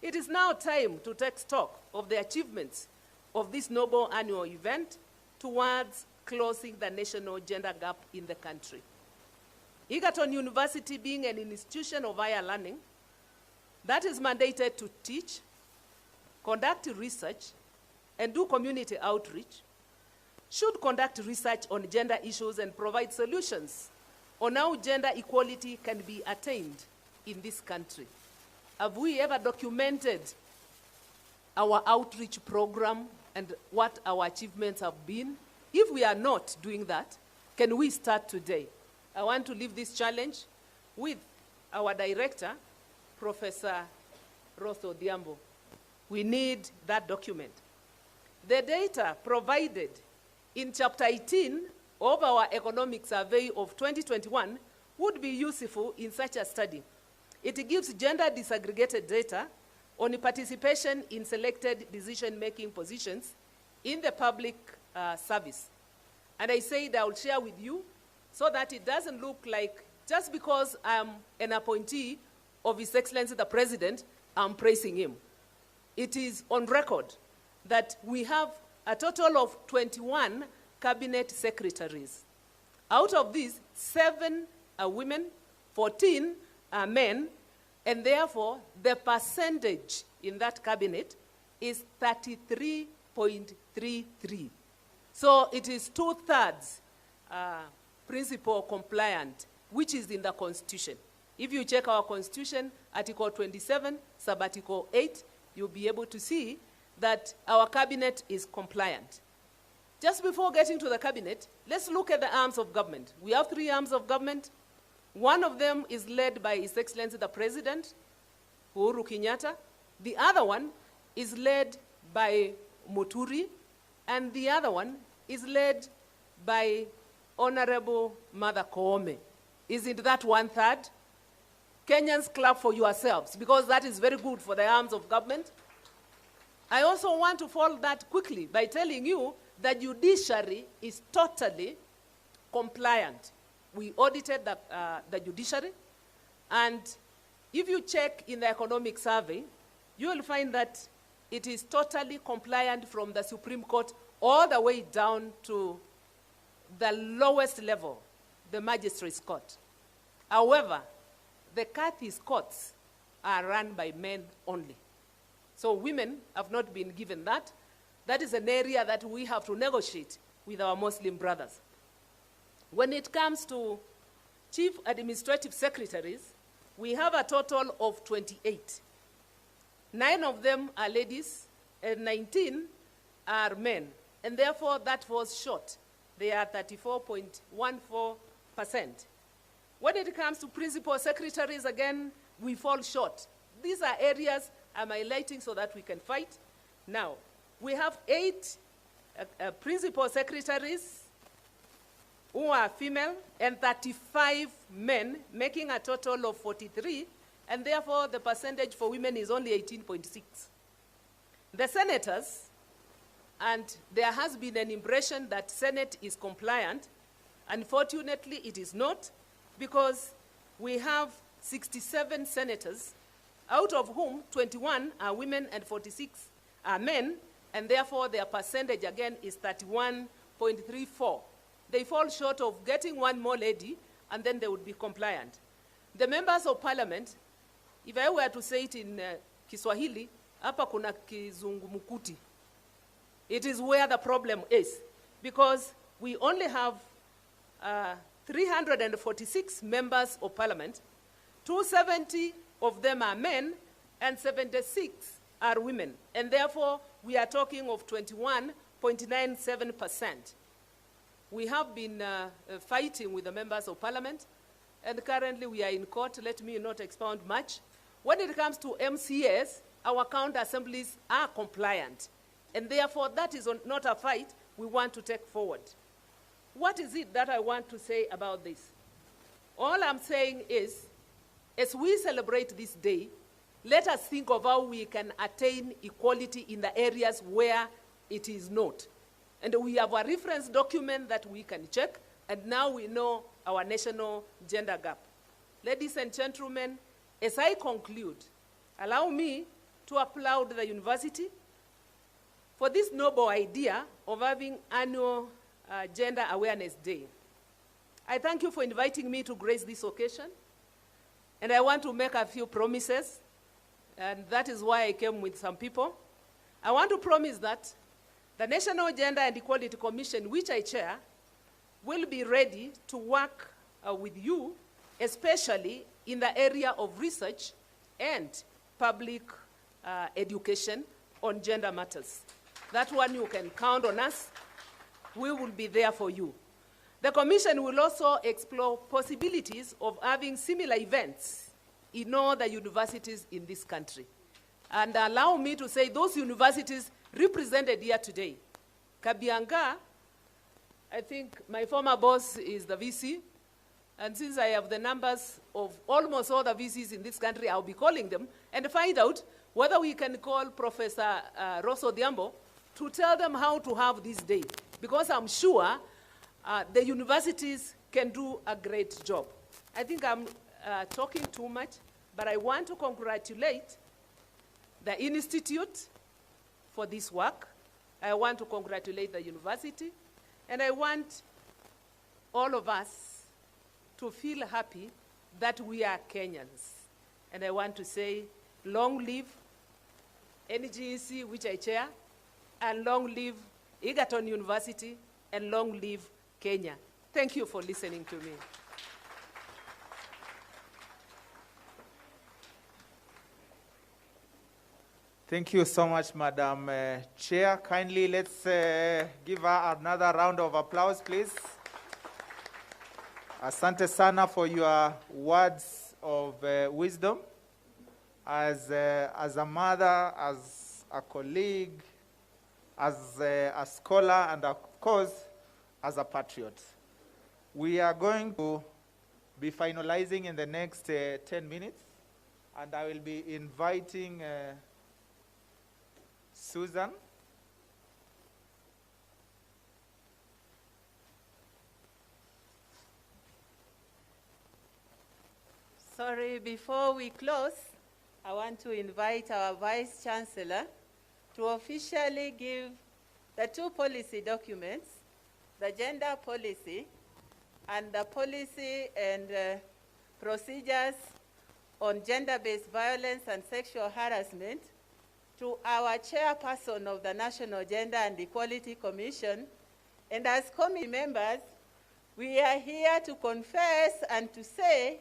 S10: It is now time to take stock of the achievements of this noble annual event towards closing the national gender gap in the country. Egerton University, being an institution of higher learning that is mandated to teach, conduct research, and do community outreach, should conduct research on gender issues and provide solutions on how gender equality can be attained in this country. Have we ever documented our outreach program and what our achievements have been? If we are not doing that, can we start today? I want to leave this challenge with our director, Professor Rotho Diambo. We need that document. The data provided in Chapter 18 of our economic survey of 2021 would be useful in such a study. It gives gender disaggregated data on participation in selected decision-making positions in the public service. And I said I will share with you so that it doesn't look like just because I'm an appointee of His Excellency the President, I'm praising him. It is on record that we have a total of 21 cabinet secretaries. Out of these, 7 are women, 14 are men, and therefore the percentage in that cabinet is 33.33. So it is 2/3 principle compliant, which is in the Constitution. If you check our Constitution, Article 27, Sub-Article 8, you'll be able to see that our cabinet is compliant. Just before getting to the cabinet, let's look at the arms of government. We have 3 arms of government. One of them is led by His Excellency the President, Uhuru Kenyatta. The other one is led by Muturi, and the other one is led by Honorable Mother Koome. Isn't that 1/3? Kenyans, clap for yourselves, because that is very good for the arms of government. I also want to follow that quickly by telling you the judiciary is totally compliant. We audited the judiciary, and if you check in the economic survey, you will find that it is totally compliant from the Supreme Court all the way down to the lowest level, the Magistrates' Court. However, the Kathy's courts are run by men only. So women have not been given that. That is an area that we have to negotiate with our Muslim brothers. When it comes to chief administrative secretaries, we have a total of 28. 9 of them are ladies, and 19 are men. And therefore, that was short. They are 34.14%. When it comes to principal secretaries, again, we fall short. These are areas I'm highlighting so that we can fight. Now, we have 8 principal secretaries who are female and 35 men, making a total of 43, and therefore the percentage for women is only 18.6. The senators, and there has been an impression that Senate is compliant. Unfortunately, it is not, because we have 67 senators, out of whom 21 are women and 46 are men, and therefore their percentage again is 31.34. They fall short of getting one more lady, and then they would be compliant. The members of parliament, if I were to say it in Kiswahili, hapa kuna kizungumukuti. It is where the problem is, because we only have 346 members of parliament, 270 of them are men, and 76 are women. And therefore, we are talking of 21.97%. We have been fighting with the members of parliament, and currently we are in court. Let me not expound much. When it comes to MCAs, our county assemblies are compliant, and therefore that is not a fight we want to take forward. What is it that I want to say about this? All I'm saying is, as we celebrate this day, let us think of how we can attain equality in the areas where it is not. And we have a reference document that we can check, and now we know our national gender gap. Ladies and gentlemen, as I conclude, allow me to applaud the university for this noble idea of having annual Gender Awareness Day. I thank you for inviting me to grace this occasion, and I want to make a few promises, and that is why I came with some people. I want to promise that the National Gender and Equality Commission, which I chair, will be ready to work with you, especially in the area of research and public education on gender matters. That one you can count on us. We will be there for you. The Commission will also explore possibilities of having similar events in all the universities in this country. And allow me to say those universities represented here today. Kabianga, I think my former boss is the VC, and since I have the numbers of almost all the VCs in this country, I'll be calling them and find out whether we can call Professor Rosso Diambo to tell them how to have this day, because I'm sure the universities can do a great job. I think I'm talking too much, but I want to congratulate the institute for this work. I want to congratulate the university, and I want all of us to feel happy that we are Kenyans. And I want to say, long live NGEC, which I chair, and long live Egerton University, and long live Kenya. Thank you for listening to me.
S7: Thank you so much, Madam Chair. Kindly, let's give her another round of applause, please. Asante sana for your words of wisdom. As a mother, as a colleague, as a scholar, and of course, as a patriot. We are going to be finalizing in the next 10 minutes, and I will be inviting Susan.
S21: Sorry, before we close, I want to invite our Vice Chancellor to officially give the two policy documents, the gender policy and the policy and procedures on gender-based violence and sexual harassment, to our chairperson of the National Gender and Equality Commission. And as committee members, we are here to confess and to say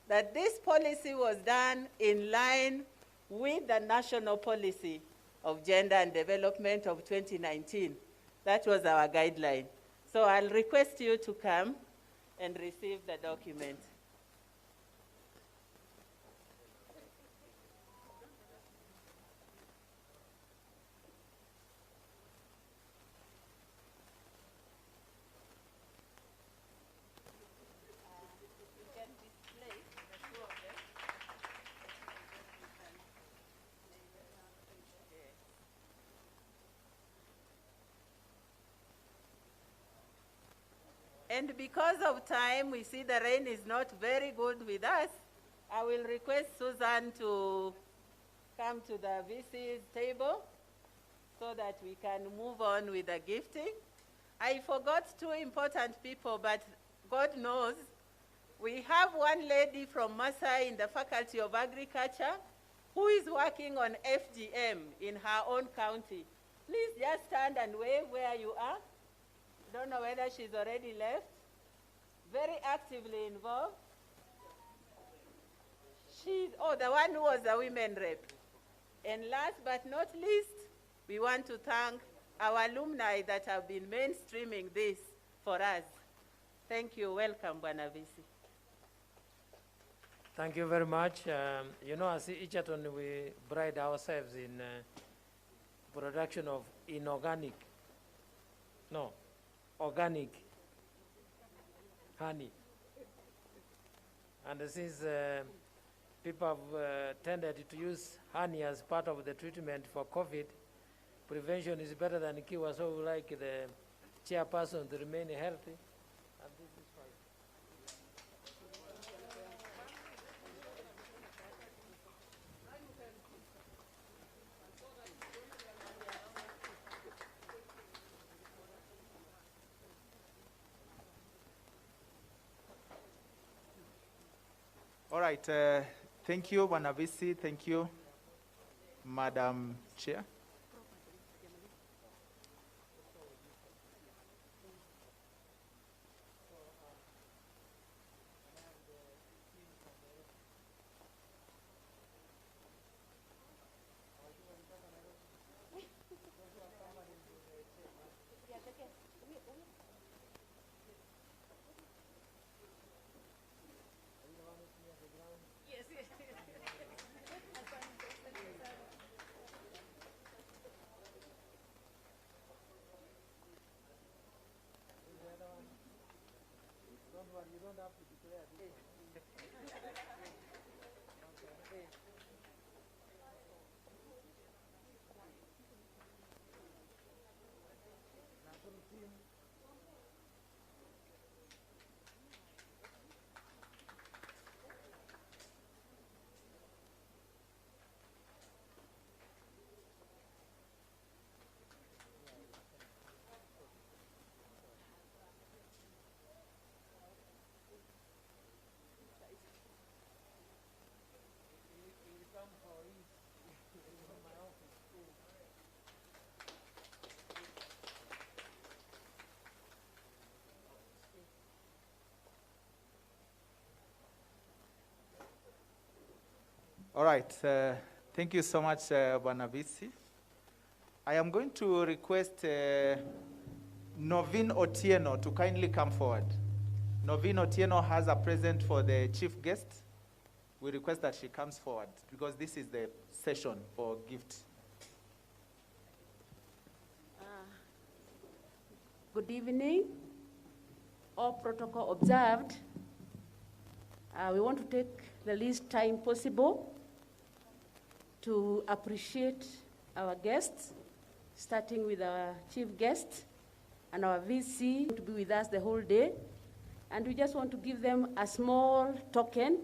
S21: that this policy was done in line with the national policy of gender and development of 2019. That was our guideline. So I'll request you to come and receive the document. And because of time, we see the rain is not very good with us. I will request Susan to come to the VC's table so that we can move on with the gifting. I forgot two important people, but God knows. We have one lady from Masai in the Faculty of Agriculture who is working on FGM in her own county. Please just stand and wave where you are. Don't know whether she's already left. Very actively involved. She's, the one who was the women rep. And last but not least, we want to thank our alumni that have been mainstreaming this for us. Thank you. Welcome, Bwana VC.
S9: Thank you very much. You know, as Egerton, we pride ourselves in production of organic honey. And since people have tended to use honey as part of the treatment for COVID, prevention is better than cure, so we like the chairperson to remain healthy. And this is fine.
S7: All right, thank you, Bwana VC. Thank you, Madam Chair.
S9: You don't have to declare this.
S7: All right, thank you so much, Bwana VC. I am going to request Novin Otieno to kindly come forward. Novin Otieno has a present for the chief guest. We request that she comes forward because this is the session for gift.
S11: Good evening. All protocol observed. We want to take the least time possible to appreciate our guests, starting with our chief guest and our VC to be with us the whole day. And we just want to give them a small token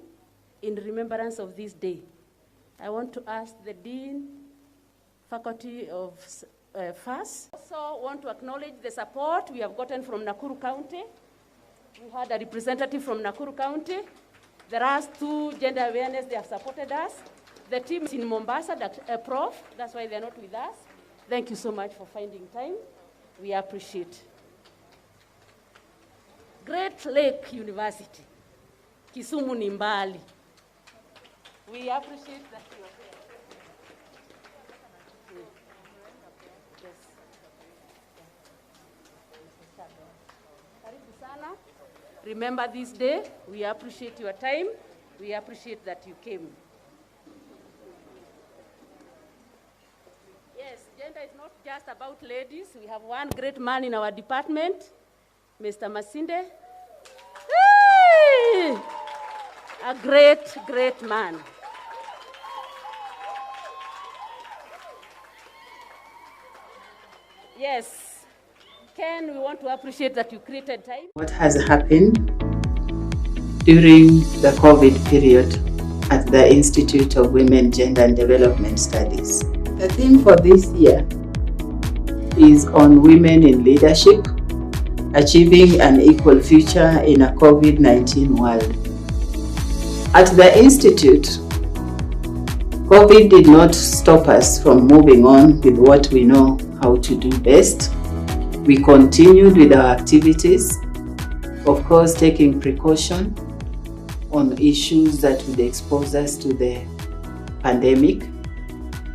S11: in remembrance of this day. I want to ask the Dean, Faculty of FAS. Also want to acknowledge the support we have gotten from Nakuru County. We had a representative from Nakuru County. There are 2 gender awareness, they have supported us. The team is in Mombasa, Prof, that's why they're not with us. Thank you so much for finding time. We appreciate. Great Lake University, Kisumu ni mbali. We appreciate that you are here. Yes. Karibu sana. Remember this day. We appreciate your time. We appreciate that you came. Yes, gender is not just about ladies. We have one great man in our department, Mr. Masinde. Hey! A great, great man. Yes. Ken, we want to appreciate that you created time.
S21: What has happened during the COVID period at the Institute of Women, Gender and Development Studies. The theme for this year is on women in leadership, achieving an equal future in a COVID-19 world. At the Institute, COVID did not stop us from moving on with what we know how to do best. We continued with our activities, of course taking precaution on issues that would expose us to the pandemic.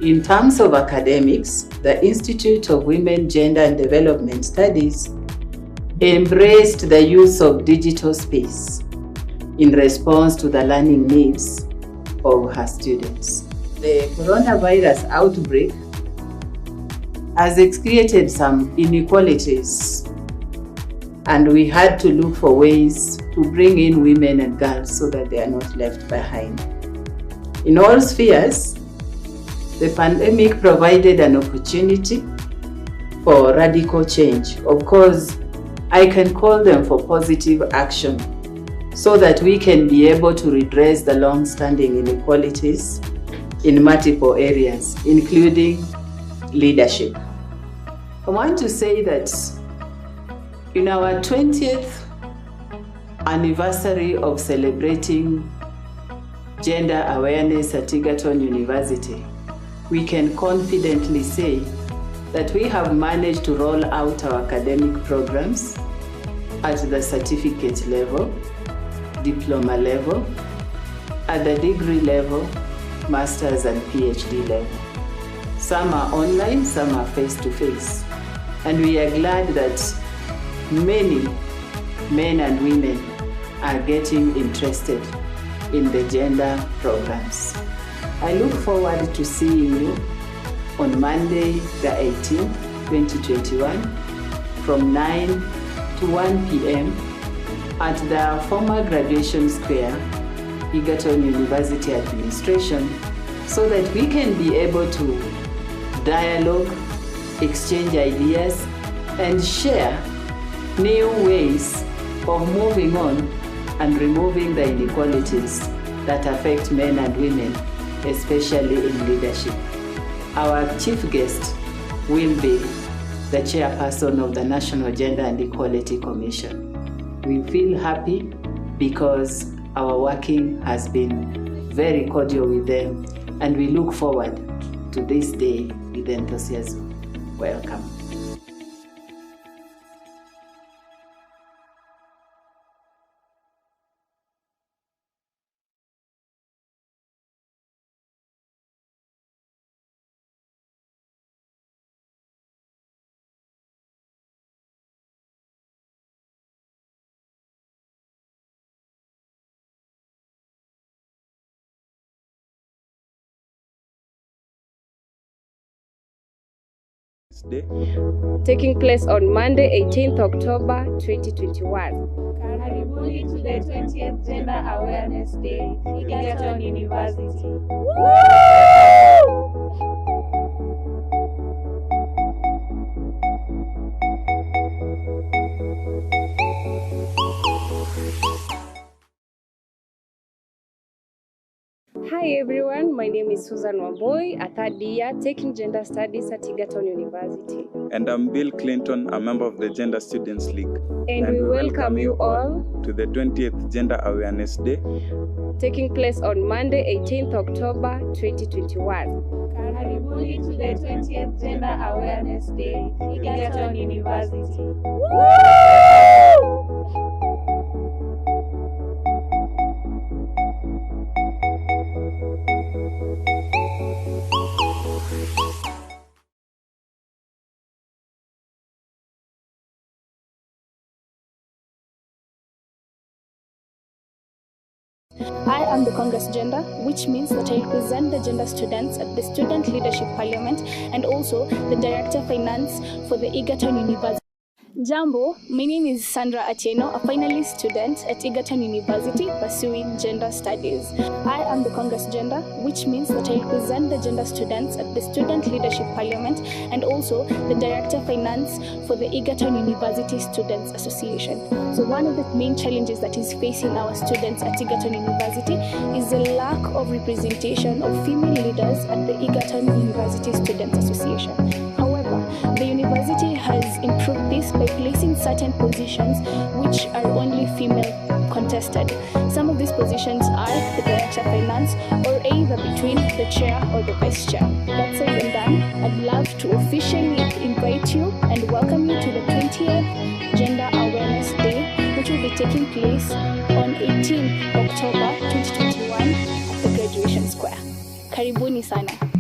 S21: In terms of academics, the Institute of Women, Gender and Development Studies embraced the use of digital space in response to the learning needs of her students. The coronavirus outbreak has created some inequalities, and we had to look for ways to bring in women and girls so that they are not left behind. In all spheres, the pandemic provided an opportunity for radical change. Of course, I can call them for positive action so that we can be able to redress the long-standing inequalities in multiple areas, including leadership. I want to say that in our 20th anniversary of celebrating gender awareness at Egerton University, we can confidently say that we have managed to roll out our academic programs at the certificate level, diploma level, at the degree level, master's and PhD level. Some are online, some are face-to-face. And we are glad that many men and women are getting interested in the gender programs. I look forward to seeing you on Monday, the 18th, 2021, from 9 to 1 p.m. at the former Graduation Square, Egerton University Administration, so that we can be able to dialogue, exchange ideas, and share new ways of moving on and removing the inequalities that affect men and women, especially in leadership. Our chief guest will be the chairperson of the National Gender and Equality Commission. We feel happy because our working has been very cordial with them, and we look forward to this day with enthusiasm. Welcome.
S8: Day,
S5: taking place on Monday, 18th October 2021.
S2: Karibuni to the 20th Gender Awareness Day, Egerton University.
S5: Hi everyone, my name is Susan Wamboy, a third year taking gender studies at Egerton University.
S8: and I'm Bill Clinton, a member of the Gender Students League.
S5: And we welcome you all
S8: to the 20th Gender Awareness Day,
S5: taking place on Monday, 18th October 2021.
S2: Karibuni to the 20th Gender Awareness Day, Egerton University. I am the Congress Gender, which means that I represent the gender students at the Student Leadership Parliament and also the Director of Finance for the Egerton University. Jambo, my name is Sandra Atieno, a finalist student at Egerton University pursuing gender studies. I am the Congress Gender, which means that I represent the gender students at the Student Leadership Parliament and also the Director of Finance for the Egerton University Students Association. So one of the main challenges that is facing our students at Egerton University is the lack of representation of female leaders at the Egerton University Students Association. However, the university has improved this by placing certain positions which are only female contested. Some of these positions are the Director of Finance or either between the chair or the vice chair. That said and done, I'd love to officially invite you and welcome you to the 20th Gender Awareness Day, which will be taking place on 18th October 2021 at the Graduation Square. Karibuni sana.